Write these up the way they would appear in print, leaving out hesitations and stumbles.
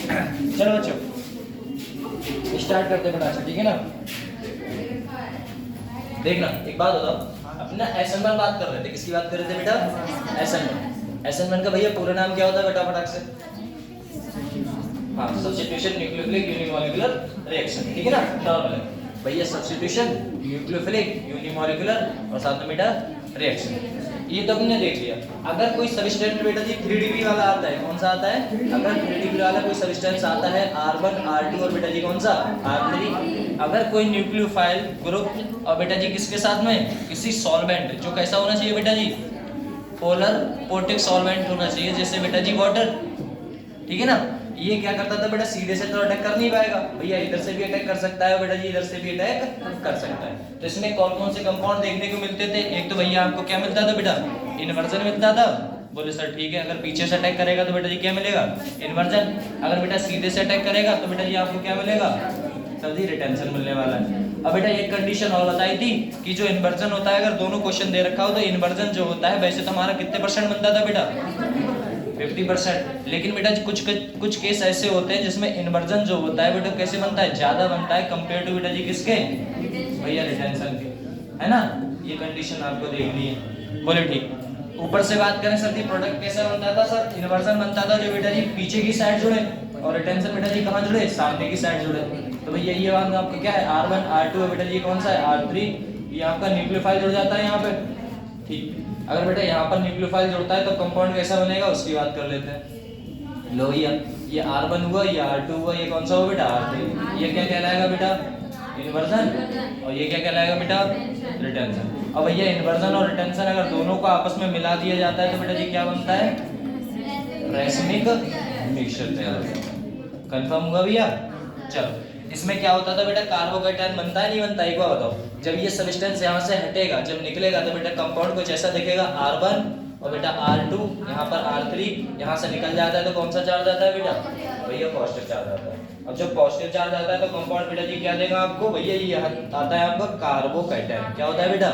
चलो बच्चों स्टार्ट करते हैं फटाक से, ठीक है ना। देखना एक बात बताओ, अपना SN1 बात कर रहे थे, किसकी बात कर रहे थे बेटा? SN1 का भैया पूरा नाम क्या होता है बेटा फटाक से? हाँ, सब्स्टिट्यूशन न्यूक्लियोफिलिक यूनिमॉलिक्यूलर रिएक्शन, ठीक है ना, नॉर्मल है भैया। सब्स्टिट्यूशन न्यूक्लियोफिलिक यूनिमॉलिक्यूलर और साथ में बेटा रिएक्शन, ये तो हमने देख लिया। अगर कोई सब्सटेंस बेटा जी 3 डिग्री वाला आता है, कौन सा आता है? अगर 3 डिग्री वाला कोई सब्सटेंस आता है R1 R2 और बेटा जी कौन सा R3, अगर कोई न्यूक्लियोफाइल ग्रुप और बेटा जी किसके साथ में, किसी सॉल्वेंट, जो कैसा होना चाहिए बेटा जी? पोलर पोर्टिक सॉल्वेंट होना चाहिए, जैसे बेटा जी वाटर, ठीक है ना। ये क्या करता था बेटा? सीधे से तो अटैक कर नहीं पाएगा भैया, इधर से भी अटैक कर सकता है बेटा जी, इधर से भी अटैक कर सकता है। तो इसमें कौन कौन से कंपाउंड देखने को मिलते थे? एक तो भैया आपको क्या मिलता था बेटा? इन्वर्जन मिलता था। बोले सर ठीक है, अगर पीछे से अटैक करेगा तो बेटा जी क्या मिलेगा? इन्वर्जन। अगर बेटा सीधे से अटैक करेगा तो बेटा जी आपको क्या मिलेगा? सर जी रिटेंशन मिलने वाला है। अब बेटा एक कंडीशन और बताई थी कि जो इन्वर्जन होता है, अगर दोनों क्वेश्चन दे रखा हो तो इन्वर्जन जो होता है वैसे तो हमारा कितने % बनता था बेटा? 50%। लेकिन बेटा कुछ केस ऐसे होते हैं जिसमें इन्वर्जन जो होता है बेटा कैसे बनता है? ज्यादा बनता है कंपेयर टू बेटा जी किसके? भैया रिटेंशन के, है ना। ये कंडीशन आपको देखनी है। बोले ठीक। ऊपर से बात करें सर जी प्रोडक्ट कैसा बनता था? सर इन्वर्जन बनता था जो बेटा जी पीछे की साइड जुड़े, और रिटेंशन बेटा जी कहाँ जुड़े? सामने की साइड जुड़े। तो भैया ये बात आपका क्या है? R1 R2 बेटा जी कौन सा है? R3। ये आपका न्यूक्लियोफाइल जुड़ जाता है यहाँ पे, ठीक। अगर बेटा यहाँ पर न्यूक्लियोफाइल जुड़ता है तो कंपाउंड कैसा बनेगा उसकी बात कर लेते हैं। लो भैया ये R1 हुआ, ये R2 हुआ, ये कौन सा हुआ बेटा? R3। ये क्या कहलाएगा बेटा? इन्वर्जन। और ये क्या कहलाएगा बेटा? रिटेंशन। अब भैया इन्वर्जन और रिटेंशन अगर दोनों को आपस में मिला दिया जाता है तो बेटा जी क्या बनता है? रेसमिक मिक्सचर तैयार होता है। कंफर्म हुआ भैया? चलो इसमें क्या होता था बेटा? कार्बोकेटायन बनता है नहीं बनता? एक बार बताओ। जब ये सब्सटेंस यहाँ से हटेगा, जब निकलेगा तो बेटा कंपाउंड कुछ ऐसा दिखेगा, R1 और बेटा R2, यहाँ पर R3, यहाँ से निकल जाता है तो कौन सा चार्ज आता है बेटा? भैया पॉजिटिव चार्ज आता है। अब जब पॉजिटिव चार्ज आता है तो कंपाउंड बेटा जी क्या देगा आपको? भैया ये आता है आपका कार्बोकेटायन। क्या होता है बेटा?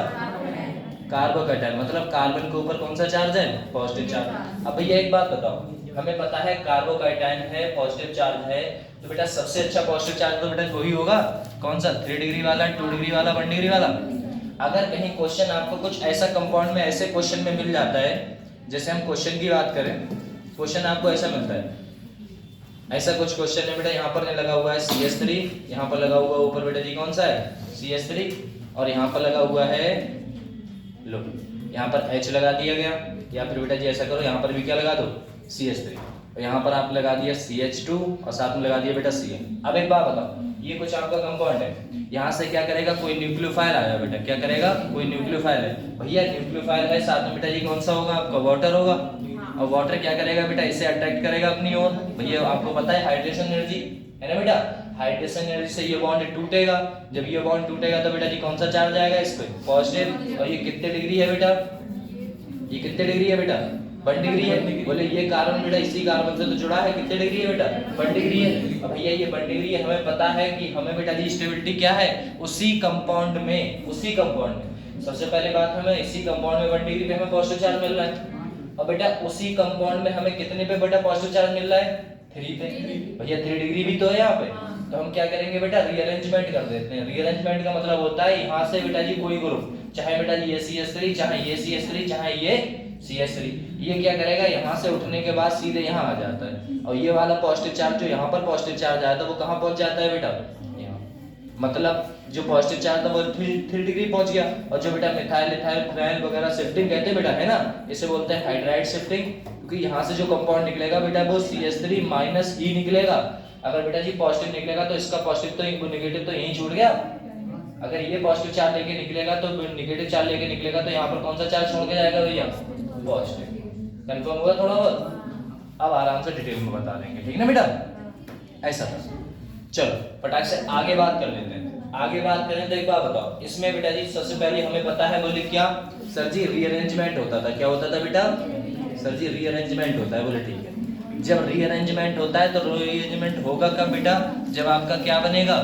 कार्बोकेटायन। मतलब कार्बन के ऊपर कौन सा चार्ज है? Positive charge. अब भैया एक बात बताओ, हमें पता है कार्बोकेटायन है, पॉजिटिव चार्ज है, तो बेटा सबसे अच्छा पॉजिटिव चार्ज तो बेटा वही होगा, कौन सा? 3 डिग्री वाला, 2 डिग्री वाला, 1 डिग्री वाला। अगर कहीं क्वेश्चन आपको कुछ ऐसा कंपाउंड में ऐसे क्वेश्चन में मिल जाता है, जैसे हम क्वेश्चन की बात करें, क्वेश्चन आपको ऐसा मिलता है, ऐसा कुछ क्वेश्चन है बेटा, यहाँ पर लगा हुआ है CH3, यहाँ पर लगा हुआ ऊपर बेटा जी कौन सा है? CH3, और यहाँ पर लगा हुआ है, लो यहाँ पर H लगा दिया गया, या फिर बेटा जी ऐसा करो यहाँ पर भी क्या लगा दो? CH3, और यहाँ पर आप लगा दिया CH2 और साथ में लगा दिया बेटा Cl। अब एक बात बताओ, ये कुछ आपका कंपाउंड है, यहाँ से क्या करेगा? कोई न्यूक्लियोफाइल आया बेटा, क्या करेगा? कोई न्यूक्लियोफाइल है भैया, न्यूक्लियोफाइल है, साथ में बेटा जी कौन सा होगा आपका? वाटर होगा। और वाटर क्या करेगा बेटा? इसे अट्रैक्ट करेगा अपनी ओर। भैया आपको पता है हाइड्रेशन एनर्जी है ना बेटा, हाइड्रेशन एनर्जी से ये बॉन्ड टूटेगा, जब ये बॉन्ड टूटेगा तो बेटा जी कौन सा चार्ज आएगा इस पे? पॉजिटिव। और ये कितने डिग्री है बेटा? ये कितने डिग्री है बेटा? 1 डिग्री है। बोले ये कार्बन बेटा इसी कार्बन से तो जुड़ा है, कितने डिग्री है बेटा? 1 डिग्री है। अब भैया ये 1 डिग्री है, हमें पता है कि हमें बेटा जी स्टेबिलिटी क्या है? उसी कंपाउंड में सबसे पहले बात, हमें इसी कंपाउंड में 1 डिग्री पे हमें पॉजिटिव चार्ज मिल रहा है। और बेटा उसी कंपाउंड में हमें कितने पे बेटा पॉजिटिव चार्ज मिल रहा है? 3 पे। भैया 3 डिग्री भी तो है यहाँ पे, तो हम क्या करेंगे बेटा? रीअरेंजमेंट कर देते हैं। रीअरेंजमेंट का मतलब होता है यहाँ से बेटा जी कोई ग्रुप, चाहे बेटा जी ये CH3, चाहे ये CH3, चाहे ये CH3, ये क्या करेगा? यहाँ से उठने के बाद सीधे यहाँ आ जाता है, और ये वाला पॉजिटिव चार्ज जो यहाँ पर पॉजिटिव चार्ज आया था वो कहाँ पहुंच जाता है बेटा? यहाँ। मतलब जो पॉजिटिव चार्ज था वो 3 डिग्री पहुंच गया, और जो बेटा मिथाइल इथाइल फिनाइल वगैरह शिफ्टिंग कहते हैं बेटा, है ना, इसे बोलते हैं हाइड्राइड शिफ्टिंग, क्योंकि यहाँ से जो कंपाउंड निकलेगा बेटा वो CH3 माइनस ही निकलेगा। अगर बेटा जी पॉजिटिव निकलेगा तो इसका पॉजिटिव तो नेगेटिव तो यहीं छूट गया। अगर ये पॉजिटिव चार्ज लेके निकलेगा तो नेगेटिव चार्ज लेके निकलेगा, तो यहाँ पर कौन सा चार्ज छोड़ के जाएगा भैया? पॉजिटिव। कंफर्म हुआ थोड़ा बहुत? अब आराम से डिटेल में बता देंगे, ठीक ना बेटा? ऐसा था। चलो फटाक से आगे बात कर लेते हैं। आगे बात करें तो एक बात बताओ, इसमें बेटा जी सबसे पहले हमें पता है, बोले क्या? सर जी रीअरेंजमेंट होता था। क्या होता था बेटा? सर जी रीअरेंजमेंट होता है। बोले ठीक है। जब रीअरेंजमेंट होता है तो रीअरेंजमेंट होगा कब बेटा? जब आपका क्या बनेगा?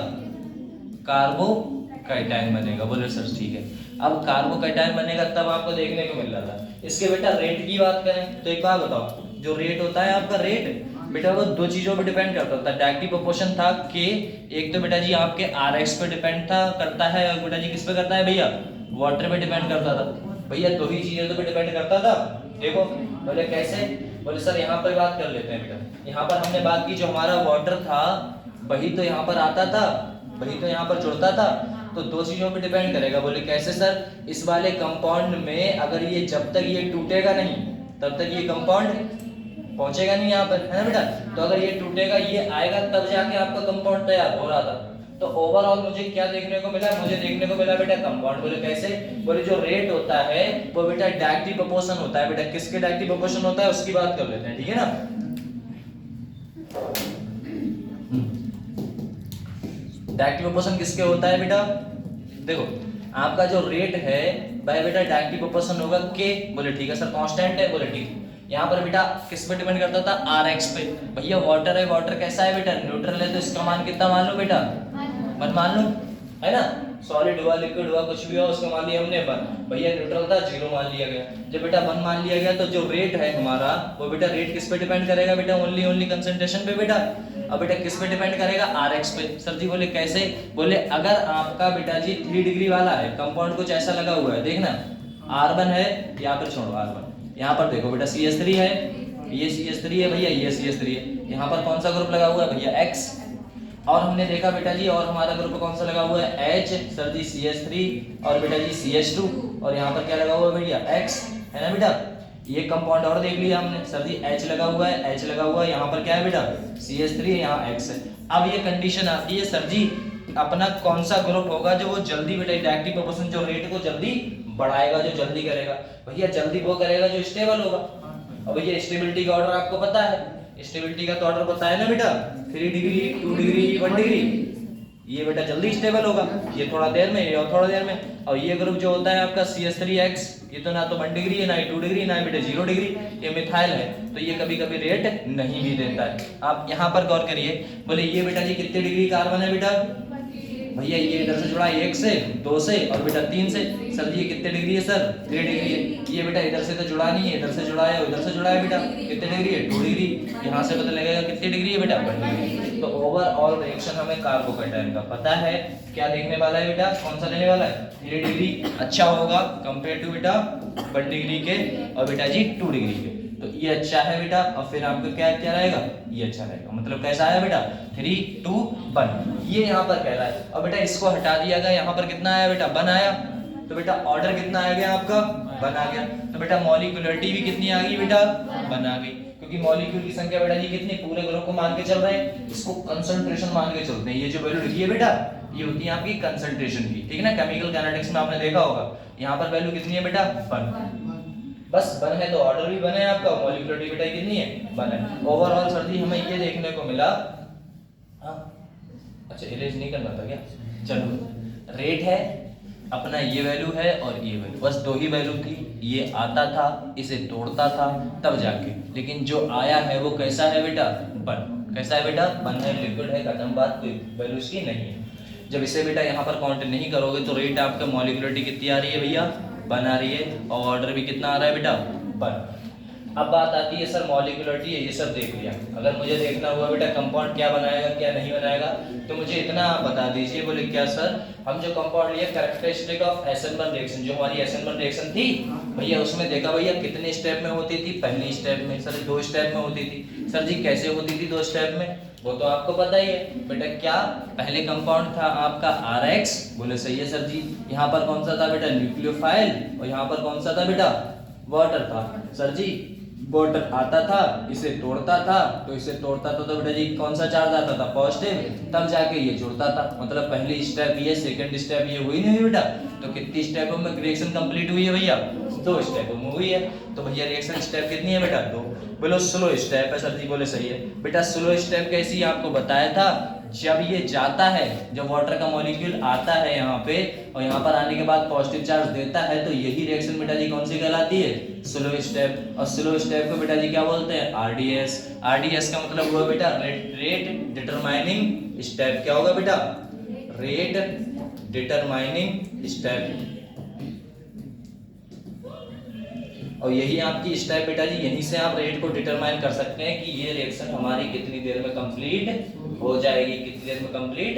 कार्बोकेटायन बनेगा। बोले सर ठीक है। अब कार्बोकेटायन बनेगा तब आपको देखने को मिल रहा था। इसके बेटा रेट की बात करें तो एक बात बताओ, जो रेट होता है आपका रेट, बेटा वो दो चीजों पे डिपेंड करता था। डायरेक्टिव प्रोपोर्शन था के, एक तो बेटा जी आपके Rx पे डिपेंड था करता है, और बेटा जी किस पे करता है भैया, वाटर पे डिपेंड करता था। भैया दो ही चीजें तो पे डिपेंड करता था। देखो बोले कैसे, बोले सर यहाँ पर बात कर लेते हैं बेटा। यहाँ पर हमने बात की जो हमारा वाटर था वही तो यहाँ पर आता था, वही तो यहाँ पर जुड़ता था, तो दो चीजों पे डिपेंड करेगा। बोले कैसे सर, इस वाले कंपाउंड में अगर ये जब तक ये टूटेगा नहीं तब तक ये कंपाउंड पहुंचेगा नहीं यहाँ पर, है ना बेटा। तो अगर ये टूटेगा, ये आएगा, तब जाके आपका कंपाउंड तैयार हो रहा था। तो ओवरऑल मुझे क्या देखने को मिला, मुझे देखने को मिला बेटा कंपाउंड। बोले कैसे, बोले जो रेट होता है वो बेटा डायरेक्टिव प्रोपोर्शन होता है। बेटा किसके डायरेक्टिव प्रोपोर्शन होता है उसकी बात कर लेते हैं, ठीक है ना। डायरेक्टिव प्रोपोर्शन किसके होता है बेटा, देखो आपका जो रेट है भाई बेटा डायरेक्टिव प्रोपोर्शन होगा के। बोले ठीक है सर कांस्टेंट है, बोले ठीक। यहाँ पर बेटा किस पे डिपेंड करता था, Rx पे। भैया वाटर है, वाटर कैसा है बेटा, न्यूट्रल है, तो इसका मान कितना मान लो बेटा, 1 मान लो, है ना। सॉलिड हुआ, लिक्विड हुआ, कुछ भी हुआ, उसका मान लिया हमने 1। भैया न्यूट्रल था, 0 मान लिया गया। जब बेटा 1 मान लिया गया तो जो रेट है हमारा वो बेटा रेट किस पे डिपेंड करेगा बेटा, ओनली कंसंट्रेशन पे बेटा। अब बेटा किस पे डिपेंड करेगा, Rx पे। सर जी बोले कैसे, बोले अगर आपका बेटा जी 3 डिग्री वाला है, कंपाउंड कुछ ऐसा लगा हुआ है, देखना R1 है, यहाँ पर छोड़ो R1, यहाँ पर देखो बेटा CH3 है, ये CH3 है भैया, ये CH3 है। यहाँ पर कौन सा ग्रुप लगा हुआ है भैया, X। और हमने देखा बेटा जी और हमारा ग्रुप कौन सा लगा हुआ है, H। सर जी CH3 और बेटा जी CH2, और यहाँ पर क्या लगा हुआ है भैया, X, है ना बेटा। ये कंपाउंड और देख लिया हमने, सर जी H लगा हुआ है, H लगा हुआ है, यहाँ पर क्या है बेटा CH3, यहाँ X है। अब ये कंडीशन आती है सर जी अपना कौन सा ग्रुप होगा जो वो जल्दी बेटा डायरेक्टिव प्रोपोर्शन जो रेट को जल्दी बढ़ाएगा, जो जल्दी करेगा। भैया जल्दी वो करेगा जो स्टेबल होगा। अब भैया स्टेबिलिटी का ऑर्डर आपको पता है, स्टेबिलिटी का तो ऑर्डर पता है ना बेटा, 3 डिग्री, 2 डिग्री, 1 डिग्री। ये बेटा जल्दी स्टेबल होगा, ये थोड़ा देर में, ये और थोड़ा देर में। और ये ग्रुप जो होता है आपका CH3X, ये तो ना तो 1 डिग्री है, ना ही 2 डिग्री, ना ही बेटा 0 डिग्री, ये मिथाइल है, तो ये कभी कभी रेट नहीं भी देता है। आप यहाँ पर गौर करिए, बोले ये बेटा जी कितने डिग्री कार्बन है बेटा, भैया ये इधर से जुड़ा है 1 से, 2 से और बेटा 3 से। सर जी ये कितने डिग्री है सर, 3 डिग्री है। ये बेटा इधर से तो जुड़ा नहीं है, इधर से जुड़ा है और इधर से जुड़ा है बेटा, कितने डिग्री है, 2 डिग्री। यहाँ से पता लगेगा कितनी डिग्री है बेटा, 1 डिग्री। तो ओवरऑल रिएक्शन हमें कार्बोकेटाइन का पता है, क्या देखने वाला है बेटा, कौन सा लेने वाला है, 3 डिग्री अच्छा होगा कंपेयर टू बेटा 1 डिग्री के और बेटा जी 2 डिग्री के। तो ये अच्छा है बेटा, और फिर आपका क्या क्या रहेगा, ये अच्छा रहेगा। मतलब कैसा आया बेटा, 3, 2, 1, ये यहाँ पर कह रहा है। और बेटा इसको हटा दिया गया, यहाँ पर कितना आया बेटा, 1 आया। तो बेटा ऑर्डर कितना आ गया आपका, 1 आ गया। तो बेटा मॉलिक्यूलरिटी भी कितनी आ गई बेटा, 1 आ गई, क्योंकि मॉलिक्यूल की संख्या बेटा जी कितनी, पूरे ग्रुप को मान के चल रहे हैं, इसको कंसंट्रेशन मान के चलते हैं। ये जो वैल्यू लिखी है बेटा ये होती है आपकी कंसंट्रेशन की, ठीक है ना। केमिकल काइनेटिक्स में आपने देखा होगा, यहाँ पर वैल्यू कितनी है बेटा, 1। बस 1 है तो ऑर्डर भी 1 है आपका, मॉलिक्यूलरिटी बेटा कितनी है, 1 है। ओवरऑल सर जी हमें ये देखने को मिला, हाँ अच्छा इरेज नहीं करना था क्या, चलो रेट है अपना, ये वैल्यू है और ये वैल्यू, बस 2 ही वैल्यू थी। ये आता था, इसे तोड़ता था तब जाके, लेकिन जो आया है वो कैसा है बेटा, 1। कैसा है बेटा, 1 है, लिक्विड है, खत्म बात, कोई वैल्यू इसकी नहीं है। जब इसे बेटा यहाँ पर काउंट नहीं करोगे तो रेट आपका मॉलिक्यूलरिटी कितनी आ रही है भैया, 1 आ रही है, और ऑर्डर भी कितना आ रहा है बेटा, 1। अब बात आती है सर मॉलिक्यूलरिटी है, ये सब देख लिया। अगर मुझे देखना हुआ बेटा कंपाउंड क्या बनाएगा क्या नहीं बनाएगा, तो मुझे इतना आप बता दीजिए। बोले क्या सर, हम जो कंपाउंड लिए कैरेक्टरिस्टिक ऑफ SN1 रिएक्शन, जो हमारी SN1 रिएक्शन थी भैया, उसमें देखा भैया कितने स्टेप में होती थी, पहली स्टेप में सर 2 स्टेप में होती थी। सर जी कैसे होती थी 2 स्टेप में, वो तो आपको पता ही है बेटा। क्या पहले कंपाउंड था आपका Rx, बोले सही है सर जी। यहाँ पर कौन सा था बेटा, न्यूक्लियोफाइल, और यहाँ पर कौन सा था बेटा, वाटर था। सर जी वाटर आता था, इसे तोड़ता था, तो इसे तोड़ता था तो बेटा जी कौन सा चार्ज आता था, पॉजिटिव, तब जाके ये जुड़ता था। मतलब पहली स्टेप ये, सेकंड स्टेप ये हुई नहीं बेटा। तो कितनी स्टेपों में रिएक्शन कंप्लीट हुई है भैया, 2 स्टेपों में हुई है। तो भैया रिएक्शन स्टेप कितनी है बेटा, 2। बोलो स्लो स्टेप है, सर जी बोले सही है बेटा। स्लो स्टेप कैसी आपको बताया था, जब ये जाता है, जब वाटर का मॉलिक्यूल आता है यहाँ पे और यहाँ पर आने के बाद पॉजिटिव चार्ज देता है, तो यही रिएक्शन बेटा जी कौन सी कहलाती है, स्लो स्टेप। और स्लो स्टेप को बेटा जी क्या बोलते हैं, RDS। RDS का मतलब हुआ बेटा रेट डिटरमाइनिंग स्टेप। क्या होगा बेटा, रेट डिटरमाइनिंग स्टेप। और यही आपकी स्टेप बेटा जी, यहीं से आप रेट को डिटरमाइन कर सकते हैं कि ये रिएक्शन हमारी कितनी देर में कंप्लीट हो जाएगी, कितनी देर में कंप्लीट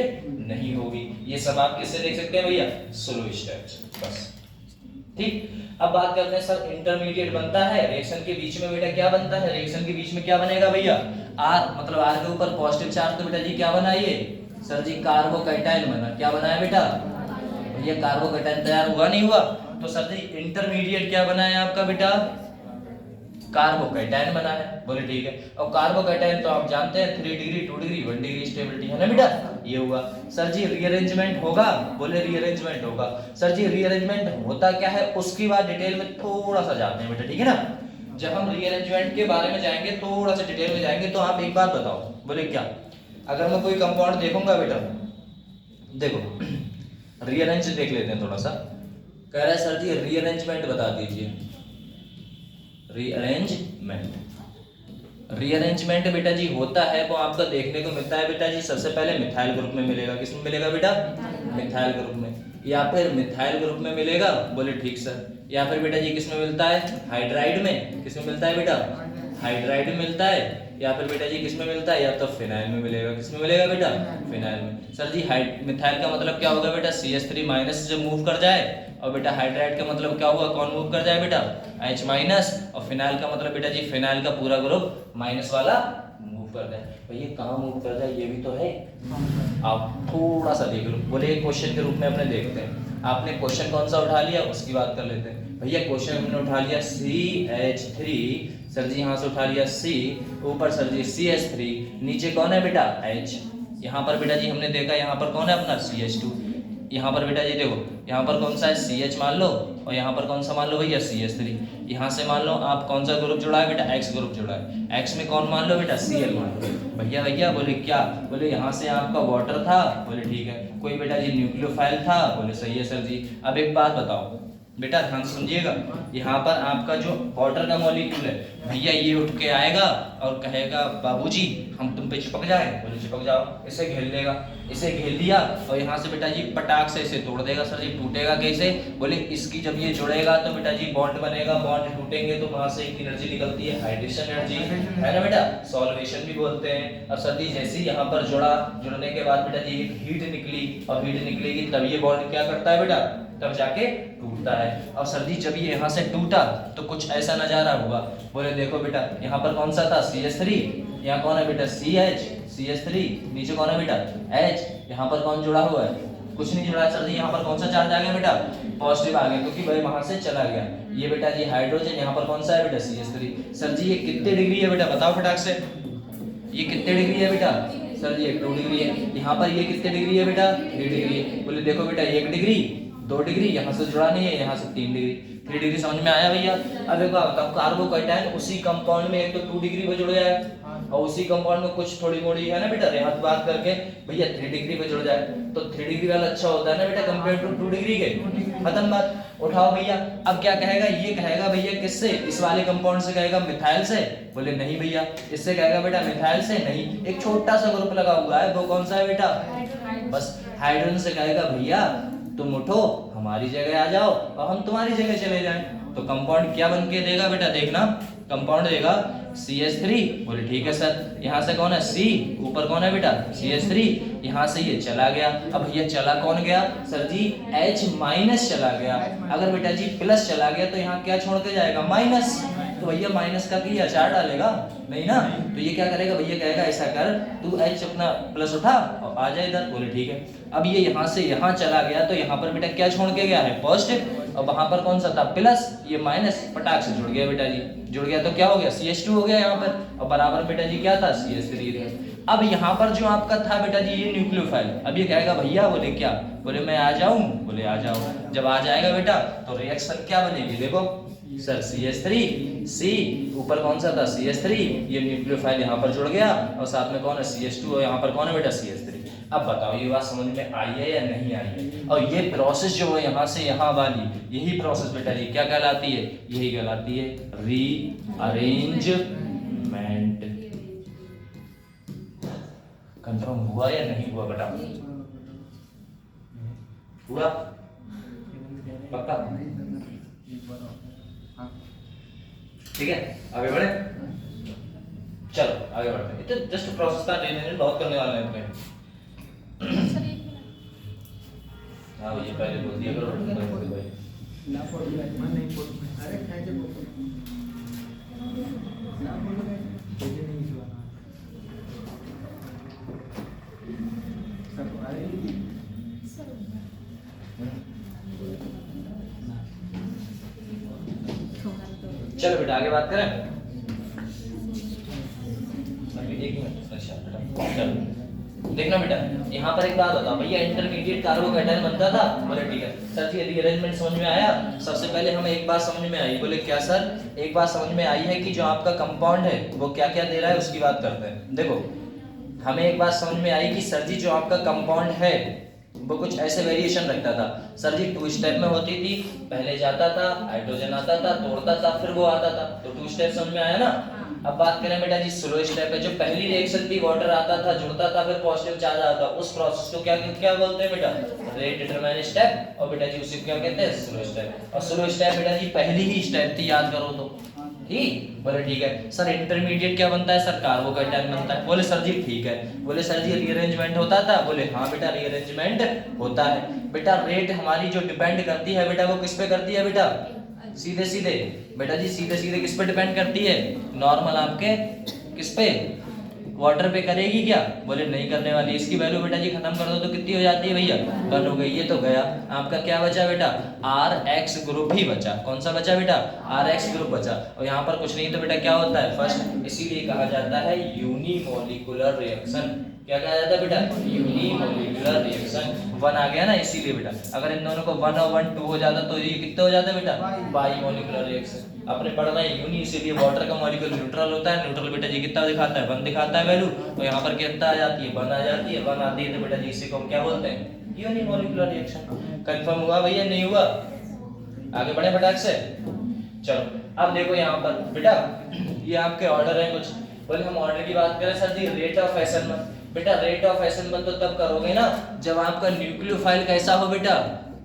नहीं होगी। ये सब आप किससे देख सकते हैं भैया, स्लो स्टेप। बस ठीक। अब बात करते हैं सर इंटरमीडिएट बनता है रिएक्शन के बीच में बेटा, क्या बनता है रिएक्शन के बीच में, क्या बनेगा भैया, आर, मतलब आर के ऊपर पॉजिटिव चार्ज, तो बेटा जी क्या बना ये सर जी, कार्बोकैटायन बना। क्या बनाया बेटा, ये कार्बोकैटायन तैयार हुआ नहीं हुआ, तो सर जी इंटरमीडिएट क्या बना है आपका बेटा, कार्बोकैटायन बना है। बोले ठीक है। और कार्बोकैटायन तो आप जानते हैं 3 डिग्री 2 डिग्री 1 डिग्री स्टेबिलिटी है ना बेटा, ये हुआ। सर जी रीअरेंजमेंट होगा, बोले रीअरेंजमेंट होगा। सर जी रीअरेंजमेंट होता क्या है उसकी बात डिटेल में थोड़ा सा जानते हैं बेटा, ठीक है ना। जब हम रीअरेंजमेंट के बारे में जाएंगे, थोड़ा सा डिटेल में जाएंगे, तो आप एक बात बताओ, बोले क्या, अगर मैं कोई कंपाउंड देखूंगा बेटा, देखो रीअरेंज देख लेते हैं थोड़ा सा। कह रहा है सर जी रीअरेंजमेंट बता दीजिए, रीअरेंजमेंट बेटा जी होता है वो आपका देखने को मिलता है बेटा जी, सबसे पहले मिथाइल ग्रुप में मिलेगा। किसमें मिलेगा बेटा, मिथाइल ग्रुप में, या फिर मिथाइल ग्रुप में मिलेगा, बोले ठीक सर। या फिर बेटा जी किसमें मिलता है, हाइड्राइड में। किसमें मिलता है बेटा, हाइड्राइड में मिलता है। या फिर बेटा जी किसमें मिलता है, या तो फिनाइल में मिलेगा। किसमें मिलेगा बेटा, फिनाइल में। सर जी मिथाइल का मतलब क्या होगा बेटा, CH3 माइनस जब मूव कर जाए, और बेटा हाइड्राइड का मतलब क्या होगा, कौन मूव कर जाए बेटा, H माइनस। और फिनाइल का मतलब बेटा जी फिनाइल का पूरा ग्रुप माइनस वाला मूव कर जाए। भैया कहाँ मूव कर जाए ये भी तो है, आप थोड़ा सा देख लो। बोले क्वेश्चन के रूप में अपने देखते हैं, आपने क्वेश्चन कौन सा उठा लिया उसकी बात कर लेते हैं। भैया क्वेश्चन हमने उठा लिया CH3, सर जी यहाँ से उठा लिया C, ऊपर सर जी CH3, नीचे कौन है बेटा H। यहाँ पर बेटा जी हमने देखा यहाँ पर कौन है अपना CH2, यहाँ पर बेटा जी देखो यहाँ पर कौन सा है CH मान लो, और यहाँ पर कौन सा मान लो भैया CH3। यहाँ से मान लो आप कौन सा ग्रुप जुड़ा है बेटा, X ग्रुप जुड़ा है। X में कौन मान लो बेटा, Cl मान लो। भैया बोले क्या, बोले यहाँ से आपका वाटर था, बोले ठीक है। कोई बेटा जी न्यूक्लियोफाइल था, बोले सही है सर जी। अब एक बात बताओ बेटा, ध्यान से सुनिएगा, यहाँ पर आपका जो वाटर का मॉलिक्यूल है भैया, ये उठ के आएगा और कहेगा बाबूजी हम तुम पे चिपक जाए, बोले चिपक जाओ। इसे घेर लेगा, इसे घेर लिया, और यहाँ से बेटा जी पटाख से इसे तोड़ देगा। सर जी टूटेगा कैसे, बोले इसकी जब ये जुड़ेगा तो बेटा जी बॉन्ड बनेगा, बॉन्ड टूटेंगे तो वहां से एक एनर्जी निकलती है, हाइड्रेशन एनर्जी है ना बेटा, सॉल्वेशन भी बोलते हैं। अब सर जी जैसे ही यहाँ पर जुड़ने के बाद बेटा जी एक हीट निकली, और हीट निकलेगी तब ये बॉन्ड क्या करता है बेटा, तब जाके टूटता है। और सर जी जब ये यहाँ से टूटा तो कुछ ऐसा नजारा हुआ। बोले देखो बेटा यहाँ पर कौन सा था CH3, यहाँ कौन है बेटा CH3, नीचे कौन है बेटा H, यहाँ पर कौन जुड़ा हुआ है, कुछ नहीं जुड़ा है। सर जी यहाँ पर कौन सा चार्ज आ गया बेटा, पॉजिटिव आ गया, क्योंकि भाई वहां से चला गया। ये बेटा जी हाइड्रोजन, यहाँ पर कौन सा है बेटा CH3। सर जी ये कितने डिग्री है बेटा, बताओ फटाक से, ये कितने डिग्री है बेटा, सर जी 2 डिग्री है। यहाँ पर ये कितने डिग्री है बेटा, 3 डिग्री है। बोले देखो बेटा 1 डिग्री 2 डिग्री, यहाँ से जुड़ा नहीं है, यहाँ से 3 डिग्री 3 डिग्री, समझ में आया भैया। अब देखो कार्बोकैटायन उसी कंपाउंड में एक तो 2 डिग्री पे जुड़ गया है, और उसी कंपाउंड में कुछ थोड़ी मोड़ी है ना बेटा रेहत बात करके भैया 3 डिग्री पे जुड़ जाए, तो 3 डिग्री वाला अच्छा होता है ना बेटा कंपेयर टू 2 डिग्री के। खत्म बात, उठाओ भैया। अब क्या कहेगा, ये कहेगा भैया किससे, इस वाले कंपाउंड से कहेगा मिथाइल से, बोले नहीं भैया इससे कहेगा बेटा मिथाइल से नहीं, एक छोटा सा ग्रुप लगा हुआ है, वो कौन सा है बेटा, बस हाइड्रोजन से कहेगा भैया तुम उठो हमारी जगह आ जाओ और हम तुम्हारी जगह चले जाएं। तो कंपाउंड क्या बन के देगा बेटा, देखना कंपाउंड देगा CH3, बोले ठीक है सर। यहाँ से कौन है C, ऊपर कौन है बेटा CH3, यहाँ से ये चला गया। अब ये चला कौन गया सर जी, H माइनस चला गया। अगर बेटा जी प्लस चला गया तो यहाँ क्या छोड़ के जाएगा, माइनस। तो भैया माइनस का की अचार डालेगा नहीं ना, तो ये क्या करेगा भैया, कहेगा ऐसा कर तू H अपना प्लस उठा और आ जाए इधर, बोले ठीक है। अब ये यहाँ से यहाँ चला गया तो यहाँ पर बेटा क्या छोड़ के गया है, पॉजिटिव, और वहां पर कौन सा था प्लस, ये माइनस, पटाख से जुड़ गया बेटा जी, जुड़ गया तो क्या हो गया CH2 हो गया यहाँ पर, और बराबर बेटा जी क्या था CH3। अब यहाँ पर जो आपका था बेटा जी ये न्यूक्लियोफाइल, अब ये कहेगा भैया, बोले क्या, बोले मैं आ जाऊं, बोले आ जाओ। जब आ जाएगा बेटा तो रिएक्शन क्या बनेगी, देखो सर CH3 C, ऊपर कौन सा था CH3, ये न्यूक्लियोफाइल यहाँ पर जुड़ गया, और साथ में कौन है CH2, और यहाँ पर कौन है बेटा CH3। अब बताओ ये बात समझ में आई है या नहीं आई है। और ये प्रोसेस जो है यहाँ से यहाँ वाली, यही प्रोसेस बेटा जी क्या कहलाती है, यही कहलाती है रीअरेंजमेंट। कंफर्म हुआ या नहीं हुआ बेटा, हुआ पक्का। ठीक है, आगे बढ़े, चलो आगे बढ़ते हैं। तो जस्ट प्रोसेस का रिविजन बहुत करने वाले हैं इसमें। हाँ ये पहले बोल दिया करो भाई। ना फोड़ दिया मन नहीं फोड़ अरे कैसे बोल ना बोल मुझे नहीं सुना सब अरे चलो बेटा आगे बात करें। एक मिनट, अच्छा बेटा चलो देखना बेटा, यहाँ पर एक बात बताओ भैया, इंटरमीडिएट कार्बोकैटायन बनता था, बोले ठीक है सर जी, रीअरेंजमेंट समझ में आया। सबसे पहले हमें एक बात समझ में आई, बोले क्या सर? एक बात समझ में आई है कि जो आपका कंपाउंड है वो क्या क्या दे रहा है उसकी बात करते हैं। देखो हमें एक बात समझ में आई कि सर जी जो आपका कंपाउंड है वो कुछ ऐसे वेरिएशन रखता था सर जी, 2 स्टेप में होती थी, पहले जाता था, हाइड्रोजन आता था, तोड़ता था, फिर वो आता था, तो 2 स्टेप समझ में आया ना। अब बात करें बेटा जी स्लो स्टेप है, जो पहली रिएक्शन थी वाटर आता था, जुड़ता था, फिर पॉजिटिव चार्ज आता था, उस प्रोसेस को क्या क्या बोलते हैं बेटा? रेट डिटरमाइन स्टेप, और बेटा जी उसे क्या कहते हैं? Slow step. और स्लो स्टेप बेटा जी पहली ही स्टेप थी, याद करो तो ठीक। बोले ठीक है सर, इंटरमीडिएट क्या बनता है? सर कार्बोकैटायन बनता है। बोले सर जी ठीक है। बोले सर जी रीअरेंजमेंट होता था? बोले हाँ बेटा रीअरेंजमेंट होता है। बेटा रेट हमारी जो डिपेंड करती है बेटा, वो किस पे करती है बेटा? सीधे सीधे बेटा जी, सीधे सीधे किस पे डिपेंड करती है? नॉर्मल आपके किस पे? वाटर पे करेगी क्या? बोले नहीं करने वाली। इसकी वैल्यू बेटा जी खत्म कर दो तो कितनी हो जाती है भैया? 1 हो गई। ये तो गया, आपका क्या बचा बेटा? RX ग्रुप ही बचा। कौन सा बचा बेटा? RX ग्रुप बचा। और यहाँ पर कुछ नहीं तो बेटा क्या होता है? फर्स्ट, इसीलिए कहा जाता है यूनिमोलिकुलर रिएक्शन। क्या कहा जाता है बेटा? Unimolecular reaction. 1 आ गया ना, इसीलिए बेटा अगर इन दोनों को 1 और 1 2 हो जाता तो ये कितने हो जाता बेटा? बाइमोलिकुलर रिएक्शन। आपने पढ़ना है यूनि, इसीलिए वाटर का मॉलिक्यूल न्यूट्रल होता है। न्यूट्रल बेटा जी कितना दिखाता है? 1 दिखाता है वैल्यू। तो यहाँ पर कितना आ जाती है? 1 आ जाती है। 1 आती है तो बेटा जी इसी को हम क्या बोलते हैं? Unimolecular reaction. कंफर्म हुआ भैया? नहीं हुआ? आगे बढ़े फटाक से। चलो अब देखो यहाँ पर बेटा, ये आपके ऑर्डर है कुछ। बोले हम ऑर्डर की बात करें sir ji, rate of assemble. बेटा रेट ऑफ एसेंबल तो तब करोगे ना जब आपका न्यूक्लियोफाइल कैसा हो बेटा?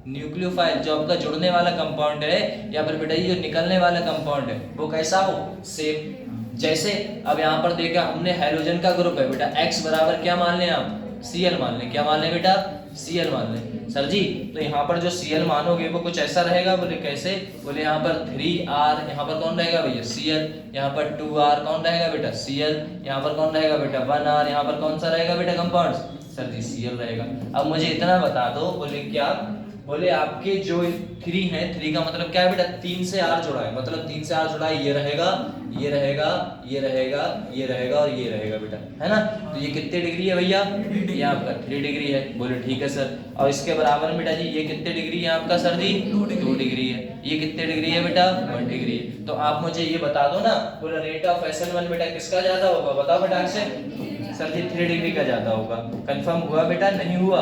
न्यूक्लियोफाइल जो आपका जुड़ने वाला कंपाउंड है, या फिर बेटा ये जो निकलने वाला कंपाउंड है वो कैसा हो? सेम। जैसे अब यहाँ पर देखा हमने हाइड्रोजन का ग्रुप है बेटा, X बराबर क्या मान लें आप? Cl मान लें। क्या मान लें बेटा? Cl मान लें। सर जी तो यहाँ पर जो Cl मानोगे वो कुछ ऐसा रहेगा। बोले कैसे? बोले यहाँ पर 3R, यहाँ पर कौन रहेगा भैया? Cl। यहाँ पर 2R कौन रहेगा बेटा? Cl। यहाँ पर कौन रहेगा बेटा? 1R। यहाँ पर कौन सा रहेगा बेटा कंपाउंड? सर जी Cl रहेगा। अब मुझे इतना बता दो, बोले क्या? बोले आपके जो 3 है, 3 का मतलब क्या है बेटा? 3 से R जुड़ा है, मतलब 3 से R जुड़ा है, ये रहेगा, ये रहेगा, ये रहेगा, ये रहेगा और ये रहेगा बेटा, है ना? तो ये कितने डिग्री है भैया? ये आपका 3 डिग्री है। बोले ठीक है सर। और इसके बराबर में बेटा जी ये कितने डिग्री है आपका सर जी? 2 डिग्री है। ये कितने डिग्री है बेटा? 1 डिग्री है। तो आप मुझे ये बता दो ना, बोले रेट ऑफ SN1 बेटा किसका ज्यादा होगा? बताओ फटाक से। सर जी 3 डिग्री का ज्यादा होगा। कंफर्म हुआ बेटा? नहीं हुआ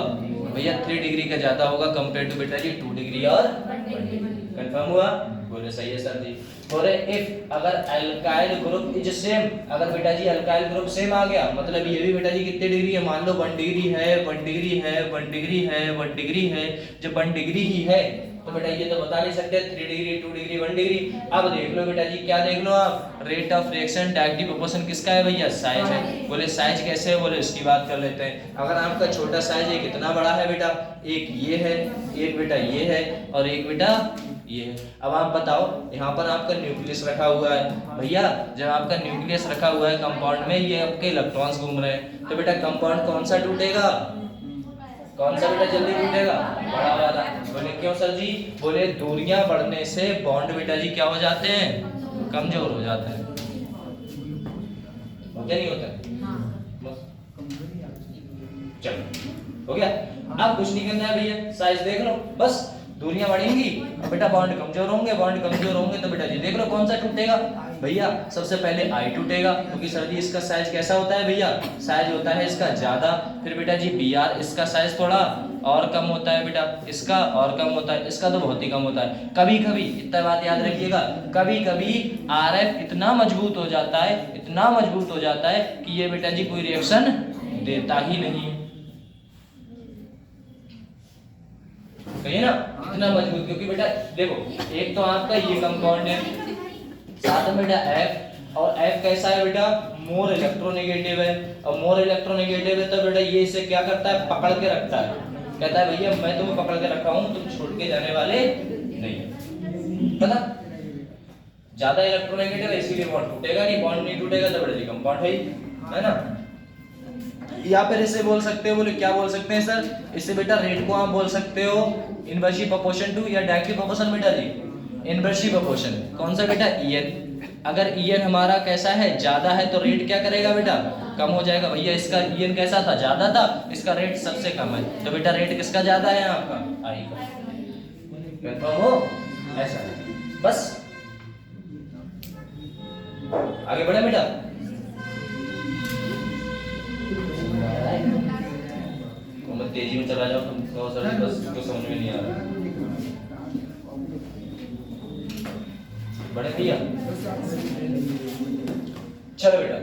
भैया? 3 डिग्री का ज्यादा होगा कंपेयर टू बेटा जी 2 डिग्री और 1 डिग्री। कंफर्म हुआ? बोले सही है सर जी। बोले इफ अगर अल्काइल ग्रुप इज सेम, अगर बेटा जी अल्काइल ग्रुप सेम आ गया, मतलब ये भी बेटा जी कितने डिग्री है? मान लो 1 डिग्री है, 1 डिग्री है, 1 डिग्री है, 1 डिग्री है। जब 1 डिग्री ही है तो बेटा ये तो बता नहीं सकते 3 डिग्री, 2 डिग्री, 1 डिग्री। अब देख लो बेटा जी, क्या देख लो आप? Rate of reaction directly proportion किसका है भैया? साइज है। बोले साइज कैसे है? बोले इसकी बात कर लेते हैं। अगर आपका छोटा साइज है, कितना बड़ा है बेटा? एक ये है, एक बेटा ये है और एक बेटा ये है। अब आप बताओ, यहाँ पर आपका न्यूक्लियस रखा हुआ है भैया। जब आपका न्यूक्लियस रखा हुआ है कंपाउंड में, ये आपके इलेक्ट्रॉन्स घूम रहे हैं, तो बेटा कंपाउंड कौन सा टूटेगा? कौन सा बेटा जल्दी टूटेगा? बड़ा वाला। बोले क्यों सर जी? बोले दूरियां बढ़ने से बॉन्ड बेटा जी क्या हो जाते हैं? कमजोर हो जाते हैं। होते नहीं होते? चलो हो गया। अब कुछ नहीं करना है भैया, साइज देख लो बस। दूरियां बढ़ेंगी और बेटा बॉन्ड कमजोर होंगे। बॉन्ड कमजोर होंगे तो बेटा जी देख लो कौन सा टूटेगा भैया? सबसे पहले I टूटेगा, क्योंकि सर जी इसका साइज कैसा होता है भैया? साइज होता है इसका ज्यादा। फिर बेटा जी Br, इसका साइज थोड़ा और कम होता है बेटा, इसका और कम होता है, इसका तो बहुत ही कम होता है। कभी कभी इतना बात याद रखिएगा, कभी कभी RF इतना मजबूत हो जाता है, इतना मजबूत हो जाता है कि ये बेटा जी कोई रिएक्शन देता ही नहीं। कहिए ना, इतना मजबूत, क्योंकि बेटा देखो एक तो आपका ये कंपाउंड है, साथ में बेटा F, और F कैसा है बेटा, मोर इलेक्ट्रोनेगेटिव है, और मोर इलेक्ट्रोनेगेटिव है तो बेटा ये इसे क्या करता है, पकड़ के रखता है, कहता है भैया मैं तुम्हें पकड़ के रखा हूं, तुम छोड़ के जाने वाले नहीं, पता। ज्यादा इलेक्ट्रोनेगेटिव है इसीलिए बॉन्ड टूटेगा नहीं, बॉन्ड नहीं टूटेगा तो बेटा जी कंपाउंड है ना। या फिर इसे बोल सकते हो, बोले क्या बोल सकते हैं सर, इसे बेटा रेट को आप बोल सकते हो इनवर्सली प्रोपोर्शन टू या डायरेक्टली प्रोपोर्शन बेटा जी, इनवर्सली प्रोपोर्शन। कौन सा बेटा, EN। अगर EN हमारा कैसा है, ज्यादा है तो रेट क्या करेगा बेटा, कम हो जाएगा। भैया इसका EN कैसा था, ज्यादा था, इसका रेट सबसे कम है, तो बेटा रेट किसका ज्यादा है, आपका I का। कंफर्म हो, ऐसा बस। आगे बढ़े बेटा। मैं तेजी में चला जाऊं तुम सर बस को समझ में नहीं आ रहा। बड़े भैया चलो बेटा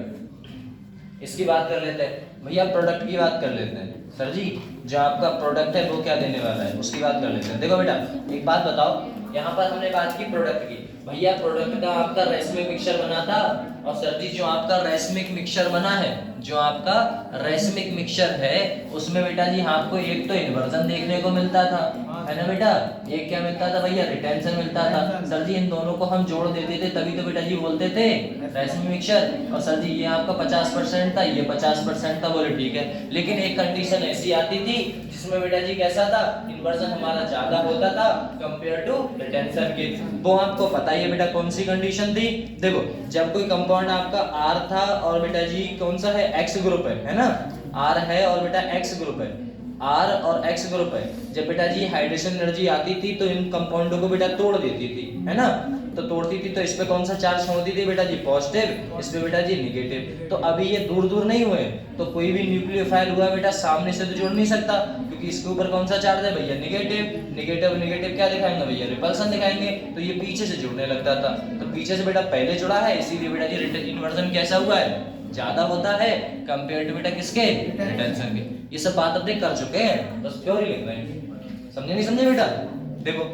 इसकी बात कर लेते हैं। भैया प्रोडक्ट की बात कर लेते हैं। सर जी जो आपका प्रोडक्ट है वो क्या देने वाला है उसकी बात कर लेते हैं। देखो बेटा एक बात बताओ, यहाँ पर हमने बात की प्रोडक्ट की। भैया प्रोडक्ट का आपका रेशमिक मिक्सचर बना था, और सर जी जो आपका रेशमिक मिक्सचर बना है, जो आपका रेशमिक मिक्सचर है उसमें बेटा जी आपको एक तो इन्वर्जन देखने को मिलता था, है ना बेटा, एक क्या मिलता था भैया, रिटेंशन मिलता था। सर जी इन दोनों को हम जोड़ देते थे तभी तो बेटा जी बोलते थे रेशमिक मिक्सचर। और सर जी ये आपका 50% था, ये 50% था, बोले ठीक है। लेकिन एक कंडीशन ऐसी आती थी जिसमें बेटा जी कैसा था, इन्वर्जन हमारा ज्यादा होता था कंपेयर टू रिटेंशन के। वो आपको पता ही है बेटा कौन सी कंडीशन थी। देखो जब कोई कंपाउंड आपका R था और बेटा जी कौन सा है, X ग्रुप है ना, R है और बेटा X ग्रुप है, R और X ग्रुप है। जब बेटा जी हाइड्रेशन एनर्जी आती थी तो इन कंपाउंडों को बेटा तोड़ देती थी, है ना, तो तोड़ती थी तो इस पे कौन सा चार्ज छोड़ती थी बेटा जी, पॉजिटिव, इस पे बेटा जी नेगेटिव। तो अभी ये दूर दूर नहीं हुए तो कोई भी न्यूक्लियोफाइल हुआ बेटा सामने से तो जोड़ नहीं सकता, क्योंकि इसके ऊपर कौन सा चार्ज है भैया, नेगेटिव। नेगेटिव नेगेटिव क्या दिखाएंगे भैया, रिपल्सन दिखाएंगे। तो ये पीछे से जुड़ने लगता था, तो पीछे से बेटा पहले जुड़ा है इसीलिए बेटा जी इन्वर्जन कैसा हुआ है, ज्यादा होता है कंपेयर टू बेटा किसके, रिटेंशन के। ये सब बात अपने कर चुके हैं, बस थ्योरी लिख रहे हैं, समझे नहीं समझे बेटा। देखो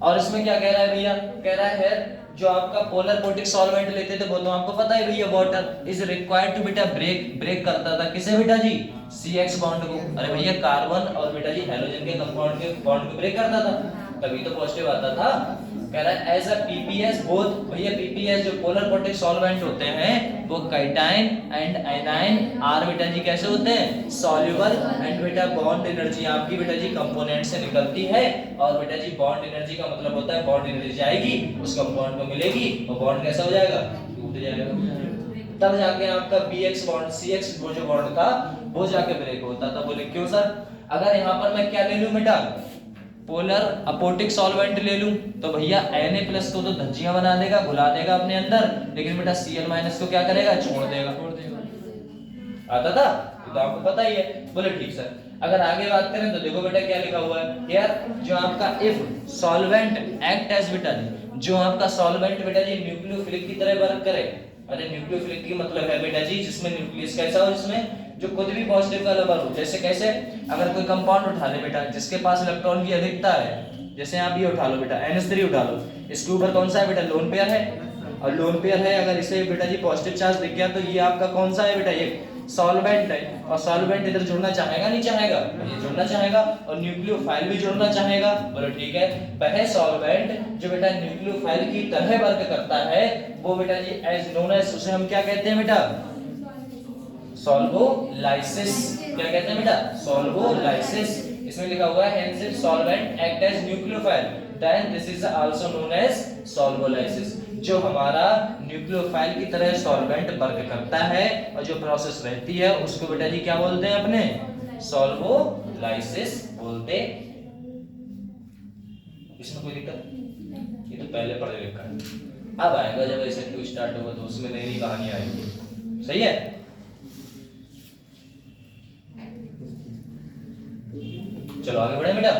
और इसमें क्या कह रहा है भैया, कह रहा है जो आपका पोलर पोटिक सॉल्वेंट लेते थे वो तो आपको पता है भैया, वाटर इज रिक्वायर्ड टू बेटा ब्रेक करता था किसे बेटा जी, CX बॉन्ड को। अरे भैया कार्बन और बेटा जी हैलोजन के कंपाउंड के बॉन्ड को ब्रेक करता था, तभी तो पॉजिटिव आता था। कह रहा है एज अ PPS बोथ, भैया PPS जो पोलर पोटिक सॉल्वेंट होते हैं वो काइटाइन एंड एनाइन आर बेटा जी कैसे होते हैं, सॉल्युबल, एंड बेटा बॉन्ड एनर्जी आपकी बेटा जी कंपोनेंट से निकलती है, और बेटा जी बॉन्ड एनर्जी का मतलब होता है बॉन्ड एनर्जी आएगी उस कंपाउंड को मिलेगी और बॉन्ड कैसा हो जाएगा, टूट जाएगा। तब जाके आपका BX बॉन्ड CX वो जो बॉन्ड था वो जाके ब्रेक होता था। बोले क्यों सर, अगर यहाँ पर मैं क्या ले लूं बेटा, पोलर अपोटिक सॉल्वेंट ले लूं तो भैया Na+ को तो धज्जियां बना देगा, घुला देगा अपने अंदर, लेकिन बेटा Cl- को क्या करेगा, छोड़ देगा। आता था तो आपको पता ही है। बोले ठीक सर, अगर आगे बात करें तो देखो बेटा क्या लिखा हुआ है यार, जो आपका इफ सॉल्वेंट एक्ट एज बेटा जी, जो आपका सॉल्वेंट बेटा जी न्यूक्लियोफिलिक की तरह वर्क करे। अरे न्यूक्लियोफिलिक की मतलब है बेटा जी जिसमें न्यूक्लियस कैसा हो, जिसमें जो खुद भी पॉजिटिव का नंबर हो। जैसे कैसे, अगर कोई कंपाउंड उठा ले बेटा जिसके पास इलेक्ट्रॉन की अधिकता है, जैसे आप ये उठा लो बेटा NH3 उठा लो, इसके ऊपर कौन सा है बेटा, लोन पेयर है, और लोन पेयर है अगर इसे बेटा जी पॉजिटिव चार्ज दिख गया तो ये आपका कौन सा है बेटा, ये सॉल्वेंट है, और सॉल्वेंट इधर जुड़ना चाहेगा नहीं चाहेगा, ये जुड़ना चाहेगा, और न्यूक्लियोफाइल भी जुड़ना चाहेगा। बोलो ठीक है, वह सॉल्वेंट जो बेटा न्यूक्लियोफाइल की तरह वर्क करता है वो बेटा जी एज नोन एज, उसे हम क्या कहते हैं बेटा, सॉल्वोलाइसिस। क्या कहते हैं बेटा, सॉल्वोलाइसिस। इसमें लिखा हुआ है hence if solvent act as nucleophile then this is also known as solvolysis। जो हमारा न्यूक्लियोफाइल की तरह सॉल्वेंट वर्क करता है और जो प्रोसेस रहती है उसको बेटा जी क्या बोलते हैं अपने, सॉल्वोलाइसिस बोलते। इसमें कोई दिक्कत, ये तो पहले पढ़े लिखा है, अब आएगा जब ऐसे टू स्टार्ट होगा तो उसमें नई कहानी आएगी। सही है, चलो आगे बढ़े बेटा।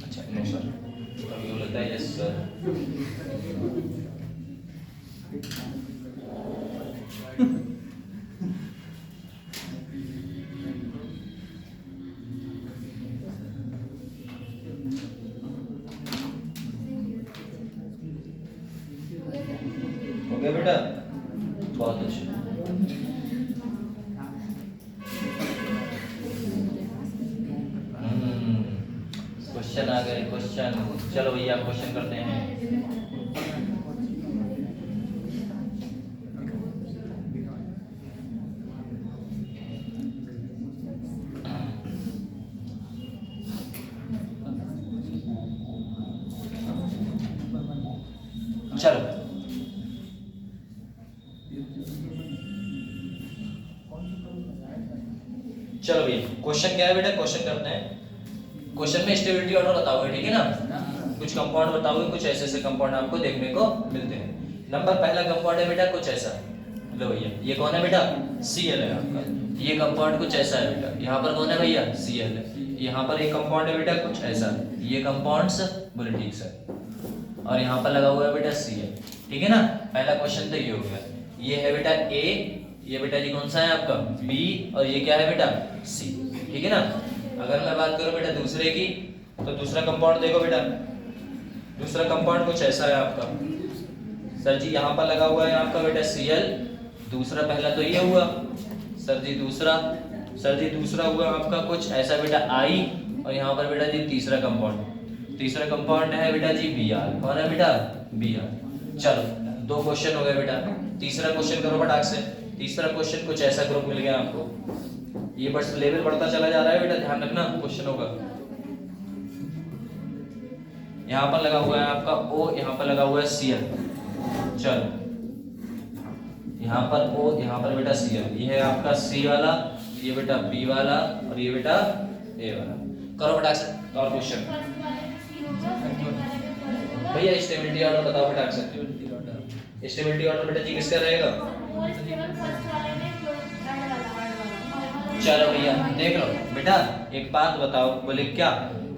अच्छा नो सर, अभी वो लगता है यस सर। क्वेश्चन आ गए क्वेश्चन। चलो भैया क्वेश्चन करते हैं। चलो चलो भैया क्वेश्चन क्या है बेटा, क्वेश्चन करते हैं। क्वेश्चन में स्टेबिलिटी ऑर्डर बताओगे, ठीक है ना। कुछ कंपाउंड बताओगे, कुछ ऐसे ऐसे कंपाउंड आपको देखने को मिलते हैं। नंबर पहला कंपाउंड है बेटा कुछ ऐसा। लो भैया ये कौन है बेटा, Cl है आपका। ये कंपाउंड कुछ ऐसा है बेटा। यहाँ पर कौन है भैया, Cl है। यहाँ पर एक कंपाउंड है बेटा कुछ ऐसा। ये कंपाउंड्स बोले ठीक सर। और यहाँ पर लगा हुआ है बेटा Cl, ठीक है ना। पहला क्वेश्चन तो ये हो गया। ये है बेटा A, ये बेटा जी कौन सा है आपका B, और ये क्या है बेटा C, ठीक है ना। अगर मैं बात करूं बेटा दूसरे की, तो दूसरा कंपाउंड देखो बेटा। दूसरा कंपाउंड कुछ ऐसा है आपका। सर जी यहाँ पर लगा हुआ है आपका बेटा Cl। दूसरा पहला तो ये हुआ सर जी, दूसरा हुआ आपका कुछ ऐसा बेटा I, और यहाँ पर बेटा जी तीसरा कंपाउंड है बेटा जी Br। कौन है बेटा Br। चलो दो क्वेश्चन हो गए बेटा। तीसरा क्वेश्चन करो फटाक से। तीसरा क्वेश्चन कुछ ऐसा ग्रुप मिल गया आपको। ये बस लेवल बढ़ता चला जा रहा है बेटा, ध्यान रखना क्वेश्चन होगा। यहाँ पर लगा हुआ है आपका O, यहाँ पर लगा हुआ है Cl। चलो यहाँ पर O, यहाँ पर बेटा Cl। ये है आपका C वाला, ये बेटा B वाला, और ये बेटा A वाला। करो फटाक से और क्वेश्चन। भैया स्टेबिलिटी ऑर्डर बताओ फटाक से। स्टेबिलिटी ऑर्डर बेटा जी किसका रहेगा। चलो भैया देख लो बेटा, एक बात बताओ। बोले क्या,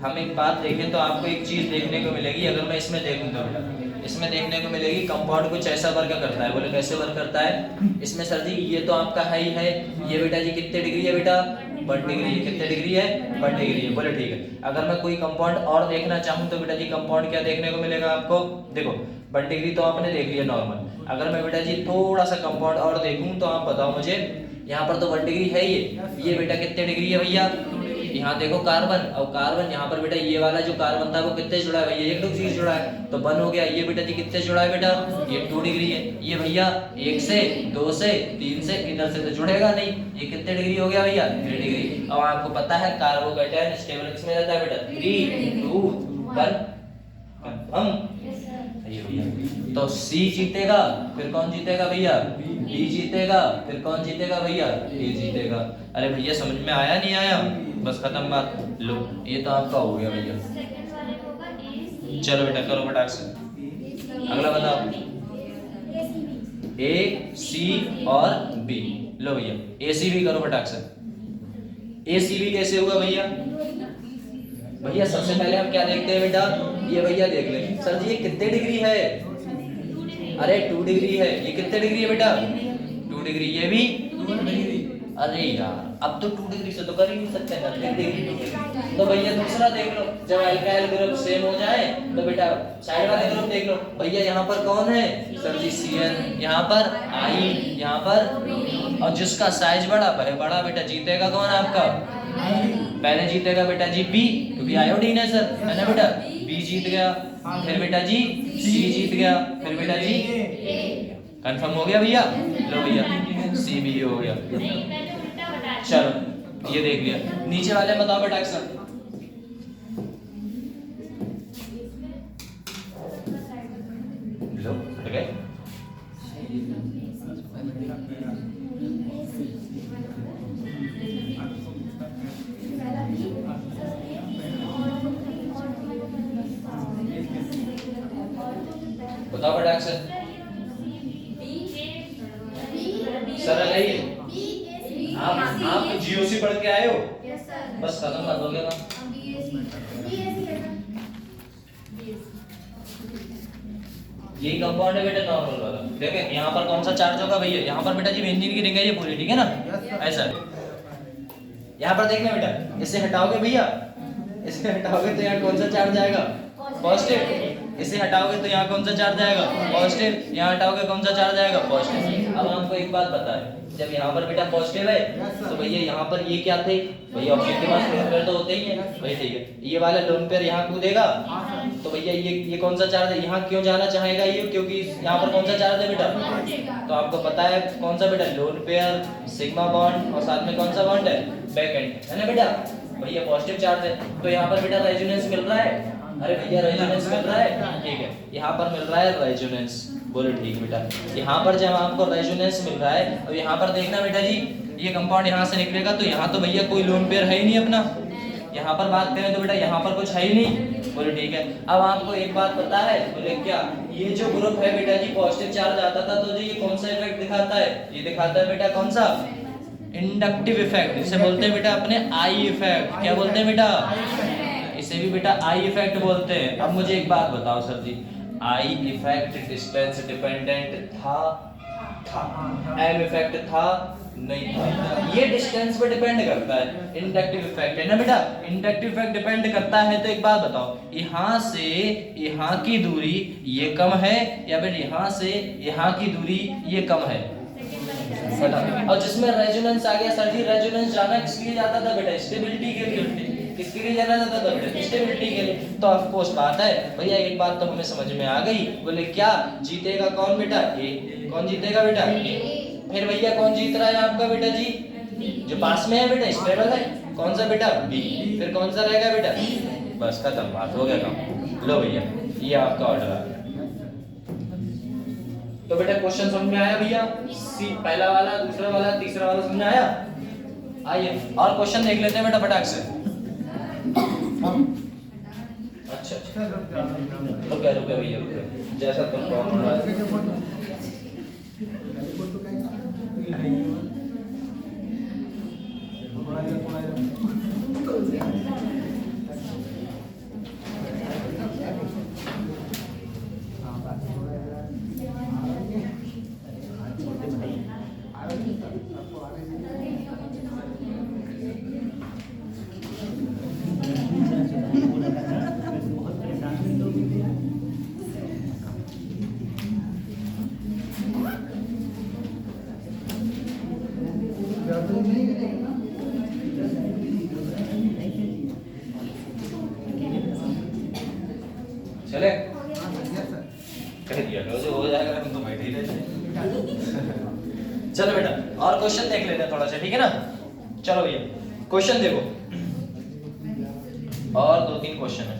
हम एक बात देखें तो आपको एक चीज देखने को मिलेगी। अगर मैं इसमें देखूं तो बेटा इसमें देखने को मिलेगी कंपाउंड कुछ ऐसा वर्क करता है। बोले कैसे वर्क करता है। इसमें सर जी ये तो आपका है ही है। ये बेटा जी कितने डिग्री है बेटा, 1 डिग्री है। कितने डिग्री है, 1 डिग्री है। बोले ठीक है। अगर मैं कोई कंपाउंड और देखना चाहूँ तो बेटा जी कंपाउंड क्या देखने को मिलेगा आपको। देखो 1 डिग्री तो आपने देख लिया नॉर्मल। अगर मैं बेटा जी थोड़ा सा कंपाउंड और देखूं तो आप बताओ मुझे। यहाँ पर तो 1 डिग्री है ये बेटा कितने डिग्री है भैया। यहाँ देखो कार्बन, और कार्बन यहाँ पर बेटा ये वाला जो कार्बन था वो कितने जुड़ा है भैया, 1 डिग्री जुड़ा है। तो 1 हो गया। ये बेटा जी कितने जुड़ा है बेटा, ये 2 डिग्री है। ये भैया 1 से 2 से 3 से, इधर से तो जुड़ेगा नहीं। ये कितने डिग्री हो गया भैया, 3 डिग्री। अब आपको पता है कार्बोकेटायन स्टेबल किसमें रहता है बेटा, 3 2 1 कंफर्म। ये भैया तो C जीतेगा, फिर कौन जीतेगा भैया, B जीतेगा, फिर कौन जीतेगा भैया, A जीतेगा। अरे भैया समझ में आया नहीं आया, बस खत्म बात। लो ये तो आपका हो गया भैया। चलो बेटा करो फटाक से अगला बताओ। A, C और B। लो भैया ACB करो फटाक से। ACB कैसे हुआ भैया। भैया सबसे पहले हम क्या देखते हैं बेटा, ये भैया देख लें। सर जी ये कितने डिग्री है, अरे 2 डिग्री है। ये कितने डिग्री है बेटा, 2 डिग्री। ये भी 2 डिग्री। अरे यार अब तो 2 डिग्री से तो कर ही नहीं सकते ना, 3 डिग्री। तो भैया दूसरा देख लो। जब अल्काइल ग्रुप सेम हो जाए तो बेटा साइड वाले ग्रुप देख लो। भैया यहाँ पर कौन है सर जी Cl, यहाँ पर I, यहाँ पर, और जिसका साइज बड़ा बड़ा बेटा जीतेगा कौन आपका, पहले जीतेगा बेटा जी B, क्योंकि आयोडीन है सर, है ना बेटा। B जीत गया, फिर बेटा जी C जीत गया, फिर बेटा जी कंफर्म हो गया भैया। लो भैया C भी हो गया। चलो ये देख लिया। नीचे वाले बताओ बेटा सर। लो हट गए। बताओ बेटा सर। सरल है ये। आप जीओसी पढ़ के आए हो, बस खत्म बात हो गया ना। यही कंपाउंड है बेटा नॉर्मल वाला। देखिए यहाँ पर कौन सा चार्ज होगा भैया, यहाँ पर बेटा जी बेंजीन की रिंग है ये पूरी, ठीक है ना। ऐसा यहाँ पर देखना बेटा, इसे हटाओगे भैया, इसे हटाओगे तो यहाँ कौन सा चार्ज आएगा, पॉजिटिव। इसे हटाओगे तो यहाँ कौन सा चार्ज आएगा, पॉजिटिव। यहाँ हटाओगे कौन सा चार्ज आएगा, पॉजिटिव। अब हमको एक बात बताएं, जब यहाँ पर बेटा पॉजिटिव है तो भैया यहाँ पर ये क्या थे भैया, ऑब्जेक्ट के पास लोन पेयर तो होते ही है भाई, ठीक है। ये वाला लोन पेयर यहाँ कूदेगा तो भैया ये कौन सा चार्ज है, यहाँ क्यों जाना चाहेगा ये, क्योंकि यहाँ पर कौन सा चार्ज है बेटा, तो आपको पता है कौन सा बेटा, लोन पेयर, सिग्मा बॉन्ड और साथ में कौन सा बॉन्ड है, बैक एंड, है ना बेटा। भैया पॉजिटिव चार्ज है तो यहाँ पर बेटा रेजोनेंस मिल रहा है, अरे भैया रेजोनेंस मिल रहा है, ठीक है। यहाँ पर मिल रहा है रेजोनेंस, बोलो ठीक बेटा। यहाँ पर जब आपको रेजोनेंस मिल रहा है और यहाँ पर देखना बेटा जी, ये कंपाउंड यहाँ से निकलेगा तो यहाँ तो भैया कोई लोन पेयर है ही नहीं अपना। यहाँ पर बात करें तो बेटा यहाँ पर कुछ है ही नहीं, बोले ठीक है। अब आपको एक बात पता है, बोले क्या, ये जो ग्रुप है बेटा जी पॉजिटिव चार्ज आता था तो ये कौन सा इफेक्ट दिखाता है, ये दिखाता है बेटा कौन सा, इंडक्टिव इफेक्ट, इसे बोलते हैं बेटा अपने आई इफेक्ट। क्या बोलते हैं बेटा, इसे भी बेटा आई इफेक्ट बोलते हैं। अब मुझे एक बात बताओ sir ji, I effect distance dependent था, एम इफेक्ट था, नहीं था। ये डिस्टेंस पे डिपेंड करता है, इंडक्टिव इफेक्ट है ना बेटा, इंडक्टिव इफेक्ट डिपेंड करता है। तो एक बात बताओ, यहाँ से यहाँ की दूरी ये कम है या फिर यहाँ से यहाँ की दूरी ये कम है, और जिसमें रेजोनेंस आ गया सर जी, रेजोनेंस जाना किसके लिए जाता था बेटा, स्टेबिलिटी के लिए। किसके लिए जाना जाता था बेटा, स्टेबिलिटी के लिए। तो ऑफ कोर्स बात है भैया, एक बात तो हमें समझ में आ गई, बोले क्या जीतेगा कौन बेटा, ए। कौन जीतेगा बेटा, ए। फिर भैया कौन जीत रहा है आपका बेटा जी, जो पास में है बेटा, स्टेबल है, कौन सा बेटा, बी। फिर कौन सा रहेगा बेटा, बस खत्म, बात हो गया काम। लो भैया ये आपका ऑर्डर आ गया। तो बेटा क्वेश्चन समझ में आया भैया, सी पहला वाला, दूसरा वाला, तीसरा वाला समझ में आया। आइए और क्वेश्चन देख लेते हैं बेटा फटाक से। अच्छा रुके भैया रुके, जैसा तुम कहो। चले कह दिया जो हो जाएगा, तुम तो बैठे ही रहते। चलो बेटा और क्वेश्चन देख लेते हैं थोड़ा सा, ठीक है ना। चलो भैया क्वेश्चन देखो, और 2-3 क्वेश्चन है।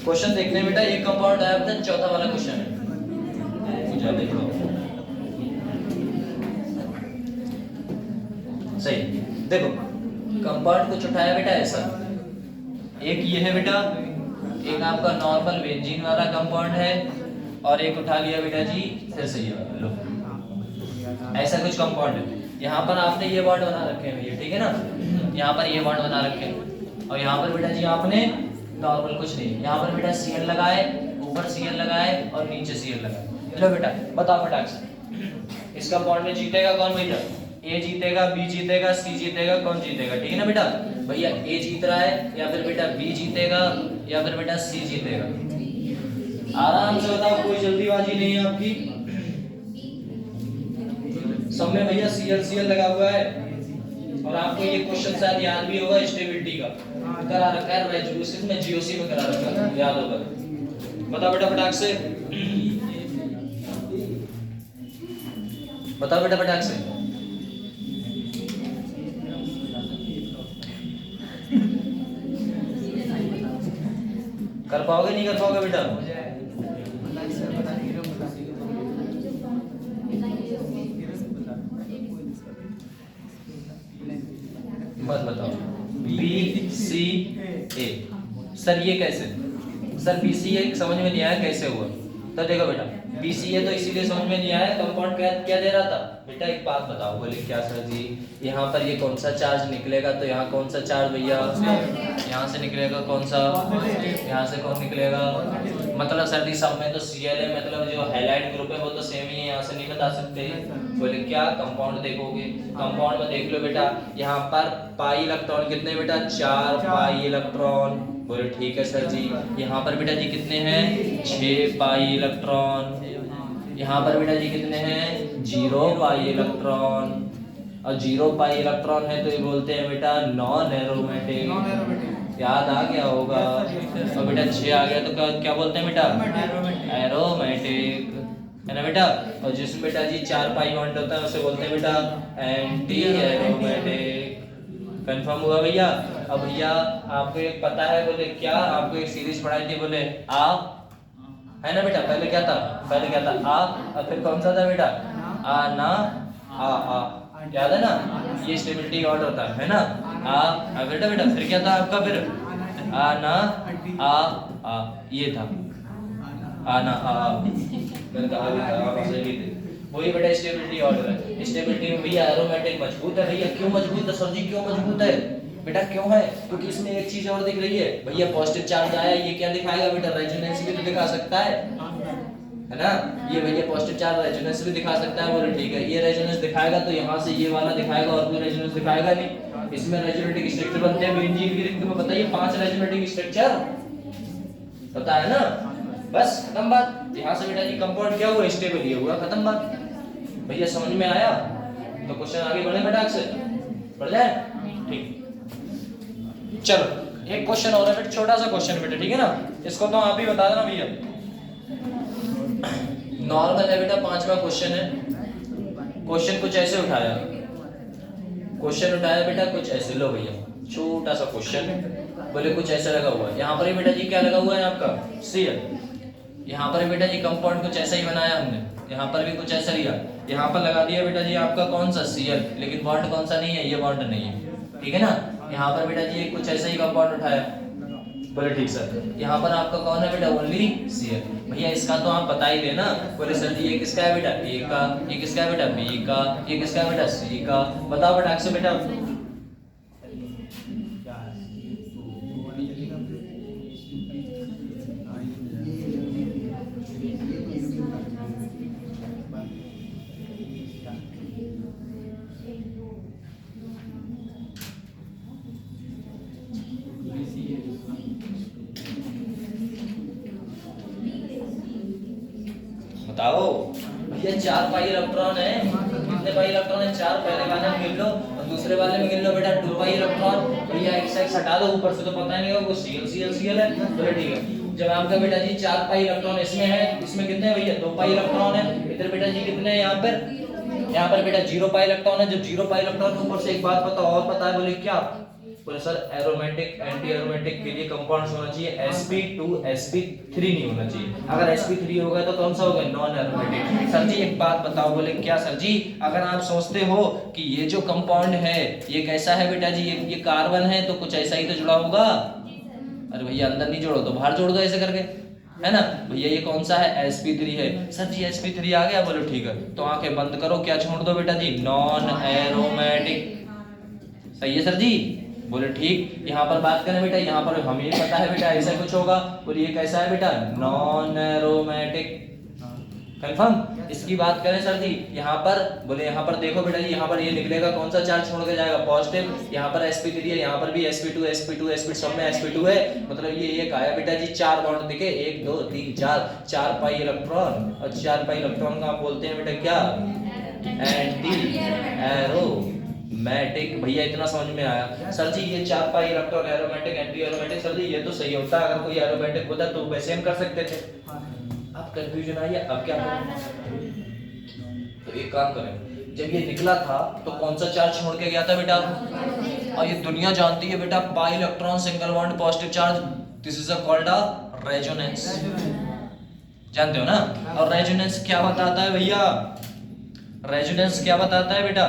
क्वेश्चन देखने बेटा, एक कंपाउंड आया था, चौथा वाला क्वेश्चन है, मुझे देख लो सही। देखो कंपाउंड कुछ उठाया बेटा ऐसा, एक ये है बेटा, एक आपका नॉर्मल बेंजीन वाला कंपाउंड है, और एक उठा लिया बेटा जी फिर से ये वाला, लो ऐसा कुछ कंपाउंड है। यहाँ पर आपने ये बॉन्ड बना रखे हैं भैया, ठीक है ना, यहाँ पर ये बॉन्ड बना रखे हैं, और यहाँ पर बेटा जी आपने नॉर्मल कुछ नहीं, यहाँ पर बेटा Cl लगाए, ऊपर Cl लगाए और नीचे Cl लगाए। चलो बेटा बताओ फटाक से, इस कंपाउंड में जीतेगा कौन भैया, ए जीतेगा, बी जीतेगा, सी जीतेगा, कौन जीतेगा, ठीक है ना बेटा। भैया ए जीत रहा है या फिर बेटा बी जीतेगा या फिर बेटा सी जीतेगा, आराम से बताओ, कोई जल्दीबाजी नहीं है आपकी। सब में भैया Cl लगा हुआ है, और आपको ये क्वेश्चन शायद याद भी होगा, स्टेबिलिटी का करा रखा है, रेजोल्यूशन में जीओसी में करा रखा है, याद होगा। बताओ बेटा फटाक से, बताओ बेटा फटाक से। कर पाओगे नहीं कर पाओगे बेटा, मत बताओ। बी सी ए, सर ये कैसे, सर बी सी ए समझ में नहीं आया कैसे हुआ। तो देखो बेटा BCA तो इसीलिए समझ में नहीं आया, कंपाउंड क्या क्या दे रहा था बेटा, एक बात बताओ। बोले क्या सर जी, यहाँ पर ये कौन सा चार्ज निकलेगा, तो यहाँ कौन सा चार्ज भैया, यहाँ से निकलेगा कौन सा, यहाँ से कौन निकलेगा, मतलब सर जी सब में तो Cl है, मतलब जो हैलाइड ग्रुप है वो तो सेम ही है, यहाँ से नहीं बता सकते। बोले क्या, कंपाउंड देखोगे, कंपाउंड में देख लो बेटा, यहाँ पर पाई इलेक्ट्रॉन कितने बेटा, 4 पाई इलेक्ट्रॉन। बोले ठीक है सर जी। यहाँ पर बेटा जी कितने हैं, 6 पाई इलेक्ट्रॉन। यहाँ पर बेटा जी कितने हैं, 0 पाई इलेक्ट्रॉन। और 0 पाई इलेक्ट्रॉन है तो ये बोलते हैं बेटा नॉन एरोमेटिक। याद आ गया होगा। और बेटा 6 आ गया तो क्या बोलते हैं बेटा, एरोमेटिक, है ना बेटा। और जिसमें बेटा जी 4 पाई बॉन्ड होता है उसे बोलते हैं बेटा एंटी एरोमेटिक। कंफर्म हुआ भैया। अब भैया आपको एक पता है, बोले क्या, आपको एक सीरीज पढ़ाई थी, बोले आ, है ना बेटा। पहले क्या था, पहले क्या था आ, और फिर कौन सा था बेटा, आ ना आ, याद है ना, ये स्टेबिलिटी ऑर्डर होता है ना। आ बेटा बेटा फिर क्या था आपका, फिर आ ना आ, ये था आ ना आ, मैंने कहा भी था आप सही थे। वही बेटा स्टेबिलिटी ऑर्डर है। स्टेबिलिटी में भैया एरोमेटिक मजबूत है। भैया क्यों मजबूत है सर जी, क्यों मजबूत है बेटा, क्यों है, क्योंकि इसमें एक चीज और दिख रही है भैया, पॉजिटिव चार्ज आया, ये क्या दिखाएगा बेटा, रेजोनेंस भी तो दिखा सकता है ना। ये भैया पॉजिटिव चार्ज रेजोनेंस भी दिखा सकता है। बोले ठीक है, ये रेजोनेंस दिखाएगा तो यहाँ से ये वाला दिखाएगा, और कोई रेजोनेंस दिखाएगा नहीं। इसमें रेजोनेटिक स्ट्रक्चर बनते हैं इंजीनियरिंग में, बताइए 5 रेजोनेटिक स्ट्रक्चर पता है ना। बस खत्म बात। यहाँ से बेटा जी कंपाउंड क्या हुआ, स्टेबल ये हुआ, खत्म बात। भैया समझ में आया तो क्वेश्चन आगे बढ़े बेटा, से बढ़ जाए, ठीक। चलो एक क्वेश्चन और है बेटा, छोटा सा क्वेश्चन बेटा, ठीक है ना, इसको तो आप ही बता देना भैया। नॉर्मल है बेटा, 5वां क्वेश्चन है। क्वेश्चन कुछ ऐसे उठाया, क्वेश्चन उठाया बेटा कुछ ऐसे, लो भैया छोटा सा क्वेश्चन, बोले कुछ ऐसा लगा हुआ है। यहाँ पर बेटा जी क्या लगा हुआ है आपका, Cl। यहाँ पर बेटा जी कंपाउंड कुछ ऐसा ही बनाया हमने, यहाँ पर भी कुछ ऐसा लिया, यहाँ पर लगा दिया बेटा जी आपका कौन सा, Cl, लेकिन बॉन्ड कौन सा नहीं है, ये बॉन्ड नहीं है, ठीक है ना। यहाँ पर बेटा जी कुछ ऐसा ही कंपाउंड उठाया, बोले ठीक सर। यहाँ पर आपका कौन है बेटा, ओनली Cl। भैया इसका तो आप बता ही देना। बोले सर जी ये किसका है बेटा, A का, ये किसका है बेटा, B का, ये किसका है बेटा, C का। बताओ बेटा से बेटा। बताओ भैया 4 पाई इलेक्ट्रॉन है, कितने पाई इलेक्ट्रॉन है, 4। पहले वाले में गिन लो और दूसरे वाले में गिन लो बेटा 2 पाई इलेक्ट्रॉन। भैया x हटा दो, ऊपर से तो पता नहीं होगा वो Cl है, तो ठीक है। जब आपका बेटा जी 4 पाई इलेक्ट्रॉन इसमें है, इसमें कितने हैं भैया, 2 पाई इलेक्ट्रॉन है। इधर बेटा जी कितने हैं, यहाँ पर बेटा 0 पाई इलेक्ट्रॉन है। जब 0 पाई इलेक्ट्रॉन के ऊपर से एक बात पता और पता है, बोले क्या, बोले सर एरोमेटिक एंटी एरोमेटिक के लिए कंपाउंड होना चाहिए sp2 sp3 नहीं होना चाहिए। अगर sp3 होगा तो कौन सा होगा, नॉन एरोमेटिक। सर जी एक बात बताओ, बोले क्या सर जी, अगर आप सोचते हो कि ये जो कंपाउंड है ये कैसा है बेटा जी, ये कार्बन है तो कुछ ऐसा ही तो जुड़ा होगा। अरे भैया अंदर नहीं जोड़ो तो बाहर जोड़ दो ऐसे करके, है ना। भैया ये कौन सा है, sp3 है। सर जी sp3 आ गया, बोलो ठीक है, तो आंखें बंद करो, क्या छोड़ दो बेटा जी, नॉन एरोमेटिक। सही है सर जी, बोले ठीक। यहाँ पर बात करें बेटा, यहाँ पर हमें पता है बेटा ऐसा कुछ होगा, बोले ये कैसा है बेटा, नॉन एरोमेटिक। कंफर्म। इसकी बात करें सर जी, यहाँ पर बोले, यहाँ पर देखो बेटा जी, यहाँ पर ये निकलेगा कौन सा चार्ज छोड़ के जाएगा, पॉजिटिव। यहाँ पर sp3 है, यहाँ पर भी sp2 sp2 sp2 सब में sp2 है, मतलब ये एक आया बेटा जी, 4 बॉन्ड दिखे, 1 2 3 4 पाई इलेक्ट्रॉन। और 4 पाई इलेक्ट्रॉन का आप बोलते हैं बेटा क्या, एंटी एरोमेटिक। भैया इतना समझ में आया। सर जी ये 4 pi electron aromatic anti aromatic, sir ji ये तो सही होता, अगर कोई एरोमेटिक होता तो वैसे हम कर सकते थे। अब कंफ्यूजन आई है, अब क्या करें, तो एक काम करें, जब ये निकला था तो कौन सा चार्ज छोड़ के गया था बेटा, और ये दुनिया जानती है बेटा, pi electron single bond positive charge, this is called a resonance, जानते हो ना। और रेजोनेंस क्या बताता है भैया, रेजोनेंस क्या बताता है बेटा,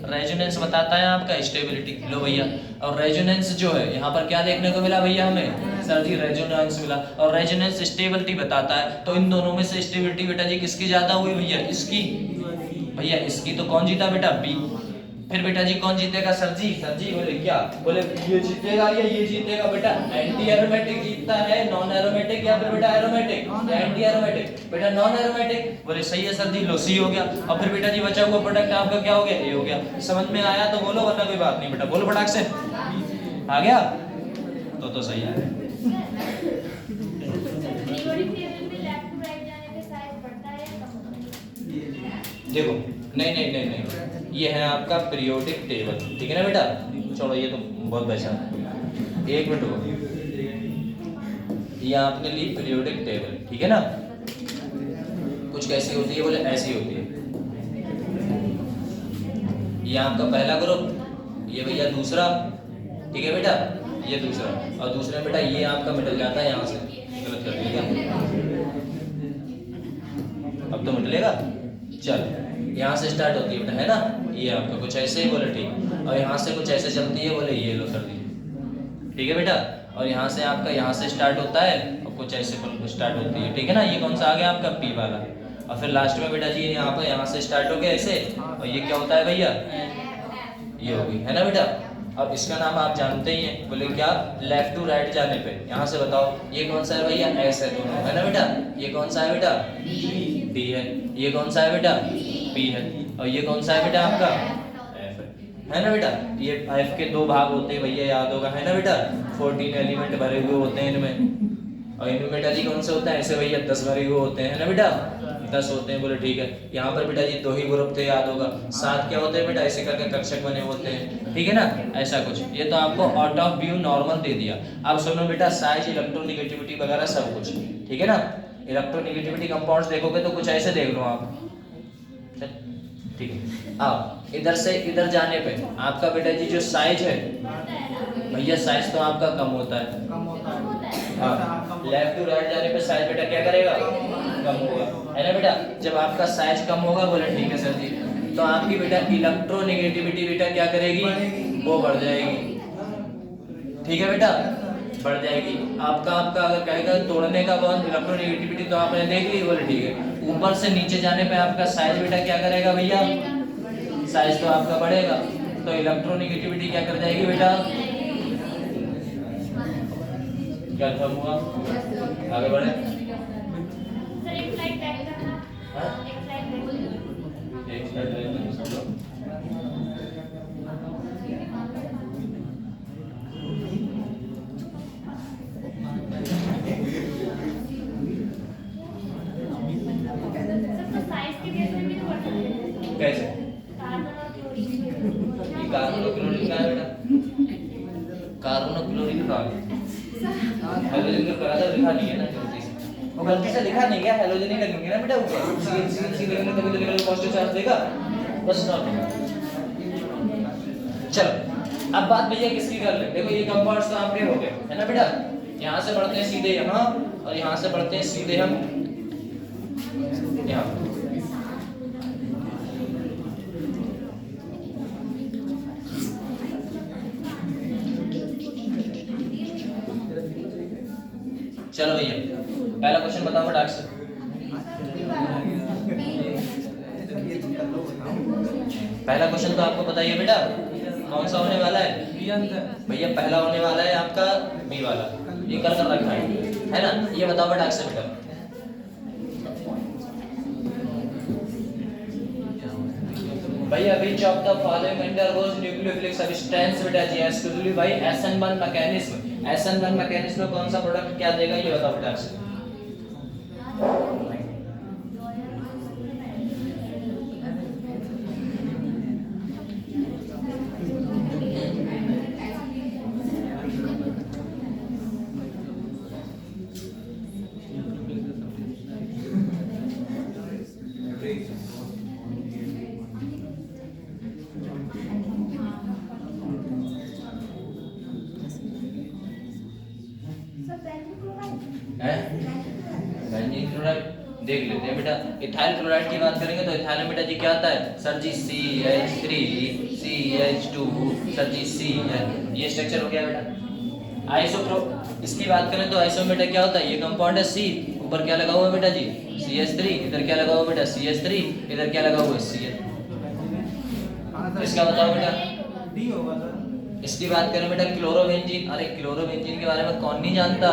रेजोनेंस बताता है आपका स्टेबिलिटी। लो भैया, और रेजोनेंस जो है यहाँ पर क्या देखने को मिला भैया हमें? सर जी रेजोनेंस मिला। और रेजोनेंस स्टेबिलिटी बताता है, तो इन दोनों में से स्टेबिलिटी बेटा जी किसकी ज्यादा हुई भैया? इसकी। भैया इसकी, तो कौन जीता बेटा? बी। फिर बेटा जी कौन जीतेगा? सर जी बोले क्या? बोले ये जीतेगा या ये जीतेगा बेटा? एंटी एरोमेटिक जीतता है, नॉन एरोमेटिक या फिर बेटा एरोमेटिक? Anti aromatic. बेटा नॉन एरोमेटिक। बोले सही है सर जी, लो सी हो गया। और फिर बेटा जी बचा हुआ प्रोडक्ट आपका क्या हो गया? ए हो गया। समझ में आया तो बोलो, वरना कोई बात नहीं बेटा। बोलो फटाक से। आ गया? तो सही है। देखो नहीं, ये है आपका पीरियोडिक टेबल, ठीक है ना बेटा? चलो ये तो बहुत बेचा है। एक मिनट रुको, ये आपने ली पीरियोडिक टेबल, ठीक है ना? कुछ कैसी होती है? बोले ऐसी होती है। ये आपका पहला ग्रुप, ये भैया दूसरा, ठीक है बेटा? ये दूसरा, और दूसरा बेटा ये आपका मिटल जाता है यहाँ से। गलत कर दिया, अब तो मिटलेगा। चल यहाँ से स्टार्ट होती है बेटा, है ना? ये आपका कुछ ऐसे ही, बोले ठीक। और यहाँ से कुछ ऐसे चलती है, बोले ये लो कर दी, ठीक है बेटा? और यहाँ से आपका यहाँ से स्टार्ट होता है और कुछ ऐसे स्टार्ट होती है, ठीक है ना? ये कौन सा आ गया आपका? पी वाला। और फिर लास्ट में बेटा जी यहाँ पर यहाँ से स्टार्ट हो गया ऐसे, और ये क्या होता है भैया? ये हो गई, है ना बेटा? अब इसका नाम आप जानते ही हैं, बोले क्या? लेफ्ट टू राइट जाने पे। यहाँ से बताओ ये कौन सा है भैया? एस है दोनों, है ना बेटा? ये कौन सा है बेटा? डी है। ये कौन सा है बेटा? पी है। और ये कौन सा है बेटा आपका? एफ है ना बेटा? ये एफ के दो भाग होते हैं भैया, याद होगा, है ना बेटा? 14 एलिमेंट भरे हुए होते हैं इनमें। और इनमें बेटा जी कौन से होता है? ऐसे भैया 10 भरे हुए होते हैं, है ना बेटा? 10 होते हैं, बोले ठीक है। यहाँ पर बेटा जी 2 ही ग्रुप थे, याद होगा। 7 क्या होते हैं बेटा? ऐसे करके कक्षक बने होते हैं, ठीक है ना? ऐसा कुछ। ये तो आपको आउट ऑफ व्यू नॉर्मल दे दिया। अब सुनो बेटा, साइज, इलेक्ट्रोनेगेटिविटी वगैरह सब कुछ, ठीक है ना? इलेक्ट्रोनेगेटिविटी कंपाउंड्स देखोगे तो कुछ ऐसे देख लो आप, ठीक है? अब इधर से इधर जाने पे आपका बेटा जी जो साइज है भैया, साइज तो आपका कम होता है। हाँ, लेफ्ट टू राइट जाने पे साइज बेटा क्या करेगा? कम होगा, है ना बेटा? जब आपका साइज कम होगा, बोले ठीक है सर जी, तो आपकी बेटा इलेक्ट्रोनेगेटिविटी बेटा क्या करेगी? वो बढ़ जाएगी, ठीक है बेटा? बढ़ जाएगी। आपका अगर कहेगा तोड़ने का बॉन्ड, इलेक्ट्रोनेगेटिविटी तो आपने देख ली, बोले ठीक है। ऊपर से नीचे जाने पे आपका साइज बेटा क्या करेगा भैया? साइज तो आपका बढ़ेगा, तो इलेक्ट्रोनेगेटिविटी क्या कर जाएगी बेटा? क्या खत्म हुआ? आगे बढ़े। एक स्लाइड कैसे? कार्बन और क्लोरीन का है बेटा? कार्बन और क्लोरीन का हेलोजन का करा था, लिखा नहीं है ना गलती से। वो गलती से लिखा नहीं गया, हेलोजन ही लगेंगे ना बेटा ऊपर। सी लगेंगे तभी तो लेवल पॉजिटिव चार्ज देगा, बस नॉट। चलो अब बात भैया किसकी कर ले? देखो ये कंपाउंड्स तो आपके हो गए, है ना बेटा? यहाँ से बढ़ते हैं सीधे यहाँ, और यहाँ से बढ़ते हैं सीधे हम यहाँ। चलो भैया पहला क्वेश्चन बताओ फटाक से। पहला क्वेश्चन तो आपको पता ही है बेटा, कौन सा होने वाला है भैया? पहला होने वाला है आपका बी वाला, ये कर रखा है ना? ये बताओ फटाक से बेटा। भैया which of the following undergoes nucleophilic substance बेटा जी exclusively by SN1 mechanism? SN1 mechanism में कौन सा प्रोडक्ट क्या देगा ये बताओ फटाक से। बेंजीन क्लोराइड देख लेते हैं बेटा। इथाइल क्लोराइड की बात करेंगे तो इथाइल में बेटा जी क्या आता है? सर जी CH3 CH2 सर जी Cl, ये स्ट्रक्चर हो गया बेटा। आइसोप्रो इसकी बात करें तो आइसो बेटा क्या होता है, ये कंपाउंड है C, ऊपर क्या लगा हुआ है बेटा जी CH3, इधर क्या लगा हुआ बेटा CH3, इधर क्या लगा हुआ है Cl। इसका बताओ बेटा। डी होगा सर। इसकी बात करें बेटा क्लोरोबेंजीन, अरे क्लोरोबेंजीन के बारे में कौन नहीं जानता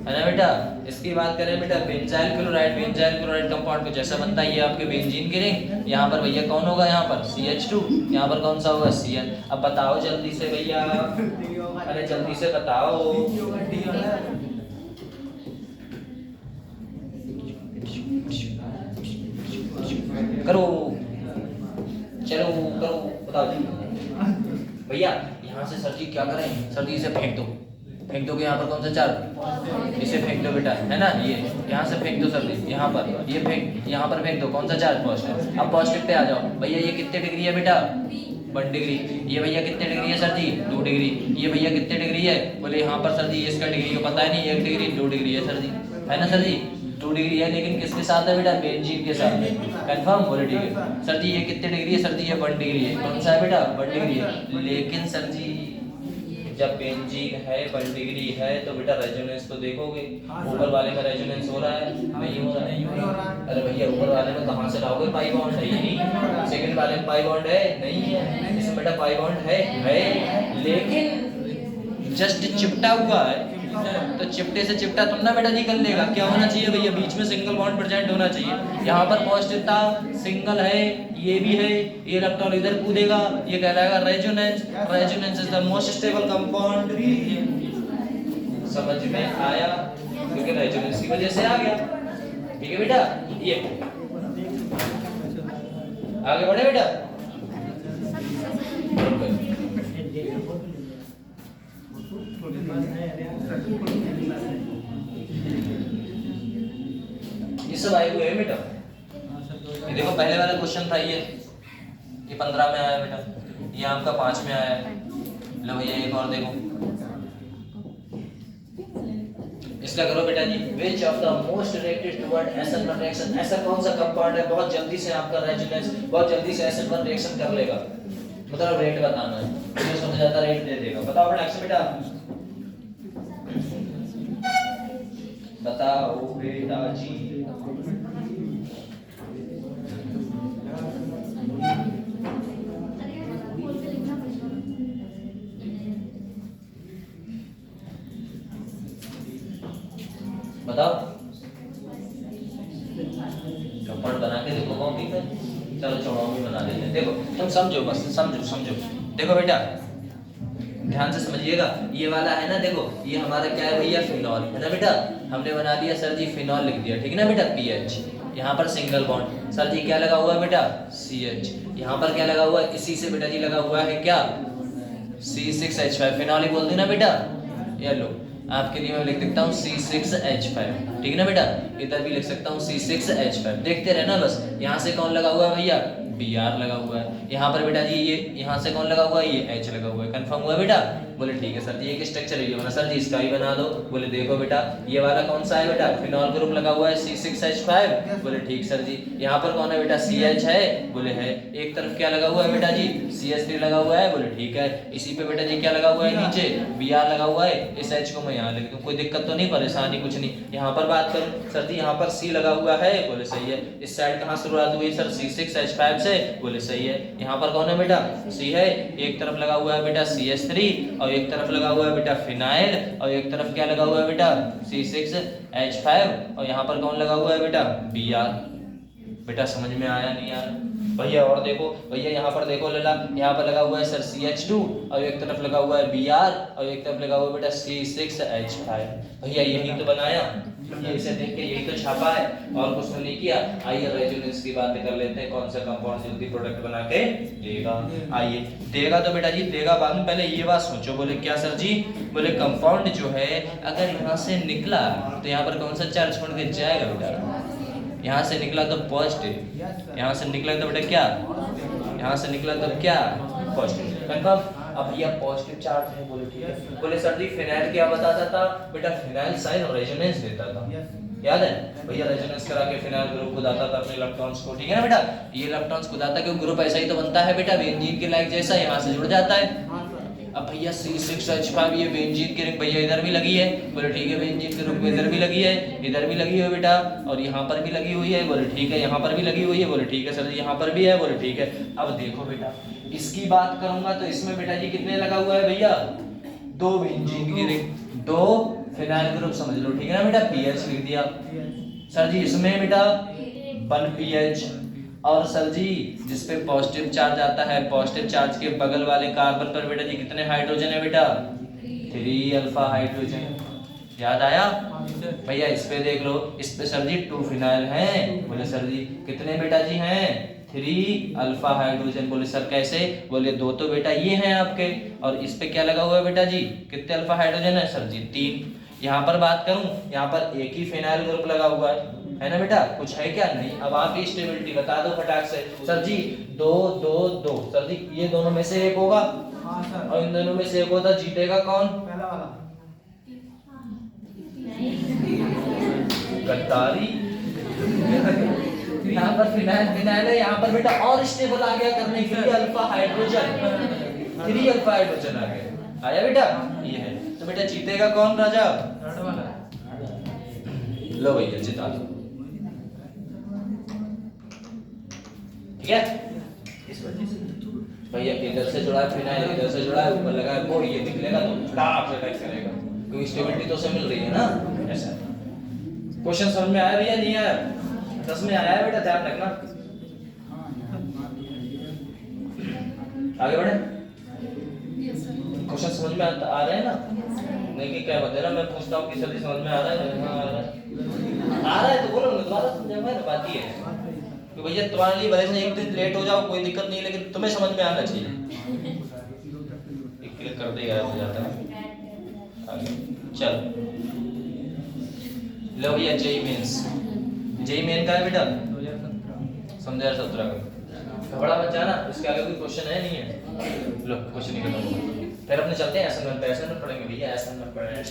है ना बेटा। इसकी बात करें बेटा बेंजाइल क्लोराइड कंपाउंड कुछ ऐसा बनता है, ये आपके बेंजीन की रिंग, यहाँ पर भैया कौन होगा, यहाँ पर CH2, यहाँ पर कौन सा होगा Cl। अब बताओ जल्दी से भैया, अरे जल्दी से बताओ। करो चलो करो बताओ जी भैया। यहाँ से सर जी क्या करें, सर जी इसे फेंक दो यहाँ पर कौन सा चार्ज, इसे फेंक दो बेटा, है ना, ये यहाँ से फेंक दो सर जी, यहाँ पर ये फेंक, यहाँ पर फेंक दो, कौन सा चार्ज पॉजिटिव। अब पॉजिटिव पे आ जाओ भैया, ये कितने डिग्री है बेटा 1 डिग्री, ये भैया कितने डिग्री है सर जी 2 डिग्री, ये भैया कितने डिग्री है, बोले यहाँ पर सर जी इसका डिग्री को पता है नहीं, 1 डिग्री 2 डिग्री है सर जी, है ना सर जी 2 डिग्री है, लेकिन किसके साथ है बेटा बेंजीन के साथ है, कंफर्म, बोले ठीक है सर जी। ये कितने डिग्री है सर जी, ये 1 डिग्री है, कौन सा है बेटा 1 डिग्री है, लेकिन सर जी जब बेंजीन है 1 डिग्री है तो बेटा रेजोनेंस तो देखोगे, ऊपर वाले में रेजोनेंस हो रहा है, नहीं हो रहा है, अरे भैया ऊपर वाले में कहाँ से लाओगे पाई बॉन्ड, है ही नहीं, सेकंड वाले में पाई बॉन्ड है नहीं है, इसमें बेटा पाई बॉन्ड है लेकिन जस्ट चिपटा हुआ है, तो चिपटे से चिपटा तुम ना बेटा जी कर लेगा, क्या होना चाहिए भैया बीच में सिंगल बॉन्ड प्रेजेंट होना चाहिए, यहाँ पर पॉजिटिव था, सिंगल है, ये भी है, ये इलेक्ट्रॉन इधर कूदेगा, ये कहलाएगा resonance is the most stable compound. समझ में आया, क्योंकि रेजोनेंस की वजह से आ गया, ठीक है बेटा। ये आगे बढ़े बेटा, ये सब आए हुए हैं बेटा। ये देखो पहले वाला क्वेश्चन था ये 15 में आया बेटा, ये आपका 5 में आया है। लो भैया एक और देखो, इसका करो बेटा जी, which of the most reacted toward SN1 reaction, ऐसा कौन सा कंपाउंड है बहुत जल्दी से आपका रेजोनेंस, बहुत जल्दी से SN1 रिएक्शन कर लेगा, मतलब रेट बताना है, जो सबसे ज्यादा रेट दे देगा, बताओ बेटा बेटा बताओ बेटा जी। बताओ कंपाउंड बना के देखो कॉपी पे, चलो छोड़ो भी बना देते हैं। देखो तुम समझो, बस समझो देखो बेटा ध्यान से समझिएगा, ये वाला है ना, देखो ये हमारा क्या है भैया फिनॉल है ना बेटा, हमने बना दिया सर जी फिनॉल लिख दिया, ठीक है ना बेटा पीएच, यहाँ पर सिंगल बॉन्ड, सर जी क्या लगा हुआ है बेटा CH, यहाँ पर क्या लगा हुआ है, इसी से बेटा जी लगा हुआ है क्या C6H5, फिनॉल ही बोल दी ना बेटा, ये लो आपके लिए मैं लिख सकता हूँ C6H5, ठीक है ना बेटा, इधर भी लिख सकता हूँ C6H5, देखते रहना बस। यहाँ से कौन लगा हुआ है भैया Br लगा हुआ है, यहाँ पर बेटा जी ये यहाँ से कौन लगा हुआ है, ये H लगा हुआ है, कंफर्म हुआ बेटा, बोले ठीक है सर जी एक स्ट्रक्चर है ये बना, सर जी इसका ही बना दो, बोले देखो बेटा ये वाला कौन सा है बेटा फिनॉल ग्रुप लगा हुआ है C6H5, बोले ठीक सर जी, यहाँ पर कौन है बेटा CH है, बोले है, एक तरफ क्या लगा हुआ है बेटा जी CH3 लगा हुआ है, बोले ठीक है, इसी पे बेटा जी क्या लगा हुआ है नीचे Br लगा हुआ है, इस H को मैं यहाँ लिख दूं, कोई दिक्कत तो नहीं, परेशानी कुछ नहीं। यहाँ पर बात करूं सर जी यहाँ पर C लगा हुआ है, बोले सही है, इस साइड कहाँ शुरुआत हुई सर C6H5 से, बोले सही है, यहाँ पर कौन है बेटा C है, एक तरफ लगा हुआ है बेटा CH3 और एक तरफ लगा हुआ है बेटा फिनाइल और एक तरफ क्या लगा हुआ है बेटा C6H5 और यहाँ पर कौन लगा हुआ है बेटा Br। बेटा समझ में आया नहीं आया भैया? और देखो भैया यहाँ पर देखो लला, यहाँ पर लगा हुआ है सर CH2 और एक तरफ लगा हुआ है Br और एक तरफ लगा हुआ है बेटा C6H5। भैया यही तो बनाया, ये इसे देख के यही तो छापा है और कुछ तो नहीं किया। आइए रेजोनेंस की बात कर लेते हैं, कौन सा कंपाउंड जल्दी प्रोडक्ट बना के देगा। आइए देगा तो बेटा जी देगा बाद में, पहले ये बात सोचो, बोले क्या सर जी, बोले कंपाउंड जो है अगर यहाँ से निकला तो यहाँ पर कौन सा चार्ज छोड़ के जाएगा बेटा, यहाँ से निकला तो पॉजिटिव, यहाँ से निकला तो बेटा क्या, यहाँ से निकला तो क्या पॉजिटिव, कंफर्म। अब भैया पॉजिटिव चार्ज है, बोले ठीक Yes, है। sir. बोले सर जी फिनाइल क्या बताता था बेटा, फिनाइल साइन रेजोनेंस देता था, याद है भैया, रेजोनेंस करा के फिनाइल ग्रुप को दाता था अपने इलेक्ट्रॉन्स को, ठीक है ना बेटा। ये इलेक्ट्रॉन्स को दाता क्यों, ग्रुप ऐसा ही तो बनता है बेटा, बेंजीन के लाइक जैसा, यहाँ से जुड़ जाता है। अब भैया C6H5 ये बेंजीन की रिंग भैया इधर भी लगी है, बोले ठीक है, बेंजीन की रिंग इधर भी लगी है, इधर भी लगी है बेटा, और यहाँ पर भी लगी हुई है, बोले ठीक है, यहाँ पर भी लगी हुई है, बोले ठीक है सर जी, यहाँ पर भी है, बोले ठीक है। अब देखो बेटा, इसकी बात करूंगा तो इसमें बेटा जी कितने लगा हुआ है भैया, 2 बेंजीन की रिंग, 2 फिनाइल ग्रुप समझ लो, ठीक है ना बेटा, पीएच लिख दिया। सर जी इसमें बेटा 1 पीएच, और सर जी जिस पे पॉजिटिव चार्ज आता है, पॉजिटिव चार्ज के बगल वाले कार्बन पर बेटा जी कितने हाइड्रोजन है बेटा, 3 अल्फा हाइड्रोजन, याद आया भैया। इस पे देख लो, इस पे सर जी 2 फिनाइल हैं, बोले सर जी कितने बेटा जी हैं, 3 अल्फा हाइड्रोजन, बोले सर कैसे, बोले 2 तो बेटा ये हैं आपके, और इस पे क्या लगा हुआ है बेटा जी, कितने अल्फा हाइड्रोजन है सर जी 3। यहाँ पर बात करूं, यहाँ पर एक ही फिनाइल ग्रुप लगा हुआ है ना बेटा, कुछ है क्या, नहीं। अब आप ये स्टेबिलिटी बता दो फटाक से, सर जी 2 2 2, सर जी ये दोनों में से एक होगा, और इन दोनों में से एक होता, जीतेगा कौन, पहला वाला गद्दारी। यहाँ पर फिनाइल फिनाइल है, यहाँ पर बेटा और स्टेबल आ गया करने के लिए अल्फा हाइड्रोजन, 3 अल्फा हाइड्रोजन आ गया, आया बेटा, ये है। तो बेटा जीतेगा कौन राजा, थर्ड वाला, लो भैया जिता लो, ठीक है। इस वजह से भैया इधर से जुड़ा है फिनाइल, इधर से जुड़ा है, ऊपर लगा है वो, ये निकलेगा तो फटाक से अटैक करेगा, क्योंकि स्टेबिलिटी तो से मिल रही है ना, ऐसा। क्वेश्चन समझ में आया भैया, नहीं आया, 10 में आया है बेटा, ध्यान रखना। आगे बढ़े, क्वेश्चन समझ में आ रहे हैं ना, नहीं कि क्या बता रहा, मैं पूछता हूँ कि सर समझ में आ रहा है, हाँ आ रहा है तो बोलो, मैं दोबारा समझाऊंगा ना, बात ही है कि भैया तुम्हारे लिए भले से एक दिन लेट हो जाओ कोई दिक्कत नहीं, लेकिन तुम्हें समझ में आना चाहिए। एक क्लिक कर देगा हो जाता है, आगे चलो। लो भैया जेई मेंस, जेई मेन का है बेटा 2017 का, घबरा मत जाना, इसके आगे कोई क्वेश्चन है नहीं है, लो क्वेश्चन नहीं खत्म। फिर अपने चलते हैं एसएन 1 पे, एसएन 1 पढ़ेंगे भैया, एसएन 1 पढ़ेंगे,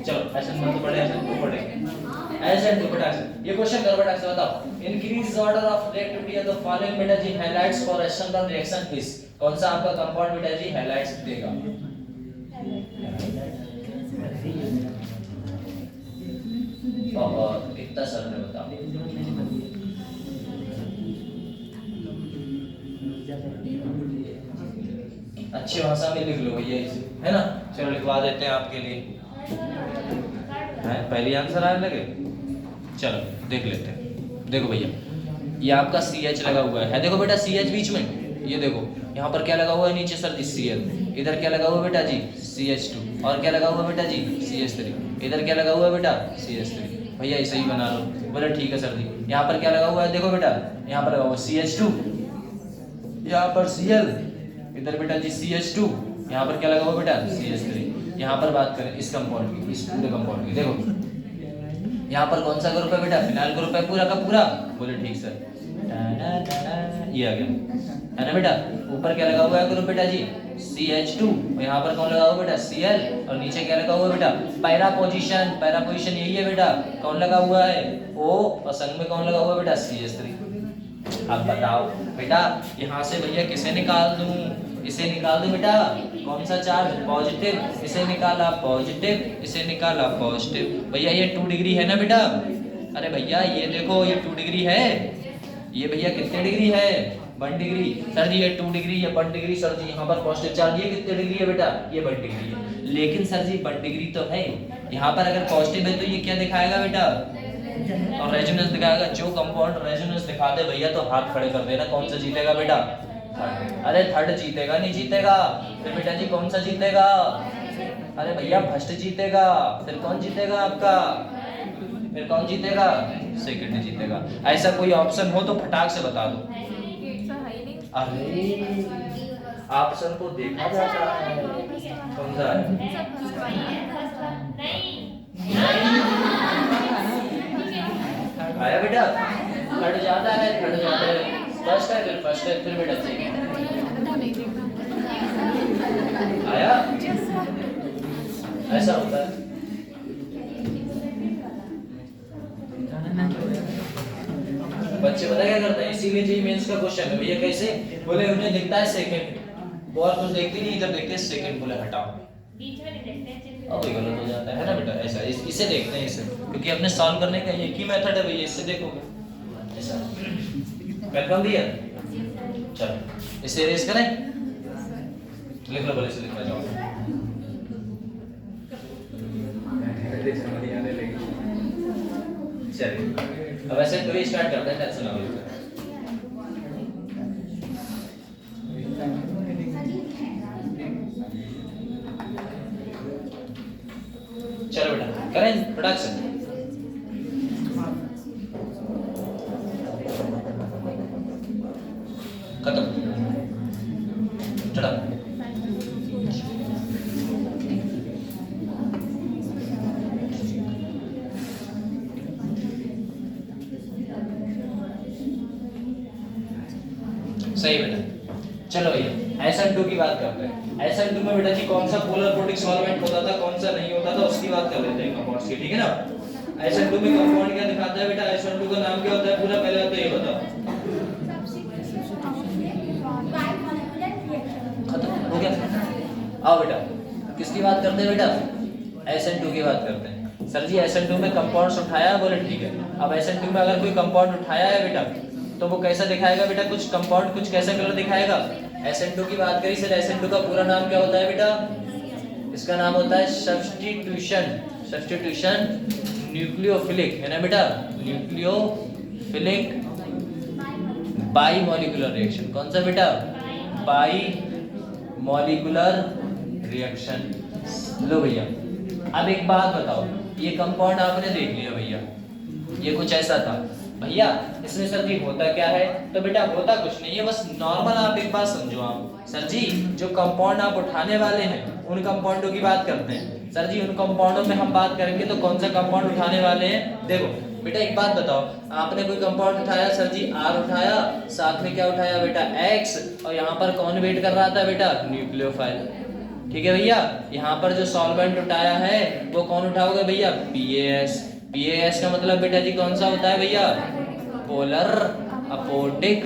चलो एसएन 1 तो पढ़े, एसएन 2 पढ़ेंगे, एसएन 2 बेटा। ये क्वेश्चन करो बेटा, से बताओ, increase order of reactivity of the following बेटा जी highlights for SN 1 reaction is, कौन सा आपका कंपाउंड बेटा जी हाइलाइट्स देगा, और कितना सर ने बताओ, अच्छी भाषा में लिख लो भैया इसे, है ना, चलो लिखवा देते हैं आपके लिए, है पहली आंसर आने लगे, चलो देख लेते हैं। देखो भैया ये आपका CH लगा हुआ है, देखो बेटा CH बीच में, ये देखो यहाँ पर क्या लगा हुआ है नीचे सर जी Cl, इधर क्या लगा हुआ है बेटा जी CH2, और क्या लगा हुआ है बेटा जी CH3, इधर क्या लगा हुआ है बेटा CH3, भैया ऐसे ही बना लो, बोले ठीक है सर जी। यहाँ पर क्या लगा हुआ है, देखो बेटा यहाँ पर लगा हुआ CH2, यहाँ पर Cl, इधर बेटा जी CH2, यहाँ पर क्या लगा हुआ बेटा CH3। यहाँ पर बात करें इस कंपाउंड की, इस पूरे कंपाउंड की, देखो यहाँ पर कौन सा ग्रुप है बेटा, फिनाइल ग्रुप है पूरा का पूरा, बोले ठीक सर, ये आ गया है ना बेटा। ऊपर क्या लगा हुआ है ग्रुप बेटा जी CH2, और यहाँ पर कौन लगा हुआ बेटा Cl, और नीचे क्या लगा हुआ बेटा पैरा पोजीशन, पैरा पोजीशन यही है बेटा, कौन लगा हुआ है O, और संग में कौन लगा हुआ बेटा CH3। अब बताओ बेटा यहाँ से भैया किसे निकाल दूं, इसे निकाल दूं बेटा, कौन सा चार्ज पॉजिटिव, इसे निकाला पॉजिटिव, इसे निकाला पॉजिटिव, भैया ये 2 डिग्री है ना बेटा, अरे भैया ये देखो ये 2 डिग्री है, ये भैया कितने डिग्री है 1 डिग्री, सर जी ये 2 डिग्री, ये 1 डिग्री, सर जी यहाँ पर पॉजिटिव चार्ज ये कितने डिग्री है बेटा, ये 1 डिग्री है, लेकिन सर जी 1 डिग्री तो है, यहाँ पर अगर पॉजिटिव है तो ये क्या दिखाएगा बेटा, और रेजोनेंस दिखाएगा, जो कंपाउंड रेजोनेंस दिखा दे भैया तो हाथ खड़े कर देना, कौन सा जीतेगा बेटा, अरे थर्ड जीतेगा, नहीं जीतेगा, फिर बेटा जी कौन सा जीतेगा, अरे भैया फर्स्ट जीतेगा, फिर कौन जीतेगा आपका, फिर कौन जीतेगा, सेकंड जीतेगा। ऐसा कोई ऑप्शन हो तो फटाक से बता दो, अरे ऑप्शन को देखा जाता है, कौन सा आया बेटा, थर्ड जाता है, थर्ड जाता है, फर्स्ट है, फिर बेटा सेकंड, आया? ऐसा होता है। बच्चे पता क्या करते हैं, इसीलिए जी मेंस का क्वेश्चन है भैया कैसे बोले, उन्हें दिखता है सेकंड और कुछ देखते नहीं, इधर देखते हैं सेकंड, बोले हटाओ अब ये गलत हो जाता है ना बेटा। ऐसा इसे देखते हैं इसे, क्योंकि अपने सॉल्व करने का एक ही मेथड है भैया, इससे देखोगे ऐसा। कंफर्म दिया? चलो इसे इरेज करें, लिख लो, बोले इसे लिखना जाओ। चलिए अब ऐसे तो स्टार्ट करते हैं, टेंशन ना लो। चलो बेटा करें प्रोडक्शन। खत्म, चढ़ा। सही बेटा। चलो भैया SN2 की बात करते हैं। SN2 में बेटा जी कौन सा पोलर प्रोटिक सॉल्वेंट होता था, कौन सा नहीं होता था, उसकी बात कर लेते हैं कंपाउंड्स की, ठीक है ना। SN2 में कंपाउंड क्या दिखाता है बेटा, SN2 का नाम क्या होता है पूरा, पहले तो ये बताओ। खत्म हो गया। आओ बेटा किसकी बात करते हैं बेटा, SN2 की बात करते हैं। सर जी SN2 में कंपाउंड्स उठाया, बोले ठीक है। अब SN2 में अगर कोई कंपाउंड उठाया है बेटा तो वो कैसा दिखाएगा बेटा, कुछ कंपाउंड कुछ कैसा कलर दिखाएगा। SN2 की बात करी सर, SN2 का पूरा नाम क्या होता है बेटा, इसका नाम होता है सब्स्टिट्यूशन न्यूक्लियोफिलिक, है ना बेटा, न्यूक्लियोफिलिक बाई मॉलिक्यूलर रिएक्शन। कौन सा बेटा, बाई मॉलिक्यूलर रिएक्शन। लो भैया अब एक बात बताओ, ये कंपाउंड आपने देख लिया भैया, ये कुछ ऐसा था भैया, इसमें सर जी होता क्या है, तो बेटा होता कुछ नहीं है, बस नॉर्मल आप एक बात समझो। आप सर जी जो कंपाउंड आप उठाने वाले हैं उन कंपाउंडों की बात करते हैं। सर जी उन कंपाउंडों में हम बात करेंगे तो कौन सा कंपाउंड उठाने वाले हैं। देखो बेटा एक बात बताओ, आपने कोई कंपाउंड उठाया सर जी, R उठाया, साथ में क्या उठाया बेटा X, और यहाँ पर कौन वेट कर रहा था बेटा, न्यूक्लियोफाइल। ठीक है भैया, यहाँ पर जो सॉल्वेंट उठाया है वो कौन उठाओगे भैया, PAS। PAS का मतलब बेटा जी कौन सा होता है भैया, पोलर अपोटिक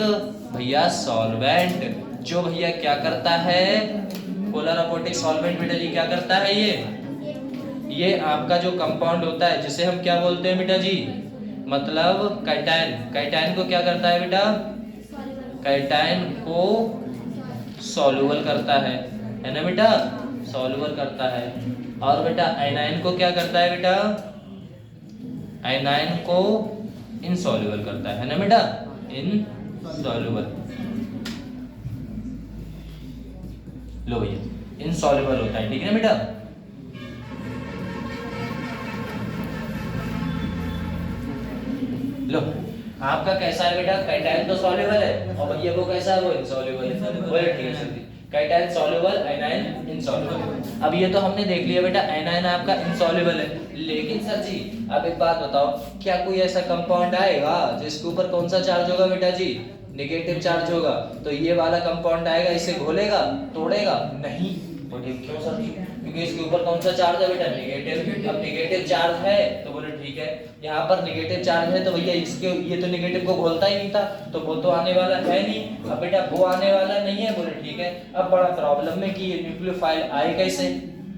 भैया सॉल्वेंट। जो भैया क्या करता है, पोलर अपोटिक सॉल्वेंट बेटा जी क्या करता है, ये आपका जो कंपाउंड होता है जिसे हम क्या बोलते हैं बेटा जी, मतलब कैटायन। कैटायन को क्या करता है बेटा, कैटायन को सॉल्युबल करता है ना बेटा, सॉल्युबल करता है। और बेटा एनायन को क्या करता है बेटा, एनायन को इनसॉल्युबल करता है ना बेटा, इनसॉल्युबल। लो भैया इनसॉल्युबल होता है, ठीक है ना बेटा। लो आपका कैसा है बेटा, कैटायन तो सॉल्युबल है और भैया वो कैसा है, वो इनसॉल्युबल है। बोले ठीक है सर जी, कैटायन सॉल्युबल, एनायन इनसॉल्युबल। अब ये तो हमने देख लिया बेटा, एनायन आपका इनसॉल्युबल है। लेकिन सर जी अब एक बात बताओ, क्या कोई ऐसा कंपाउंड आएगा जिसके ऊपर कौन सा चार्ज होगा बेटा जी, नेगेटिव चार्ज होगा, तो ये वाला कंपाउंड आएगा, इसे घोलेगा, तोड़ेगा नहीं। बोले क्यों सर जी, क्योंकि इसके ऊपर कौन सा चार्ज है बेटा, नेगेटिव। अब नेगेटिव चार्ज है तो बोले ठीक है, यहाँ पर नेगेटिव चार्ज है तो भैया इसके ये तो नेगेटिव को घोलता ही नहीं था, तो वो तो आने वाला है नहीं। अब बेटा वो आने वाला नहीं है, बोले ठीक है। अब बड़ा प्रॉब्लम में कि ये न्यूक्लियोफाइल आए कैसे,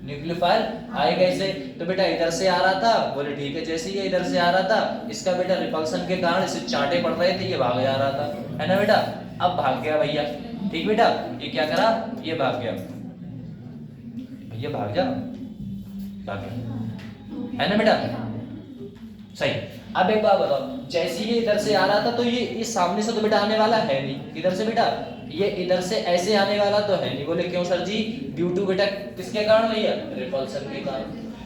न्यूक्लियोफाइल आए कैसे, तो बेटा इधर से आ रहा था, बोले ठीक है। जैसे ये इधर से आ रहा था, इसका बेटा रिपल्सन के कारण इसे चांटे पड़ रहे थे, ये भाग जा रहा था, है ना बेटा। अब भाग गया भैया, ठीक बेटा, ये क्या करा, ये भाग गया भैया, भाग जा, भाग गया, है ना बेटा, सही। अब एक बात बताओ, जैसे ये इधर से आ रहा था तो ये सामने से तो बेटा आने वाला है नहीं, इधर से बेटा ये इधर से ऐसे आने वाला तो है नहीं। बोले क्यों सर जी, ड्यू टू बेटा किसके कारण भैया, रिपल्सन के कारण।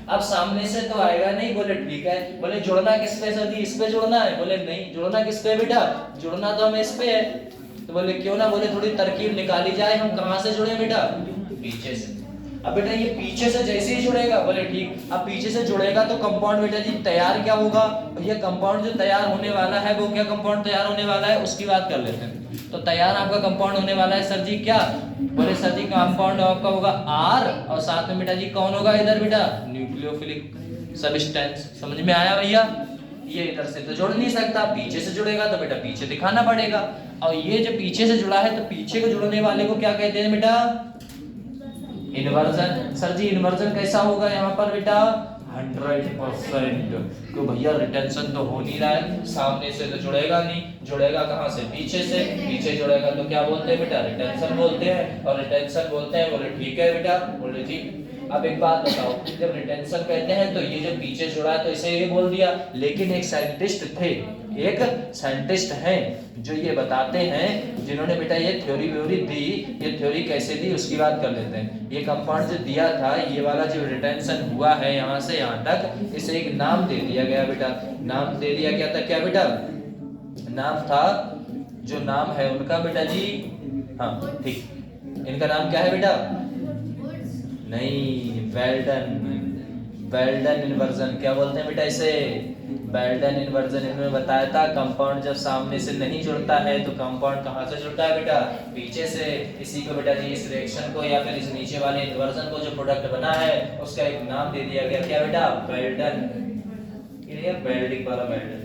अब सामने से तो आएगा नहीं, बोले ठीक है। बोले जुड़ना किस पे सर जी, इस पे जुड़ना है, बोले नहीं। जुड़ना किस पे बेटा, जुड़ना तो हमें इस पे है। तो बोले क्यों ना, बोले थोड़ी तरकीब निकाली जाए, हम कहाँ से जुड़े बेटा, पीछे से। अब बेटा ये पीछे से जैसे ही जुड़ेगा, बोले ठीक। अब पीछे से जुड़ेगा तो कंपाउंड बेटा जी तैयार क्या होगा, भैया कंपाउंड जो तैयार होने वाला है वो क्या कंपाउंड तैयार होने वाला है उसकी बात कर लेते हैं। तो तैयार आपका कंपाउंड होने वाला है सर जी क्या, बोले सर जी कंपाउंड आपका होगा R और साथ में बेटा जी कौन होगा इधर बेटा, न्यूक्लियोफिलिक सब्सटेंस। समझ में आया भैया? ये इधर से तो जुड़ नहीं सकता, पीछे से जुड़ेगा तो बेटा पीछे दिखाना पड़ेगा। और ये जो पीछे से जुड़ा है तो पीछे को जुड़ने वाले को क्या कहते हैं बेटा, इन्वर्जन। सर जी इन्वर्जन कैसा होगा यहाँ पर बेटा, 100%। क्यों भैया, रिटेंशन तो हो नहीं रहा है, सामने से तो जुड़ेगा नहीं, जुड़ेगा कहाँ से, पीछे से। पीछे जुड़ेगा तो क्या बोलते हैं बेटा, रिटेंशन बोलते हैं। और रिटेंशन बोलते हैं, बोले ठीक है बेटा, बोले ठीक। अब एक बात बताओ, जब रिटेंशन कहते हैं तो ये जो पीछे जुड़ा है तो इसे ये बोल दिया, लेकिन एक साइंटिस्ट थे, एक साइंटिस्ट हैं जो ये बताते हैं, जिन्होंने बेटा ये थ्योरी व्योरी दी। ये थ्योरी कैसे दी उसकी बात कर लेते हैं। ये कंपाउंड जो दिया था, ये वाला जो रिटेंशन हुआ है यहाँ से यहाँ तक, इसे एक नाम दे दिया गया बेटा। नाम दे दिया गया था क्या बेटा, नाम था, जो नाम है उनका बेटा जी, हाँ ठीक, इनका नाम क्या है बेटा, नहीं, वेल्डन। वेल्डन इन्वर्जन क्या बोलते हैं बेटा इसे, वेल्डन इन्वर्जन। इन्होंने बताया था कंपाउंड जब सामने से नहीं जुड़ता है तो कंपाउंड कहाँ से जुड़ता है बेटा, पीछे से। इसी को बेटा जी, इस रिएक्शन को या फिर इस नीचे वाले इन्वर्जन को जो प्रोडक्ट बना है उसका एक नाम दे दिया गया, क्या बेटा, वेल्डन। ये वेल्डिंग वाला वेल्डन,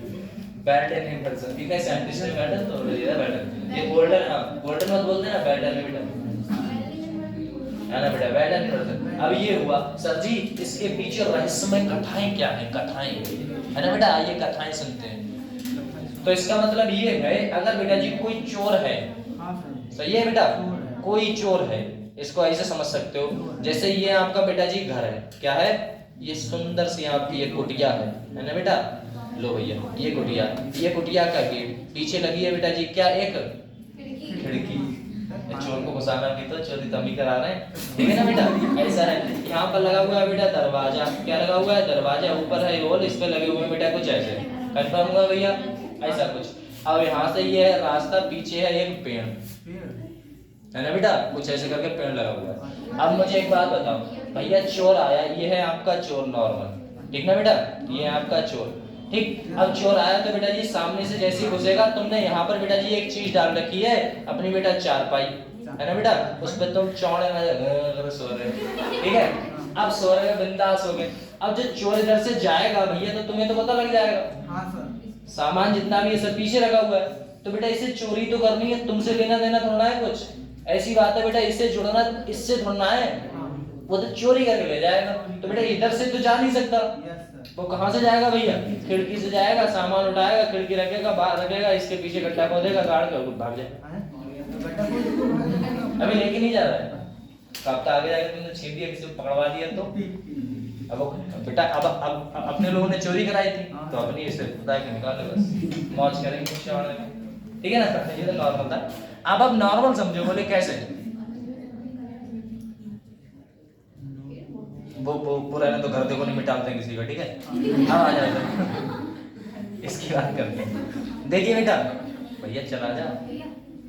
वेल्डन इन्वर्जन। ठीक है, साइंटिस्ट ने वेल्डन तो बोल दिया वेल्डन। ये गोल्डन, हाँ गोल्डन मत बोलते ना, वेल्डन में बेटा है ना बेटा, वेल्डन इन्वर्जन। अब ये हुआ सर जी, इसके पीछे रहस्यमय कथाएं क्या है, कथाएं है ना बेटा, आइए कथाएं सुनते हैं। तो इसका मतलब ये है, अगर बेटा जी कोई चोर है, सही है बेटा, कोई चोर है, इसको ऐसे समझ सकते हो, जैसे ये आपका बेटा जी घर है, क्या है, ये सुंदर सी आपकी एक कुटिया है ना बेटा, लो भैया ये कुटिया का गेट, पीछे लगी है बेटा जी क्या, एक खिड़की। चोर को घुसाना भी तो चोरी तभी करा रहे हैं, ठीक है ना बेटा, ऐसा है। यहाँ पर लगा हुआ है बेटा दरवाजा, क्या लगा हुआ है, दरवाजा, ऊपर है होल, इस पे लगे हुए हैं बेटा कुछ ऐसे, कंफर्म हुआ भैया, ऐसा कुछ। अब यहाँ से ये है रास्ता, पीछे है एक पेड़, है ना बेटा, कुछ ऐसे करके पेड़ लगा हुआ है। अब मुझे एक बात बताओ भैया, चोर आया, ये है आपका चोर नॉर्मल, ठीक ना बेटा, ये है आपका चोर, ठीक। अब चोर आया तो बेटा जी सामने से जैसे ही घुसेगा, तुमने यहाँ पर बेटा जी एक चीज डाल रखी है अपनी बेटा, चारपाई, है ना बेटा, उस पर तुम चौड़े में सो रहे हो, ठीक है। अब सो रहे हो, बिंदास हो गए। अब जो चोर इधर से जाएगा भैया तो तुम्हें तो पता लग जाएगा, हाँ सर, सामान जितना भी है सब पीछे रखा हुआ है, तो बेटा इसे चोरी तो करनी है, तुमसे लेना देना थोड़ा है कुछ, ऐसी बात है बेटा, इससे जुड़ना, इससे थोड़ा है, वो तो चोरी करके ले जाएगा। तो बेटा इधर से तो जा नहीं सकता, वो कहाँ से जाएगा भैया, खिड़की से जाएगा, सामान उठाएगा, खिड़की रखेगा, बाहर रखेगा, इसके पीछे गड्ढा खोदेगा, गाड़ के भाग जाएगा। अभी लेके नहीं जा रहा है, कब तक आगे जाके तुमने छीन दिया, किसी को पकड़वा दिया तो। अब बेटा अब अपने लोगों ने चोरी कराई थी तो अपनी इसे खुदा के निकाले, बस मौज करेंगे कुछ और, ठीक है ना, ये तो नॉर्मल था। अब नॉर्मल समझो, बोले कैसे, वो पूरा ना तो घर देखो नहीं मिटाते हैं किसी का, ठीक है। हाँ आ जाएगा, इसकी बात करते हैं। देखिए बेटा, भैया चला जा,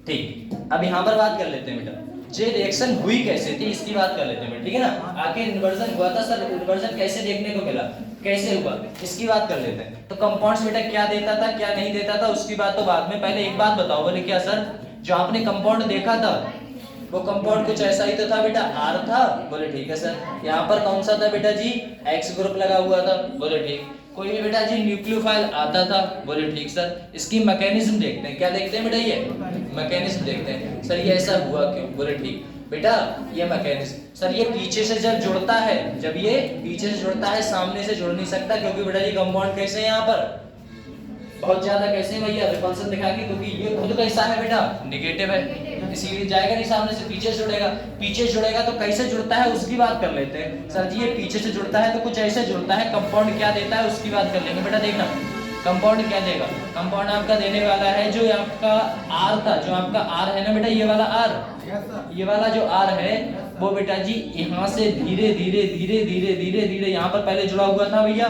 ठीक। अब यहाँ पर बात कर लेते हैं बेटा, जे रिएक्शन हुई कैसे थी इसकी बात कर लेते हैं, ठीक है ना। आखिर इन्वर्जन हुआ था सर, इन्वर्जन कैसे देखने को मिला, कैसे हुआ, इसकी बात कर लेते हैं। तो कंपाउंड्स बेटा क्या देता था, क्या नहीं देता था, उसकी बात तो बाद में, पहले एक बात बताओ, बोले क्या सर, जो आपने कंपाउंड देखा था वो कंपाउंड कुछ ऐसा ही तो था बेटा, R था, बोले ठीक है सर। यहाँ पर कौन सा था बेटा जी, X ग्रुप लगा हुआ था, बोले ठीक। कोई भी बेटा जी न्यूक्लियोफाइल आता था, बोले ठीक सर। इसकी मैकेनिज्म देखते हैं, क्या देखते हैं बेटा, ये मैकेनिज्म देखते हैं। सर ये ऐसा हुआ क्यों, बोले ठीक बेटा, ये मैकेनिज्म। सर ये पीछे से जब जुड़ता है, जब ये पीछे से जुड़ता है, सामने से जुड़ नहीं सकता, क्योंकि बेटा जी कंपाउंड कैसे है यहाँ पर, बहुत ज्यादा कैसे भैया, रिपल्सन दिखाएंगे, क्योंकि ये खुद कैसा है बेटा, नेगेटिव है, इसीलिए जाएगा नहीं सामने से, पीछे से जुड़ेगा। पीछे जुड़ेगा तो कैसे जुड़ता है उसकी बात कर लेते हैं। सर जी ये पीछे से जुड़ता है तो कुछ ऐसे जुड़ता है, कंपाउंड क्या देता है उसकी बात कर लेंगे बेटा। देखना कंपाउंड क्या देगा, कंपाउंड आपका देने वाला है जो आपका R था, जो आपका R है ना बेटा, ये वाला R, ये वाला जो R है वो बेटा जी यहाँ से धीरे धीरे धीरे धीरे धीरे धीरे यहाँ पर पहले जुड़ा हुआ था भैया,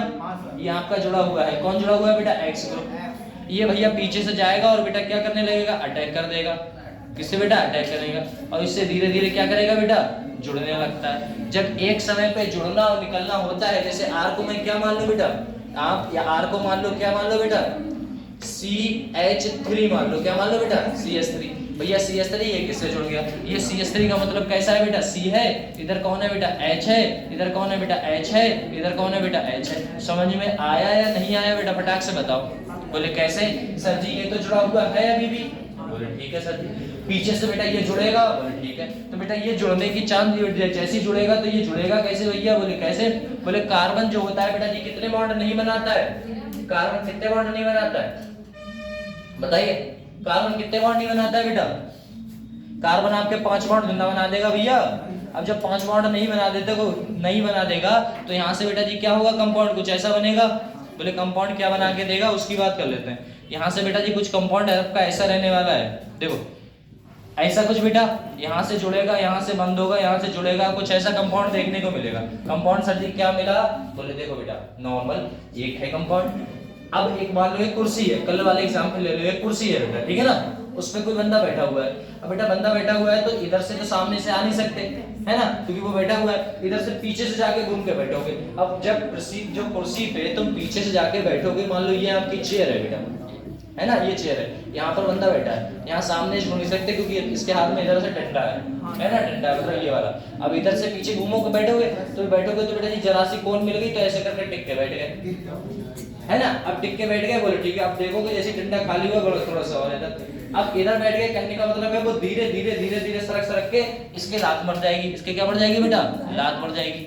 ये आपका जुड़ा हुआ है, कौन जुड़ा हुआ है बेटा, X ग्रुप। ये भैया पीछे से जाएगा और बेटा क्या करने लगेगा, अटैक कर देगा, किससे बेटा, अटैक करेगा, और इससे धीरे धीरे क्या करेगा बेटा, जुड़ने लगता है। जब एक समय पे जुड़ना और निकलना होता है, जैसे आर को मैं क्या मान लूं बेटा, आप या आर को मान लो, क्या मान लो बेटा, CH3 मान लो, क्या मान लो बेटा, CH3। भैया CH3 ये किससे जुड़ गया, ये CH3 का मतलब कैसा है बेटा, C है, इधर कौन है बेटा, H है, इधर कौन है बेटा, H है, इधर कौन है बेटा, H है। समझ में आया या नहीं आया बेटा, फटाक से बताओ। बोले कैसे सर जी, ये तो जुड़ा हुआ है अभी भी। बोले ठीक है सर जी। पीछे से बेटा ये जुड़ेगा, बोले ठीक है। तो बेटा ये जुड़ने की चांस, जैसे जुड़ेगा तो ये जुड़ेगा कैसे भैया, बोले कैसे, बोले कार्बन जो होता है बेटा जी कितने बॉन्ड नहीं बनाता है, कार्बन कितने बॉन्ड नहीं बनाता है, बताइए कार्बन कितने बॉन्ड नहीं बनाता है बेटा। कार्बन आपके 5 बॉन्ड ना बना देगा भैया। अब जब 5 बॉन्ड नहीं बना देते को नहीं बना देगा तो यहाँ से बेटा जी क्या होगा, कंपाउंड कुछ ऐसा बनेगा। बोले कंपाउंड क्या बना के देगा, उसकी बात कर लेते हैं। यहाँ से बेटा जी कुछ कंपाउंड आपका ऐसा रहने वाला है, देखो ऐसा कुछ बेटा, यहाँ से जुड़ेगा, यहाँ से बंद होगा, यहाँ से जुड़ेगा, कुछ ऐसा कंपाउंड देखने को मिलेगा। कंपाउंड सर जी क्या मिला, बोले देखो बेटा नॉर्मल एक है कंपाउंड। अब एक मान लो एक कुर्सी है, कल वाले एग्जांपल ले लो, एक कुर्सी है बेटा, ठीक है ना, उस पे कोई बंदा बैठा हुआ है। अब बेटा बंदा बैठा हुआ है तो इधर से तो सामने से आ नहीं सकते, है ना, क्योंकि वो बैठा हुआ है। इधर से पीछे से जाके घूम के बैठोगे। अब जब जो कुर्सी पे तुम पीछे से जाके बैठोगे, मान लो ये आपकी चेयर है बेटा, है ना, ये चेयर है, यहाँ पर बंदा बैठा है, यहाँ सामने घूम नहीं सकते क्योंकि इसके हाथ में इधर से डंडा है ना, डंडा है मतलब ये वाला। अब इधर से पीछे घूमो के बैठोगे तो बेटा जी जरा सी कोन मिल गई तो ऐसे करके टिक के बैठ गए, है ना। अब टिक के बैठ गए, बोले ठीक है। अब देखोगे जैसे डंडा खाली हुआ, बोलो थोड़ा सा और इधर। अब इधर बैठ गए, कहने का मतलब है वो धीरे धीरे धीरे धीरे सरक सरक के इसके लात मर जाएगी, इसके क्या मर जाएगी बेटा, लात मर जाएगी।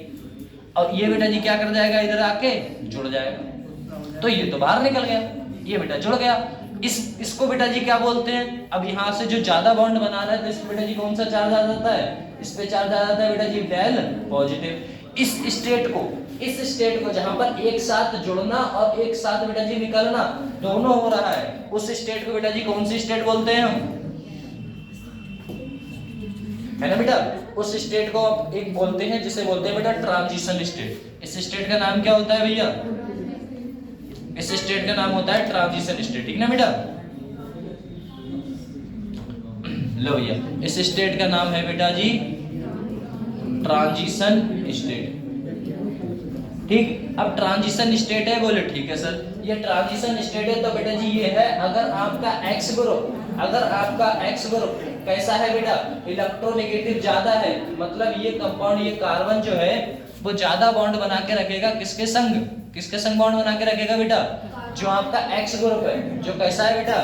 और ये बेटा जी क्या कर जाएगा, इधर आके जुड़ जाएगा। तो ये तो बाहर निकल गया, ये बेटा जुड़ गया। इसको बेटा जी क्या बोलते हैं, अब यहाँ से जो ज्यादा बॉन्ड बना रहा है तो इसमें बेटा जी कौन सा चार्ज आ जाता है, इस पे चार्ज आ जाता है बेटा जी डेल पॉजिटिव। इस स्टेट को जहां पर एक साथ जुड़ना और एक साथ बेटा जी निकलना दोनों हो रहा है, उस स्टेट को बेटा जी कौन सी स्टेट बोलते हैं हम, है ना बेटा। उस स्टेट को एक बोलते हैं जिसे बोलते हैं बेटा ट्रांजिशन स्टेट। इस स्टेट का नाम क्या होता है भैया, इस स्टेट का नाम होता है ट्रांजिशन स्टेट, ठीक ना बेटा। लो भैया, इस स्टेट का नाम है बेटा जी ट्रांजिशन स्टेट, ठीक। अब ट्रांजिशन स्टेट है, बोले ठीक है सर, ये ट्रांजिशन स्टेट है तो बेटा जी ये है अगर आपका एक्स ग्रुप कैसा है बेटा, इलेक्ट्रोनेगेटिव ज्यादा है, मतलब ये कंपाउंड, ये कार्बन जो है वो ज्यादा बॉन्ड बना के रखेगा, किसके संग बॉन्ड बना के रखेगा बेटा, जो आपका एक्स ग्रुप है, जो कैसा है बेटा,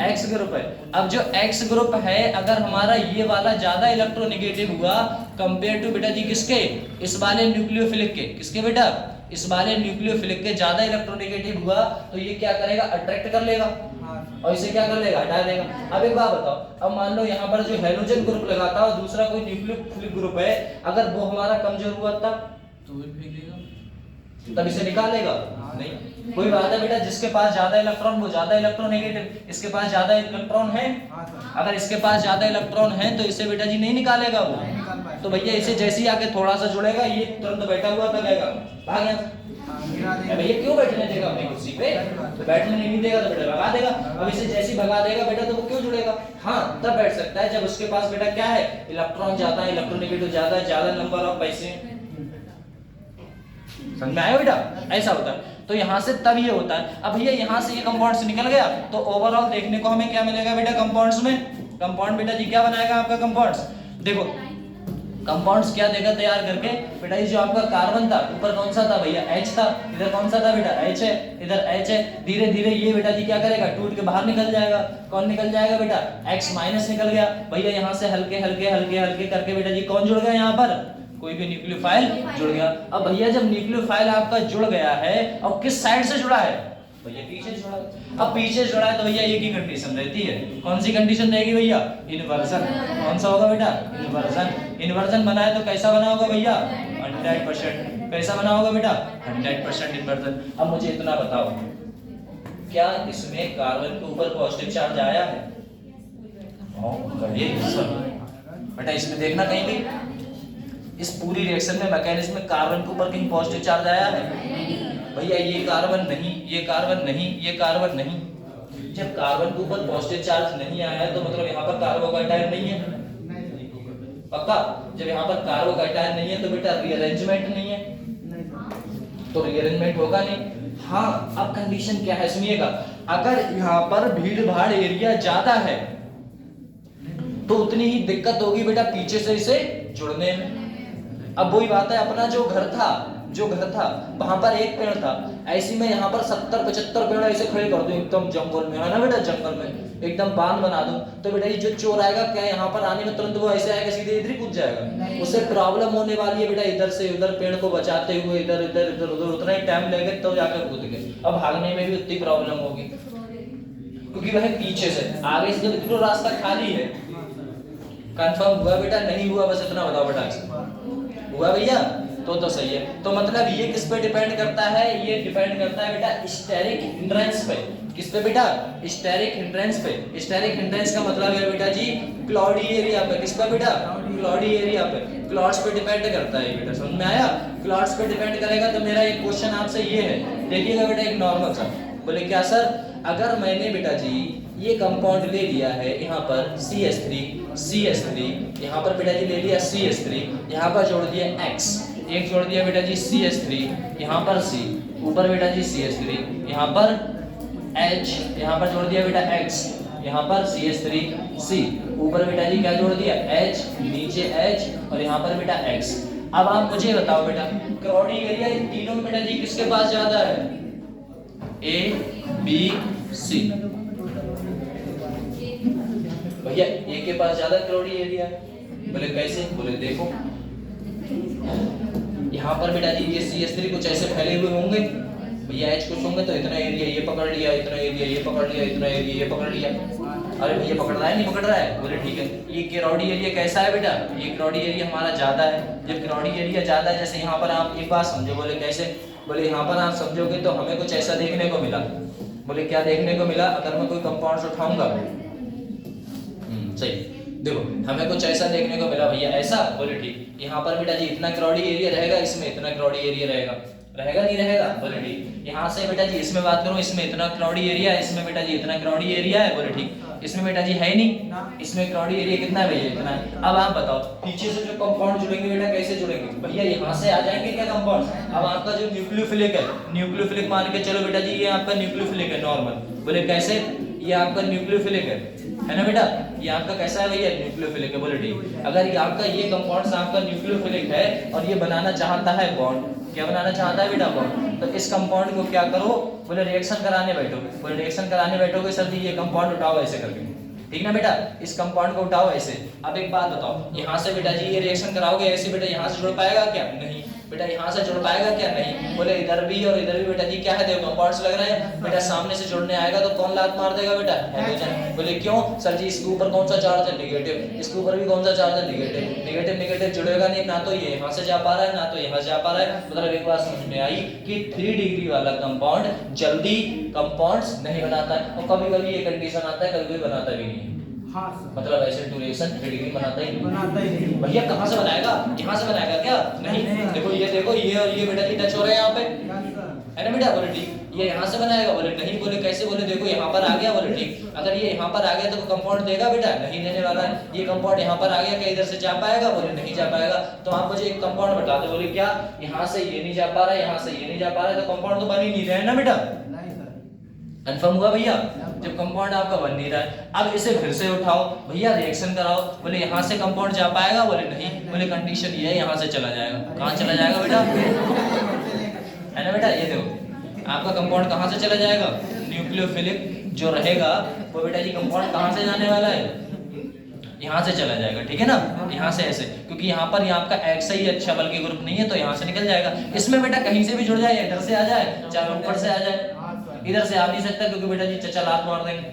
एक्स ग्रुप है। अब जो एक्स ग्रुप है अगर हमारा ये वाला ज्यादा इलेक्ट्रोनेगेटिव हुआ कंपेयर टू बेटा जी किसके, इस वाले न्यूक्लियोफिलिक के, किसके बेटा, इस वाले न्यूक्लियोफिलिक के ज्यादा इलेक्ट्रोनेगेटिव हुआ तो ये क्या करेगा, अट्रैक्ट कर लेगा और इसे क्या कर लेगा, हटा देगा। अब एक बात बताओ, अब मान लो यहाँ पर जो हेलोजन ग्रुप लगा था और दूसरा कोई न्यूक्लियोफिलिक ग्रुप है, अगर वो हमारा कमजोर हुआ तब तो तब इसे निकालेगा नहीं। कोई बात है बेटा, जिसके पास ज्यादा इलेक्ट्रॉन वो ज्यादा इलेक्ट्रोनेगेटिव, इसके पास ज्यादा इलेक्ट्रॉन है, अगर इसके पास ज्यादा इलेक्ट्रॉन है तो इसे बेटा जी नहीं निकालेगा वो, तो भैया इसे जैसे ही आके थोड़ा सा जुड़ेगा ये तुरंत बैठा हुआ था, भाग गया। भैया क्यों बैठने देगा अपनी कुर्सी पे, तो बैठने नहीं देगा तो बेटा भगा देगा। अब इसे जैसे ही भगा देगा बेटा तो वो क्यों जुड़ेगा, हाँ तब बैठ सकता है जब उसके पास बेटा क्या है, इलेक्ट्रॉन ज्यादा है, इलेक्ट्रोनेगेटिव ज्यादा है, ज्यादा नंबर ऑफ पैसे। समझ में आया बेटा, ऐसा होता है। तो यहाँ से तब ये होता है। अब भैया यहाँ से ये कंपाउंड्स निकल गया तो ओवरऑल देखने को हमें क्या मिलेगा बेटा, कंपाउंड्स में, कंपाउंड बेटा जी क्या बनाएगा आपका कंपाउंड्स, देखो कंपाउंड्स क्या देगा तैयार करके बेटा, ये जो आपका कार्बन था ऊपर कौन सा था भैया, H था, इधर कौन सा था बेटा, H है, इधर H है। धीरे धीरे ये बेटा जी क्या करेगा, टूट के बाहर निकल जाएगा। कौन निकल जाएगा बेटा, X माइनस निकल गया भैया। यहाँ से हल्के हल्के हल्के हल्के करके बेटा जी कौन जुड़ गया, यहाँ पर कोई भी न्यूक्लियोफाइल जुड़ गया। अब भैया जब न्यूक्लियोफाइल आपका जुड़ गया है और किस साइड से जुड़ा है भैया, पीछे जुड़ा। अब पीछे जुड़ा है तो भैया एक ही कंडीशन रहती है, कौन सी कंडीशन रहेगी भैया, इन्वर्जन। कौन सा होगा बेटा, इन्वर्जन। इन्वर्जन बना है तो कैसा बना होगा भैया, 100%। कैसा बना होगा बेटा, 100% इन्वर्जन। अब मुझे इतना बताओ, क्या इसमें कार्बन के ऊपर पॉजिटिव चार्ज आया है, बेटा इसमें देखना कहीं भी, इस पूरी रिएक्शन में मैकेनिज्म में कार्बन के ऊपर कहीं पॉजिटिव चार्ज आया है भैया, ये कार्बन नहीं, ये कार्बन नहीं, ये कार्बन नहीं। जब कार्बन के ऊपर पॉजिटिव चार्ज नहीं आया है तो मतलब यहाँ पर कार्बोकाटायन नहीं है, पक्का? जब यहाँ पर कार्बोकैटायन नहीं है तो बेटा रीअरेंजमेंट नहीं है, नहीं सर। तो रीअरेंजमेंट होगा नहीं। हाँ, अब कंडीशन क्या है सुनिएगा, अगर यहाँ पर भीड़ भाड़ एरिया ज्यादा है तो उतनी ही दिक्कत होगी बेटा पीछे से इसे जुड़ने में। अब वही बात है, अपना जो घर था वहां पर एक पेड़ था, ऐसी में यहाँ पर 70-75 पेड़ ऐसे खड़े कर दूं एकदम जंगल में, है ना बेटा, जंगल में एकदम बांध बना दूं, तो बेटा ये जो चोर आएगा क्या यहाँ पर आने में तुरंत वो ऐसे आएगा सीधे इधर ही कूद जाएगा? उसे प्रॉब्लम होने वाली है बेटा, इधर से उधर पेड़ को बचाते हुए इधर इधर इधर उधर उतना ही टाइम लगेगा तो जाकर कूद गए। अब भागने में भी उतनी प्रॉब्लम होगी क्योंकि वह पीछे से, आगे से जब इतना रास्ता खाली है। कंफर्म हुआ बेटा? नहीं हुआ? बस इतना बताओ बेटा। हुआ भैया? तो सही है। तो मतलब ये किस पे डिपेंड करता है? ये डिपेंड करता है बेटा स्टेरिक हिंड्रेंस पे। किस पे बेटा? स्टेरिक हिंड्रेंस पे। स्टेरिक हिंड्रेंस का मतलब है बेटा जी क्लाउडी एरिया पे। किस पे बेटा? क्लाउडी एरिया पे। क्लाउड्स पे डिपेंड करता है बेटा, समझ में आया? क्लाउड्स पे डिपेंड करेगा। तो मेरा एक क्वेश्चन आपसे ये है, देखिएगा बेटा, एक नॉर्मल सा। बोले क्या सर, अगर मैंने बेटा जी ये कंपाउंड ले लिया है यहाँ पर CH3, यहाँ पर बेटा जी ले लिया CH3, यहाँ पर जोड़ दिया X, एक जोड़ दिया बेटा जी CH3, यहाँ पर C, ऊपर बेटा जी CH3, यहाँ पर H, यहाँ पर जोड़ दिया बेटा X, यहाँ पर CH3 C, ऊपर बेटा जी क्या जोड़ दिया H, नीचे H और यहाँ पर बेटा X। अब आप मुझे बताओ बेटा क्राउडी एरिया इन तीनों में बेटा जी किसके पास ज्यादा है? A, B, C। भैया A के पास ज्यादा क्राउडी एरिया है। बोले कैसे? बोले देखो यहाँ पर बेटा जी ये CH3 कुछ ऐसे फैले हुए होंगे, भैया H कुछ होंगे तो इतना एरिया ये पकड़ लिया, इतना एरिया ये पकड़ लिया, इतना एरिया ये पकड़ लिया। अरे भैया पकड़ रहा है नहीं पकड़ रहा है? बोले ठीक है। ये क्राउडी एरिया कैसा है बेटा? ये क्राउडी एरिया हमारा ज्यादा है। जब क्राउडी एरिया ज्यादा है, जैसे यहाँ पर आप एक बात समझो। बोले कैसे? बोले यहाँ पर आप समझोगे तो हमें कुछ ऐसा देखने को मिला। बोले क्या देखने को मिला? अगर मैं कोई कंपाउंड उठाऊंगा, सही देखो, हमें कुछ ऐसा देखने को मिला भैया, ऐसा। बोले ठीक, यहाँ पर बेटा जी इतना क्राउडी एरिया रहेगा, इसमें इतना क्राउडी एरिया रहेगा, रहेगा नहीं रहेगा? बोले ठीक। यहाँ से बेटा जी इसमें बात करूँ, इसमें इतना क्राउडी एरिया है, इसमें बेटा जी इतना क्राउडी एरिया है। बोले ठीक। इसमें बेटा जी है नहीं, इसमें क्राउडी एरिया कितना है भैया? इतना है। अब आप बताओ पीछे से जो कंपाउंड जुड़ेंगे बेटा कैसे जुड़ेंगे? भैया यहाँ से आ जाएंगे क्या कंपाउंड? अब आपका जो न्यूक्लियोफिलिक है, न्यूक्लियोफिलिक मान के चलो बेटा जी, ये आपका न्यूक्लियोफिलिक है नॉर्मल। बोले कैसे? ये आपका न्यूक्लियोफिलिक है ना बेटा? ये आपका कैसा है भैया? न्यूक्लियोफिलिक है। बोले ठीक। अगर ये आपका ये कंपाउंड आपका न्यूक्लियोफिलिक है और ये बनाना चाहता है बॉन्ड, क्या बनाना चाहता है बेटा? बॉन्ड। तो इस कंपाउंड को क्या करो? बोले रिएक्शन कराने बैठो। बोले रिएक्शन कराने बैठोगे सर जी, ये कंपाउंड उठाओ ऐसे करके, ठीक ना बेटा? इस कंपाउंड को उठाओ ऐसे। अब एक बात बताओ, यहाँ से बेटा जी ये रिएक्शन कराओगे ऐसे, बेटा यहाँ से जुड़ पाएगा क्या? नहीं बेटा। यहाँ से जुड़ पाएगा क्या? नहीं। बोले इधर भी और इधर भी बेटा जी क्या है? देखो कंपाउंड्स लग रहे हैं बेटा, सामने से जुड़ने आएगा तो कौन लात मार देगा बेटा? हाइड्रोजन। बोले क्यों सर जी? इसके ऊपर कौन सा चार्ज है? नेगेटिव। इसके ऊपर भी कौन सा चार्ज है? नेगेटिव। नेगेटिव नेगेटिव जुड़ेगा नहीं, ना तो ये यहाँ से जा पा रहा है ना तो यहाँ जा पा रहा है। मतलब एक बात समझ में आई कि 3 डिग्री वाला कंपाउंड जल्दी कंपाउंड्स नहीं बनाता है, और कभी कभी ये कंडीशन आता है, कभी कभी बनाता भी नहीं है। हाँ सर। मतलब ऐसे ड्यूरेशन 3 डिग्री बनाता ही बनाता ही नहीं। भैया कहाँ से बनाएगा? यहाँ से बनाएगा क्या? नहीं। देखो ये और ये बेटा जी टच हो रहे हैं यहाँ पे, है ना बेटा? बोले ठीक। ये यहाँ से बनाएगा? बोले नहीं। बोले कैसे? बोले देखो यहाँ पर आ गया। बोले ठीक। अगर ये यहाँ पर आ गया तो कंपाउंड देगा बेटा? नहीं देने वाला है। ये कंपाउंड यहाँ पर आ गया, क्या इधर से जा पाएगा? बोले नहीं जा पाएगा। तो आप मुझे एक कंपाउंड बता दो। बोले क्या? यहाँ से ये नहीं जा पा रहा है, यहाँ से ये नहीं जा पा रहा है, तो कंपाउंड तो बन ही नहीं रहा है ना बेटा? कंफर्म हुआ भैया? जब कंपाउंड आपका बन नहीं रहा है, अब इसे फिर से उठाओ भैया, रिएक्शन कराओ। बोले यहाँ से कंपाउंड जा पाएगा? बोले नहीं। बोले कंडीशन ये है, यहाँ से चला जाएगा। कहाँ चला जाएगा बेटा? है ना बेटा? ये देखो आपका कंपाउंड कहाँ से चला जाएगा? न्यूक्लियोफिलिक जो रहेगा वो बेटा जी कंपाउंड कहाँ से जाने वाला है? यहाँ से चला जाएगा, ठीक है ना? यहाँ से ऐसे, क्योंकि यहाँ पर ये आपका एक्स ही अच्छा बल्कि ग्रुप नहीं है, तो यहाँ से निकल जाएगा। इसमें बेटा कहीं से भी जुड़ जाए, इधर से आ जाए चाहे ऊपर से आ जाए, इधर से आ नहीं सकता क्योंकि बेटा जी चचा लात मार देंगे,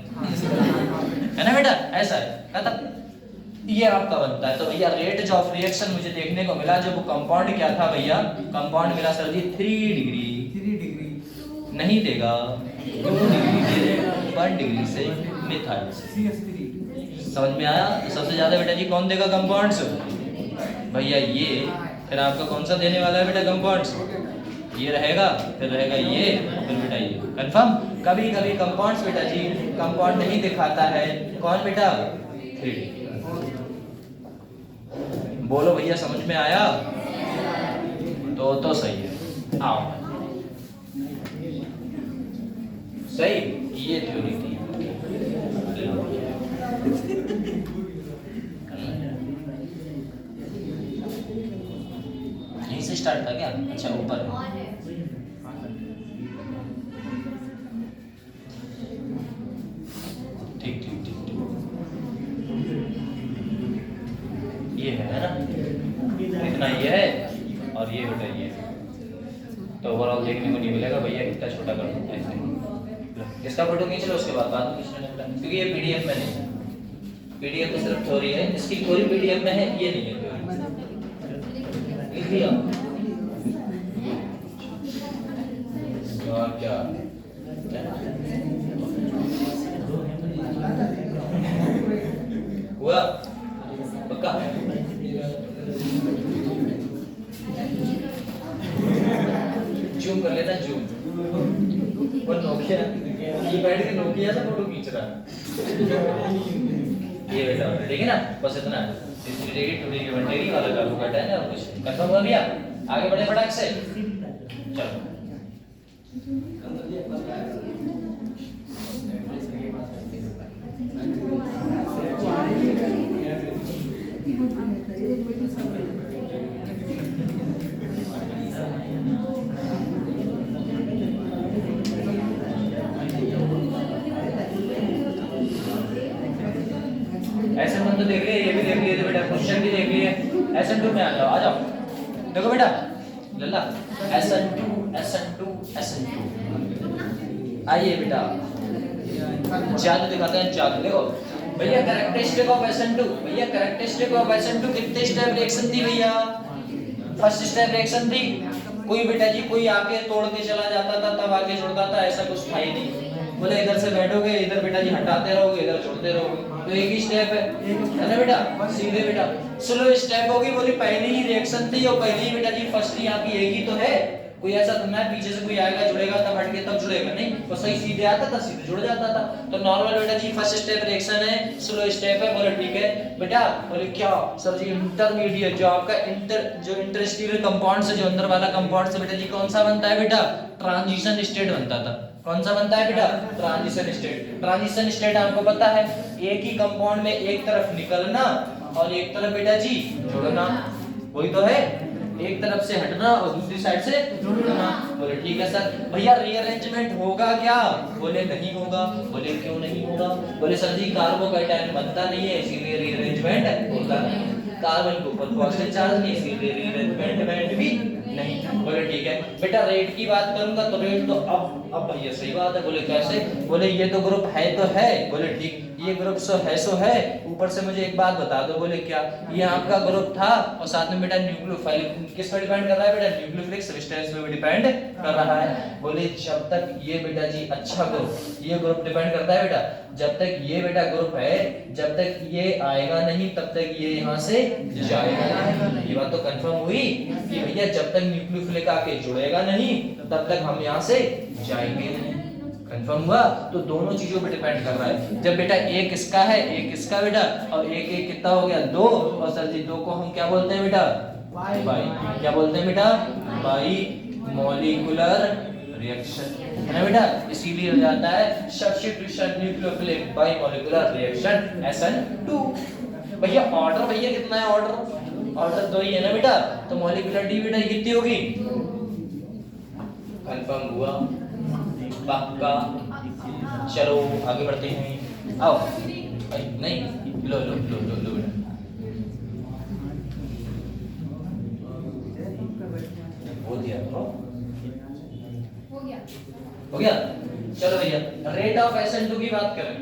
है ना बेटा? ऐसा है मतलब ये आपका बनता है। तो भैया रेट ऑफ रिएक्शन मुझे देखने को मिला, जब वो कंपाउंड क्या था भैया? कंपाउंड मिला सर जी 3 डिग्री नहीं देगा, 2 डिग्री देगा, 1 डिग्री से मिथाइल CH3। समझ में आया? तो सबसे ज्यादा बेटा जी कौन देगा कंपाउंड्स? भैया ये। फिर आपका कौन सा देने वाला है बेटा कंपाउंड्स? ये रहेगा, फिर रहेगा ये, फिर बेटा ये। कंफर्म? कभी कभी कंपाउंड्स बेटा जी कंपाउंड नहीं दिखाता है, कौन बेटा? 3 डिग्री। बोलो भैया समझ में आया? तो सही है। आओ सही, ये थ्योरी थी। यहीं से स्टार्ट था क्या? अच्छा ऊपर ठीक ठीक ठीक ठीक, ये है ना, इतना ये है और ये बेटा ये, तो ओवरऑल देखने को नहीं मिलेगा भैया कितना छोटा कर सकता है ऐसे। इसका फोटो खींच लो, उसके बाद में खींचने लगता है, क्योंकि ये पीडीएफ में नहीं है। पीडीएफ में सिर्फ थ्योरी है, इसकी थ्योरी पीडीएफ में है, ये नहीं है थ्योरी। लिख लिया और क्या हुआ पक्का? जूम कर लेना, जूम। और नोकिया कीपैड के नोकिया से फोटो खींच रहा है ये बेटा, ठीक है ना? बस इतना टुडे की बनटेगी वाला चालू करता है ना, और कुछ कंफर्म हो गया? आगे बढ़े फटाक से, चलो। SN1 तो देख लिए, ये भी देख लिए थे बेटा, क्वेश्चन भी देख लिए। SN2 में आ जाओ, आ जाओ। देखो बेटा लल्ला, SN2 आइए बेटा, जादू दिखाते हैं, जादू। देखो भैया कैरेक्टरिस्टिक ऑफ SN2, भैया कैरेक्टरिस्टिक ऑफ SN2 कितने स्टेप रिएक्शन थी भैया? फर्स्ट स्टेप रिएक्शन थी। कोई बेटा जी कोई आके तोड़ के चला जाता था, तब आके जोड़ता था, ऐसा कुछ था ही नहीं। बोले इधर से बैठोगे, इधर बेटा जी हटाते रहोगे, इधर जोड़ते रहोगे, तो एक ही स्टेप है ना बेटा? सीधे बेटा स्लो स्टेप होगी। बोली पहली ही रिएक्शन थी और पहली ही बेटा जी फर्स्ट ही आपकी एक ही तो है। कोई ऐसा तो मैं पीछे से कोई आएगा जुड़ेगा तब हट के तब जुड़ेगा नहीं, तो सही सीधे आता था, सीधे जुड़ जाता था। तो नॉर्मल बेटा जी फर्स्ट स्टेप रिएक्शन है, स्लो स्टेप है। बोले ठीक है बेटा। बोले क्या सर जी? इंटरमीडिएट जो आपका जो इंटरस्टेलर कंपाउंड से, जो अंदर वाला कंपाउंड से बेटा जी कौन सा बनता है बेटा? ट्रांजिशन स्टेट बनता था। कौन सा बनता है बेटा? Transition state. ट्रांजिशन स्टेट आपको पता है, एक ही कंपाउंड में एक तरफ निकलना और एक तरफ बेटा जी जुड़ना, वही तो है। एक तरफ से हटना और दूसरी साइड से जुड़ना। बोले ठीक है सर। भैया रीअरेंजमेंट होगा क्या? बोले नहीं होगा। बोले क्यों नहीं होगा? बोले सर जी कार्बोकैटायन बनता नहीं है, इसीलिए रीअरेंजमेंट होता नहीं। कार्बन के ऊपर पॉजिटिव चार्ज नहीं, इसीलिए रीअरेंजमेंट भी नहीं। बोले ठीक है बेटा। रेट की बात करूंगा तो रेट तो अब भैया सही बात है। बोले कैसे? बोले ये तो ग्रुप है तो है। बोले ठीक, ये ग्रुप सो है। ऊपर से मुझे एक बात बता दो। बोले क्या? ये आपका ग्रुप था और साथ में बेटा न्यूक्लियोफाइल किस पे डिपेंड कर रहा है बेटा? न्यूक्लियोफिलिक सब्सटेंस पे भी डिपेंड कर रहा है। बोले जब तक ये बेटा जी अच्छा ग्रुप, ये ग्रुप डिपेंड करता है बेटा, जब तक ये बेटा ग्रुप है, जब तक ये आएगा नहीं तब तक ये यहाँ से जाएगा नहीं। ये बात तो कंफर्म हुई कि भैया जब तक न्यूक्लियोफिलिक आके जुड़ेगा नहीं तब तक हम यहाँ से जाएंगे नहीं। कंफर्म हुआ? तो दोनों चीजों पे डिपेंड कर रहा है। जब बेटा एक इसका है एक इसका बेटा, और एक एक कितना हो गया? 2। और सर जी 2 को हम क्या बोलते हैं बेटा? बाई। क्या बोलते हैं बेटा? बाई मॉलिक्यूलर रिएक्शन, है ना बेटा? इसीलिए हो जाता है substitution nucleophilic by molecular reaction SN2। भैया ऑर्डर भैया कितना है? ऑर्डर 2 ही है ना बेटा? तो मॉलिक्यूलरिटी बेटा कितनी होगी? कंफर्म हुआ? पक्का? चलो आगे बढ़ते हैं। आओ नहीं, लो लो लो लो लो बेटा। हो गया हो गया। चलो भैया रेट ऑफ SN2 की बात करें।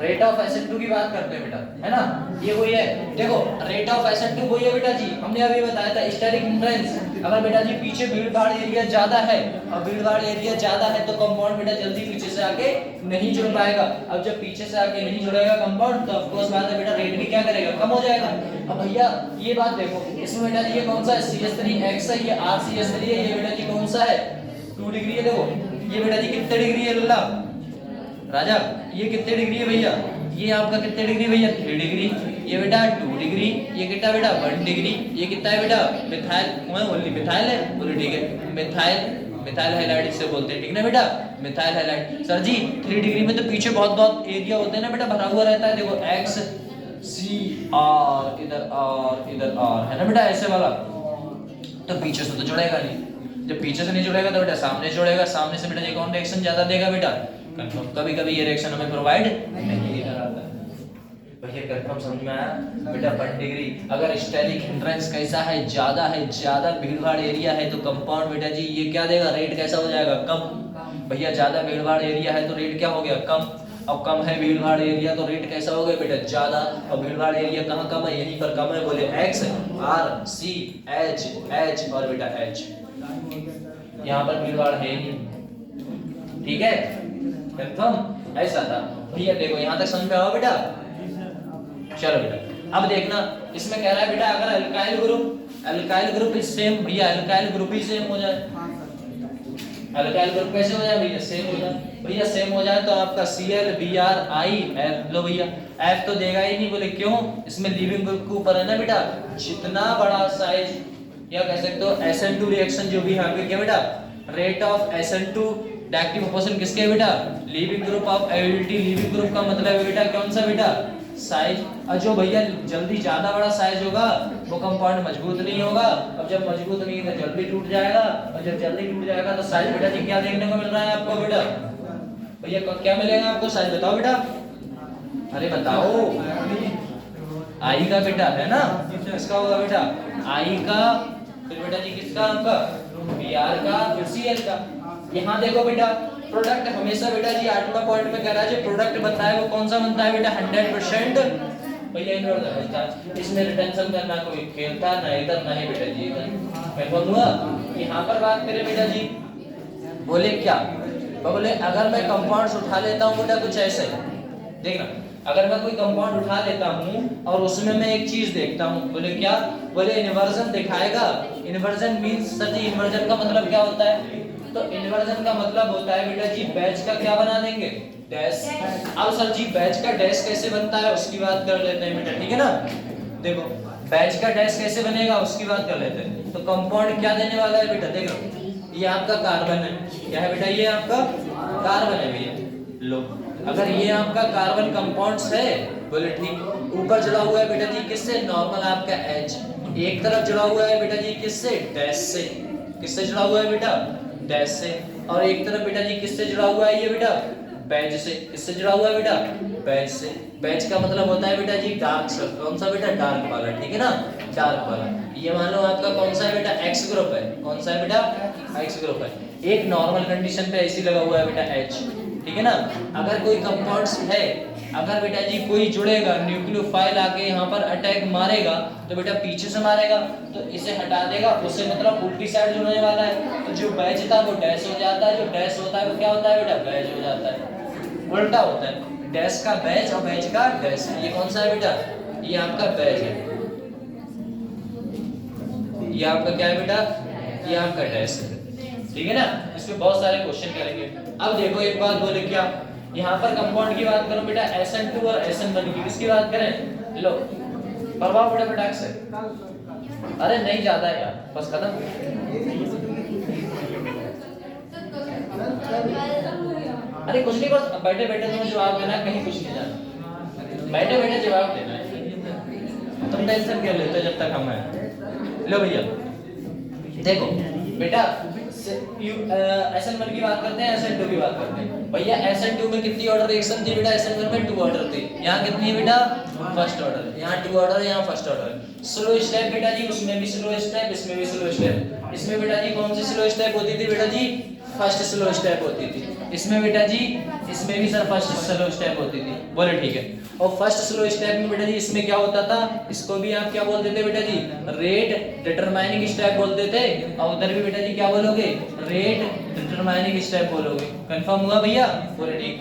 रेट ऑफ SN2 की बात करते हैं बेटा, है ना? ये वही है। देखो रेट ऑफ SN2 वही है बेटा जी, हमने अभी बताया था स्टेरिक हिंड्रेंस। अगर बेटा जी पीछे भीड़-भाड़ एरिया ज्यादा है और भीड़-भाड़ एरिया ज्यादा है तो कंपाउंड बेटा जल्दी पीछे से आके नहीं जुड़ पाएगा। अब जब पीछे से आके नहीं जुड़ेगा कंपाउंड तो ऑफ कोर्स बात है बेटा रेट भी क्या करेगा? कम हो जाएगा। अब भैया ये बात देखो, इसमें बेटा जी ये कौन सा है? CH3X है, ये RCH3 है, ये बेटा जी कौन सा है? 2 डिग्री है। देखो ये बेटा जी कितने डिग्री है लल्ला राजा? ये कितने डिग्री है भैया? ये आपका कितने डिग्री भैया? 3 डिग्री। ये बेटा 2 डिग्री, ये कितना बेटा 1 डिग्री, ये कितना है बेटा मिथाइल, ओनली मिथाइल है, बोले ठीक है मिथाइल हाइलाइड इसे बोलते हैं, ठीक ना बेटा मिथाइल हाइलाइड। सर जी 3 डिग्री में तो पीछे बहुत एरिया होते हैं ना बेटा, भरा हुआ रहता है, देखो एक्स सी आर इधर आर है ना बेटा ऐसे वाला, तो पीछे से तो जुड़ेगा नहीं, जब पीछे से नहीं जुड़ेगा तो बेटा सामने जुड़ेगा, सामने से बेटा ये कौन रिएक्शन ज्यादा देगा बेटा कंफर्म। कभी ये रिएक्शन हमें प्रोवाइड नहीं कराता है भैया, कंफर्म समझ में आया बेटा 1 डिग्री। अगर स्टेरिक हिंड्रेंस कैसा है, ज्यादा भीड़-भाड़ एरिया है तो कंपाउंड बेटा जी ये क्या देगा, रेट कैसा हो जाएगा कम। भैया ज्यादा भीड़-भाड़ एरिया है तो रेट क्या हो गया कम, अब कम है भीड़-भाड़ एरिया तो रेट कैसा हो गया बेटा ज्यादा, और भीड़-भाड़ एरिया कहाँ कम है, यहीं पर कम है, बोले एक्स आर सी एच और बेटा एच, यहाँ पर भीड़-भाड़ है ही नहीं, ठीक है कंफर्म ऐसा था भैया। देखो यहाँ तक समझ में आओ बेटा, चलो बेटा अब देखना इसमें कह रहा है बेटा अगर अल्काइल ग्रुप इज सेम, भैया अल्काइल ग्रुप ही सेम हो जाए, अल्काइल ग्रुप कैसे हो जाए भैया सेम हो जाए, भैया सेम हो जाए तो आपका ClBrIF लो भैया, F तो देगा ही नहीं, बोले क्यों, इसमें लीविंग ग्रुप के ऊपर है ना बेटा, जितना बड़ा साइज या कह सकते हो SN2 रिएक्शन जो भी है क्या बेटा, rate of SN2 directive proportion किसके है बेटा, leaving group of ability, leaving group का मतलब है बेटा कौन सा बेटा साइज, और जो भैया जल्दी ज्यादा बड़ा साइज होगा वो कंपाउंड मजबूत नहीं होगा, और जब मजबूत नहीं तो जल्दी टूट जाएगा, और जब जल्दी टूट जाएगा तो साइज बेटा जी क्या देखने को मिल रहा है आपको बेटा, भैया क्या मिलेगा आपको साइज बताओ बेटा, अरे बताओ आई का बेटा है ना, किसका होगा बेटा आई का, फिर बेटा जी किसका आपका Br का, फिर Cl का। यहाँ देखो बेटा प्रोडक्ट हमेशा बेटा जी 8वां पॉइंट में कह रहा है जो प्रोडक्ट बनता है वो कौन सा बनता है बेटा 100% भैया इन्वर्स बनता है, इसमें रिटेंशन करना कोई खेल था ना इधर ना ही बेटा जी इधर, मैं बोलूंगा यहाँ पर बात करें बेटा जी, बोले क्या बोले अगर मैं कंपाउंड्स उठा लेता हूँ बेटा कुछ ऐसे देखना, अगर मैं कोई कंपाउंड उठा लेता हूँ और उसमें मैं एक चीज देखता हूँ, बोले क्या, बोले इन्वर्जन दिखाएगा, इन्वर्जन मींस सर जी इन्वर्जन का मतलब क्या होता है, तो इन्वर्जन का मतलब होता है बेटा जी बैच का क्या बना देंगे डैश। अब सर जी बैच का डैश कैसे बनता है उसकी बात कर लेते हैं बेटा, ठीक है ना, देखो बैच का डैश कैसे बनेगा उसकी बात कर लेते हैं। तो कंपाउंड क्या देने वाला है बेटा, देख लो ये आपका कार्बन है, क्या है बेटा ये आपका कार्बन है भैया, लो अगर ये आपका कार्बन कंपाउंड्स है बोले ठीक, ऊपर जुड़ा हुआ है बेटा जी किससे, नॉर्मल आपका H, एक तरफ जुड़ा हुआ है बेटा जी किससे डैश से, किससे जुड़ा हुआ है बेटा डैश से, और एक तरफ बेटा जी किससे जुड़ा हुआ है ये बेटा बैच से, किससे जुड़ा हुआ है बेटा बैच से, बैच का मतलब होता है बेटा जी डार्क से, कौन सा बेटा डार्क वाला, ठीक है ना डार्क वाला, ये मान लो आपका कौन सा है बेटा X ग्रुप है, कौन सा है बेटा X ग्रुप है, एक नॉर्मल कंडीशन पे ऐसी लगा हुआ है बेटा H, ठीक है ना। अगर कोई कंपाउंड्स है, अगर बेटा जी कोई जुड़ेगा न्यूक्लियोफाइल आके यहाँ पर अटैक मारेगा तो बेटा पीछे से मारेगा तो इसे हटा देगा, उससे मतलब उल्टी साइड जुड़ने वाला है, तो जो बैच था वो डैश हो जाता है, जो डैश होता है वो क्या होता है बेटा बैच हो जाता है, उल्टा होता है, डैश का बैच और बैच का डैश। ये कौन सा है बेटा, ये आपका बैच है, ये आपका क्या है बेटा, ये आपका डैश है, ठीक है ना। इसमें बहुत सारे क्वेश्चन करेंगे। अब देखो एक बात बोले क्या, यहाँ पर कंपाउंड की बात करो बेटा SN2 और SN1 की, किसकी बात करें, लो प्रभाव बेटा फटाक से, अरे नहीं ज्यादा है यार बस खत्म, अरे कुछ नहीं बस बैठे बैठे तुम्हें जवाब देना है, कहीं कुछ नहीं जाना, बैठे बैठे जवाब देना है, तुम टेंशन क्यों लेते हो जब तक हम हैं। लो भैया देखो बेटा SN1 की बात करते हैं, SN2 की बात करते हैं। भैया SN2 में कितनी ऑर्डर रिएक्शन थी बेटा, SN1 में 2 ऑर्डर थी, यहाँ कितनी है बेटा फर्स्ट ऑर्डर, यहाँ 2 ऑर्डर है, यहाँ फर्स्ट ऑर्डर। स्लो स्टेप बेटा जी, उसमें भी स्लो स्टेप, इसमें भी स्लो स्टेप, इसमें बेटा जी कौन सी स्लो स्टेप होती थी बेटा जी, फर्स्ट स्लो स्टेप होती थी, इसमें बेटा जी इसमें भी सर फर्स्ट स्लो स्टेप होती थी, बोले ठीक है। और फर्स्ट स्लो स्टेप में बेटा जी इसमें क्या होता था, इसको भी आप क्या बोलते थे बेटा जी, रेट डिटरमाइनिंग स्टेप बोलते थे, और उधर भी बेटा जी क्या बोलोगे, रेट डिटरमाइनिंग स्टेप बोलोगे। कंफर्म हुआ भैया, बोले ठीक।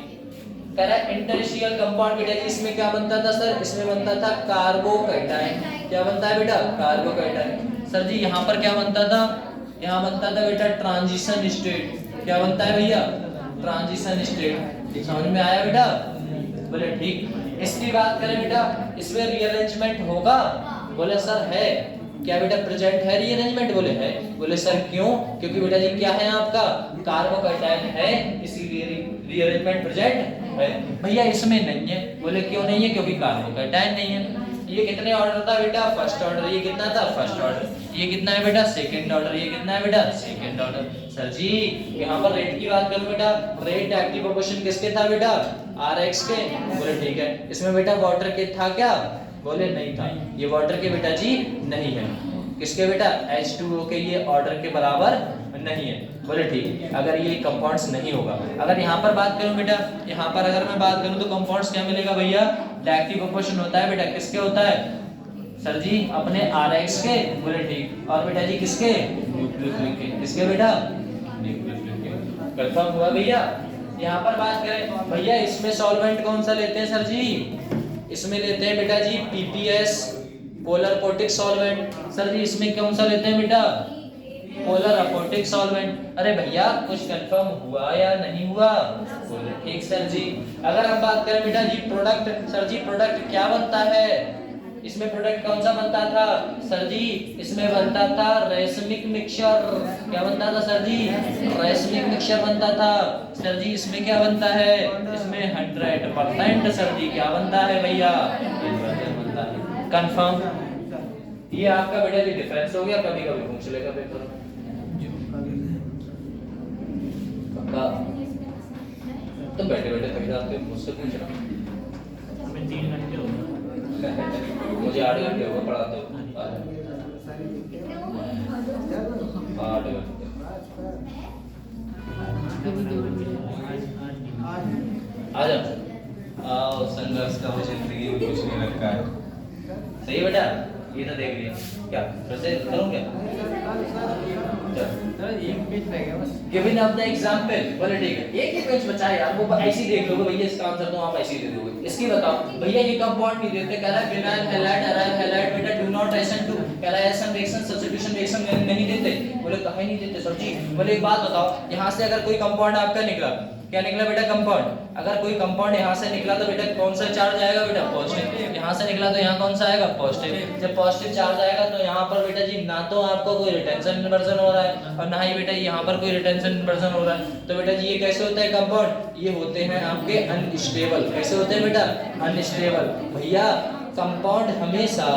कह रहा है इंटरस्टिशियल कंपाउंड बेटा जी इसमें क्या बनता था सर, इसमें बनता था कार्बोकैटायन, क्या बनता है बेटा कार्बोकैटायन। सर जी यहाँ पर क्या बनता था, यहाँ बनता था बेटा ट्रांजिशन स्टेट, क्या बनता है भैया ट्रांजिशन स्टेट, समझ में आया बेटा बोले ठीक। इसकी बात करें बेटा, इसमें रीअरेंजमेंट होगा? बोले सर है। क्या बेटा प्रेजेंट है रीअरेंजमेंट? बोले है। बोले सर क्यों? क्योंकि बेटा जी क्या है आपका कार्बोकैटायन है, इसीलिए रीअरेंजमेंट प्रेजेंट है। भैया इसमें नहीं है। बोले क्यों नहीं है? क्योंकि कार्बोकैटायन नहीं है। ये कितने ऑर्डर था बेटा? First order. ये कितना था? First order. ये कितना है बेटा? Second order. ये कितना है बेटा? Second order. सर जी यहाँ पर रेट की बात करूं बेटा, रेट एक्टिव प्रोपोर्शन किसके था बेटा? Rx के। बोले ठीक है। इसमें बेटा वाटर के था क्या? बोले नहीं था। ये वाटर के बेटा जी नहीं है। किसके बेटा? H2O के ये ऑर्डर के बराबर नहीं है। बोले ठीक। अगर ये कंपाउंड्स नहीं होगा, अगर यहाँ पर बात करूं बेटा, यहाँ पर अगर मैं बात करूं तो कंपाउंड्स क्या मिलेगा भैया? एक्टिव प्रोपोर्शन होता है बेटा किसके होता है? सर जी अपने Rx के। बोले ठीक। और बेटा जी किसके? न्यूक्लियोफिलिक के। किसके बेटा? न्यूक्लियोफिलिक के। कंफर्म हुआ भैया? यहाँ पर बात करें भैया, इसमें सॉल्वेंट कौन सा लेते हैं सर जी? इसमें लेते हैं बेटा जी PPS, polar aprotic solvent. Sir ji इसमें कौन सा लेते हैं बेटा? Polar aprotic solvent. अरे भैया कुछ कंफर्म हुआ या नहीं हुआ? बोले ठीक सर जी। अगर हम बात करें बेटा जी प्रोडक्ट, सर जी प्रोडक्ट क्या बनता है? इसमें प्रोडक्ट कौन सा बनता था? सर जी इसमें बनता था रेसमिक मिक्सचर। क्या बनता था सर जी? रेसमिक मिक्सचर बनता था। सर जी इसमें क्या बनता है? इसमें 100% सर जी क्या बनता है भैया? बनता है। कंफर्म? ये आपका बेटा जी डिफरेंस हो गया, कभी कभी पूछ लेगा पेपर में। पक्का? तुम बैठे बैठे थक जाते हो, मुझसे पूछ रहा। हमें 3 घंटे हो गए। मुझे 8 घंटे हो गए पढ़ाते हो। 8 घंटे। आ जाओ। आओ संघर्ष का वो जिंदगी में कुछ नहीं रखा है। सही है बेटा? ये तो देख लिया। क्या वैसे करूं क्या? एक पेज रह गया बस। Given of the example. बोले ठीक है। एक ही पेज बचा है यार, वो ऐसे ही देख लोगे भैया, इसका आंसर तो आप ऐसे ही दे दोगे। इसकी बताओ भैया, ये कंपाउंड नहीं देते, कह रहा है फिनाइल हैलाइड अराइल हैलाइड बेटा डू नॉट एसन टू, कह रहा है एसन रिएक्शन सब्स्टिट्यूशन रिएक्शन नहीं देते। बोले काहे नहीं देते सर जी? बोले एक बात बताओ, यहां से अगर कोई कंपाउंड आपका निकला, क्या निकला बेटा? कंपाउंड। अगर कोई कंपाउंड यहाँ से निकला तो बेटा कौन सा चार्ज आएगा बेटा? पॉजिटिव। यहाँ से निकला तो यहाँ कौन सा आएगा? पॉजिटिव। जब पॉजिटिव चार्ज आएगा तो यहाँ पर बेटा जी ना तो आपको कोई रिटेंशन इन्वर्जन हो रहा है और ना ही बेटा यहाँ पर कोई रिटेंशन इन्वर्जन हो रहा है। तो बेटा जी ये कैसे होता है कंपाउंड? ये होते हैं आपके अनस्टेबल। कैसे होते हैं बेटा? अनस्टेबल। भैया कंपाउंड हमेशा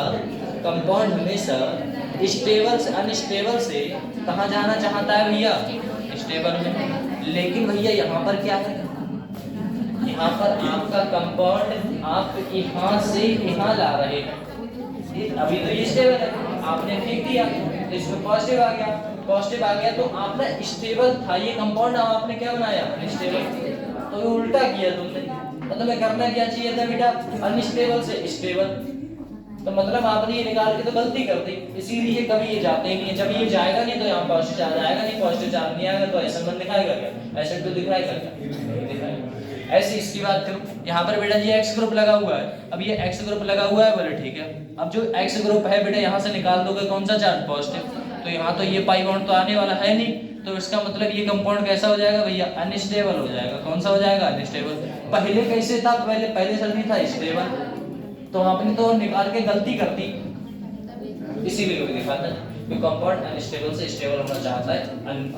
स्टेबल से अनस्टेबल से कहाँ जाना चाहता है भैया? स्टेबल में। लेकिन भैया यहाँ पर क्या है? यहाँ पर आपका कंपाउंड आप यहाँ से यहाँ ला रहे हैं। अभी तो ये स्टेबल है, आपने फेंक दिया तो इसमें पॉजिटिव आ गया। पॉजिटिव आ गया तो आपने स्टेबल था ये कंपाउंड, आपने क्या बनाया? अनस्टेबल। तो उल्टा किया तुमने। मतलब करना क्या चाहिए था बेटा? अनस्टेबल से स्टेबल। तो मतलब आपने ये निकाल के तो गलती कर दी, इसीलिए कभी ये जाते ही नहीं है। जब ये जाएगा नहीं तो यहाँ पॉजिटिव चार्ज आएगा नहीं, पॉजिटिव चार्ज नहीं आएगा तो SN1 दिखाएगा क्या? SN2 दिखाएगा क्या? ऐसे इसकी बात करूं, यहाँ पर बेटा जी X ग्रुप लगा हुआ है। अब ये X ग्रुप लगा हुआ है, बोले ठीक है। अब जो X ग्रुप है बेटा यहाँ से निकाल दोगे कौन सा चार्ज? पॉजिटिव। तो यहाँ तो ये पाई बॉन्ड तो आने वाला है नहीं, तो इसका मतलब ये कंपाउंड कैसा हो जाएगा भैया? अनस्टेबल हो जाएगा। कौन सा हो जाएगा? अनस्टेबल। पहले कैसे था? पहले सर भी था स्टेबल, तो आपने तो निकाल के गलती कर दी, इसीलिए लोग दिखाते हैं कि कंपाउंड अनस्टेबल से स्टेबल होना चाहता है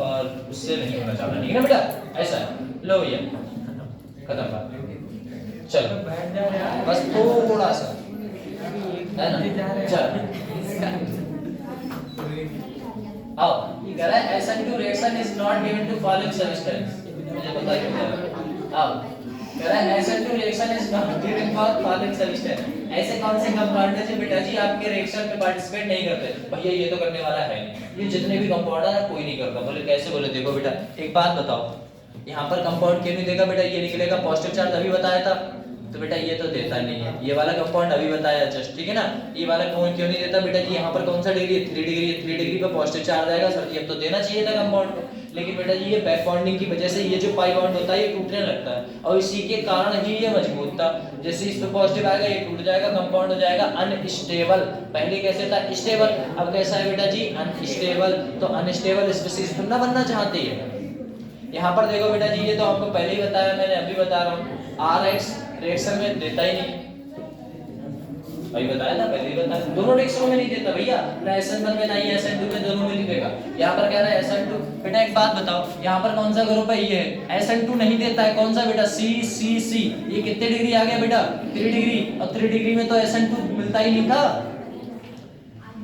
और उससे नहीं होना चाहता। ठीक है ना बेटा? ऐसा है। लो भैया खत्म बात। चलो बस थोड़ा सा है ना। चल आओ। ये कह रहा है SN2 reaction is not given to following substance। मुझे पता है। आओ कह रहा है SN2 reaction is not given for following substance। ऐसे कौन से कंपाउंड है जो बेटा जी आपके रिएक्शन में पार्टिसिपेट नहीं करते? भैया ये तो करने वाला है नहीं, ये जितने भी कंपाउंड है कोई नहीं करता। बोले कैसे? बोले देखो बेटा एक बात बताओ, यहाँ पर कंपाउंड क्यों नहीं देगा बेटा? ये निकलेगा पॉजिटिव चार्ज, अभी बताया था। तो बेटा ये तो देता नहीं है, ये वाला कंपाउंड अभी बताया जस्ट, ठीक है ना। ये वाला कौन क्यों नहीं देता बेटा जी? यहाँ पर कौन सा डिग्री? 3 डिग्री। 3 डिग्री पे पॉजिटिव चार्ज आएगा सर जी, अब तो देना चाहिए था कंपाउंड को। लेकिन बेटा जी ये बैक बॉन्डिंग की वजह से ये जो पाई बॉन्ड होता है ये टूटने लगता है और इसी के कारण ही ये मजबूत था। जैसे इस पे पॉजिटिव आएगा ये टूट जाएगा, कंपाउंड हो जाएगा अनस्टेबल। पहले कैसे था? स्टेबल, अब कैसा है बेटा जी? अनस्टेबल। तो अनस्टेबल स्पीशीज तो ना बनना चाहते हैं। यहाँ पर देखो बेटा जी, ये तो आपको पहले ही बताया मैंने, अभी बता रहा हूँ। Rx रिएक्शन में देता ही नहीं। भाई बताया ना, पहले ही बताया, दोनों रिएक्शनों में नहीं देता भैया, ना SN1 में ना ही SN2 में, दोनों में नहीं देगा। यहाँ पर कह रहा है SN2। बेटा एक बात बताओ, यहाँ पर कौन सा ग्रुप है? ये है। SN2 नहीं देता है, कौन सा बेटा? C। ये कितने डिग्री आ गया बेटा? 3 डिग्री। और 3 डिग्री में तो SN2 मिलता ही नहीं था।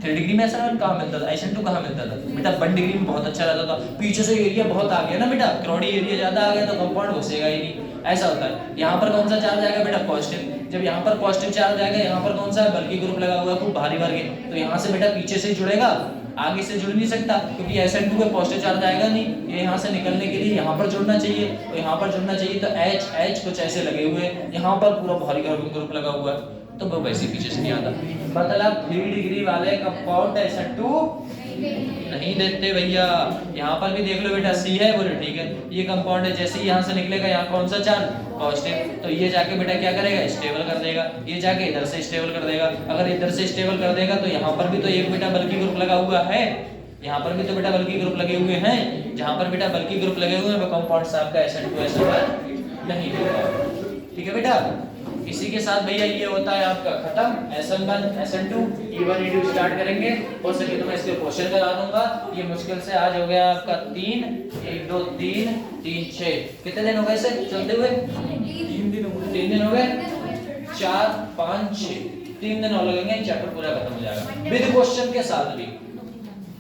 3 डिग्री में SN1 कहाँ मिलता था? SN2 कहाँ मिलता था बेटा? 1 डिग्री में बहुत अच्छा रहता था। पीछे से एरिया बहुत आ गया ना बेटा, क्रॉडी एरिया ज्यादा आ गया तो कंपाउंड घुसेगा ही नहीं, ऐसा होता है। यहाँ पर कौन सा चार्ज आएगा बेटा? पॉजिटिव। जब यहाँ पर पॉजिटिव चार्ज आएगा, यहाँ पर कौन सा है? बल्कि ग्रुप लगा हुआ है खूब भारी भारी, तो यहाँ से बेटा पीछे से जुड़ेगा, आगे से जुड़ नहीं सकता, क्योंकि SN2 पे पॉजिटिव चार्ज आएगा नहीं। ये यहाँ से निकलने के लिए यहाँ पर जुड़ना चाहिए, तो यहाँ पर जुड़ना चाहिए, तो H कुछ ऐसे लगे हुए हैं, यहाँ पर पूरा भारी ग्रुप लगा हुआ है, तो वो वैसे पीछे से नहीं आता। मतलब 3 डिग्री वाले कंपाउंड SN2 नहीं देते भैया। यहाँ पर भी देख लो बेटा, C है, बोले ठीक है, ये कंपाउंड है, जैसे ही यहाँ से निकलेगा, यहाँ कौन सा चार्ज? पॉजिटिव, तो ये जाके बेटा क्या करेगा? स्टेबल कर देगा, ये जाके इधर से स्टेबल कर देगा। अगर इधर से स्टेबल कर देगा तो यहाँ पर भी तो एक बेटा बल्कि ग्रुप लगा हुआ है, यहाँ पर भी तो बेटा बल्कि ग्रुप लगे हुए हैं, जहाँ पर बेटा बल्कि ग्रुप लगे हुए हैं वो कंपाउंड आपका SN2 SN1 नहीं देगा। ठीक है बेटा, इसी के साथ भैया ये होता है आपका खत्म SN1 SN2 E1 E2 start करेंगे। हो सके तो मैं इसके क्वेश्चन करा दूंगा। ये मुश्किल से आज हो गया आपका 3 1 2 3 3 6, कितने दिन हो गए इसे चलते हुए? 3 दिन हो गए, 4 5 6, 3 दिन और लगेंगे, चैप्टर पूरा खत्म हो जाएगा विद क्वेश्चन के साथ भी।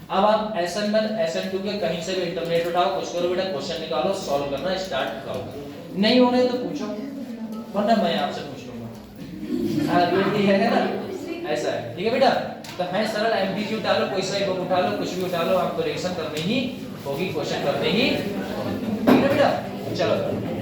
अब आप SN1 SN2 के कहीं से भी इंटरनेट उठाओ, कुछ करो बेटा, क्वेश्चन निकालो, सॉल्व करना स्टार्ट करो। नहीं हो रहे तो पूछो, वरना मैं आपसे पूछ लूंगा। हाँ ये है ना, ऐसा है। ठीक है बेटा, तो है सरल, MPQ उठा लो, कोई सा एक उठा लो, कुछ भी उठा लो, आपको रिएक्शन करनी ही होगी, क्वेश्चन करने ही। ठीक है बेटा, चलो।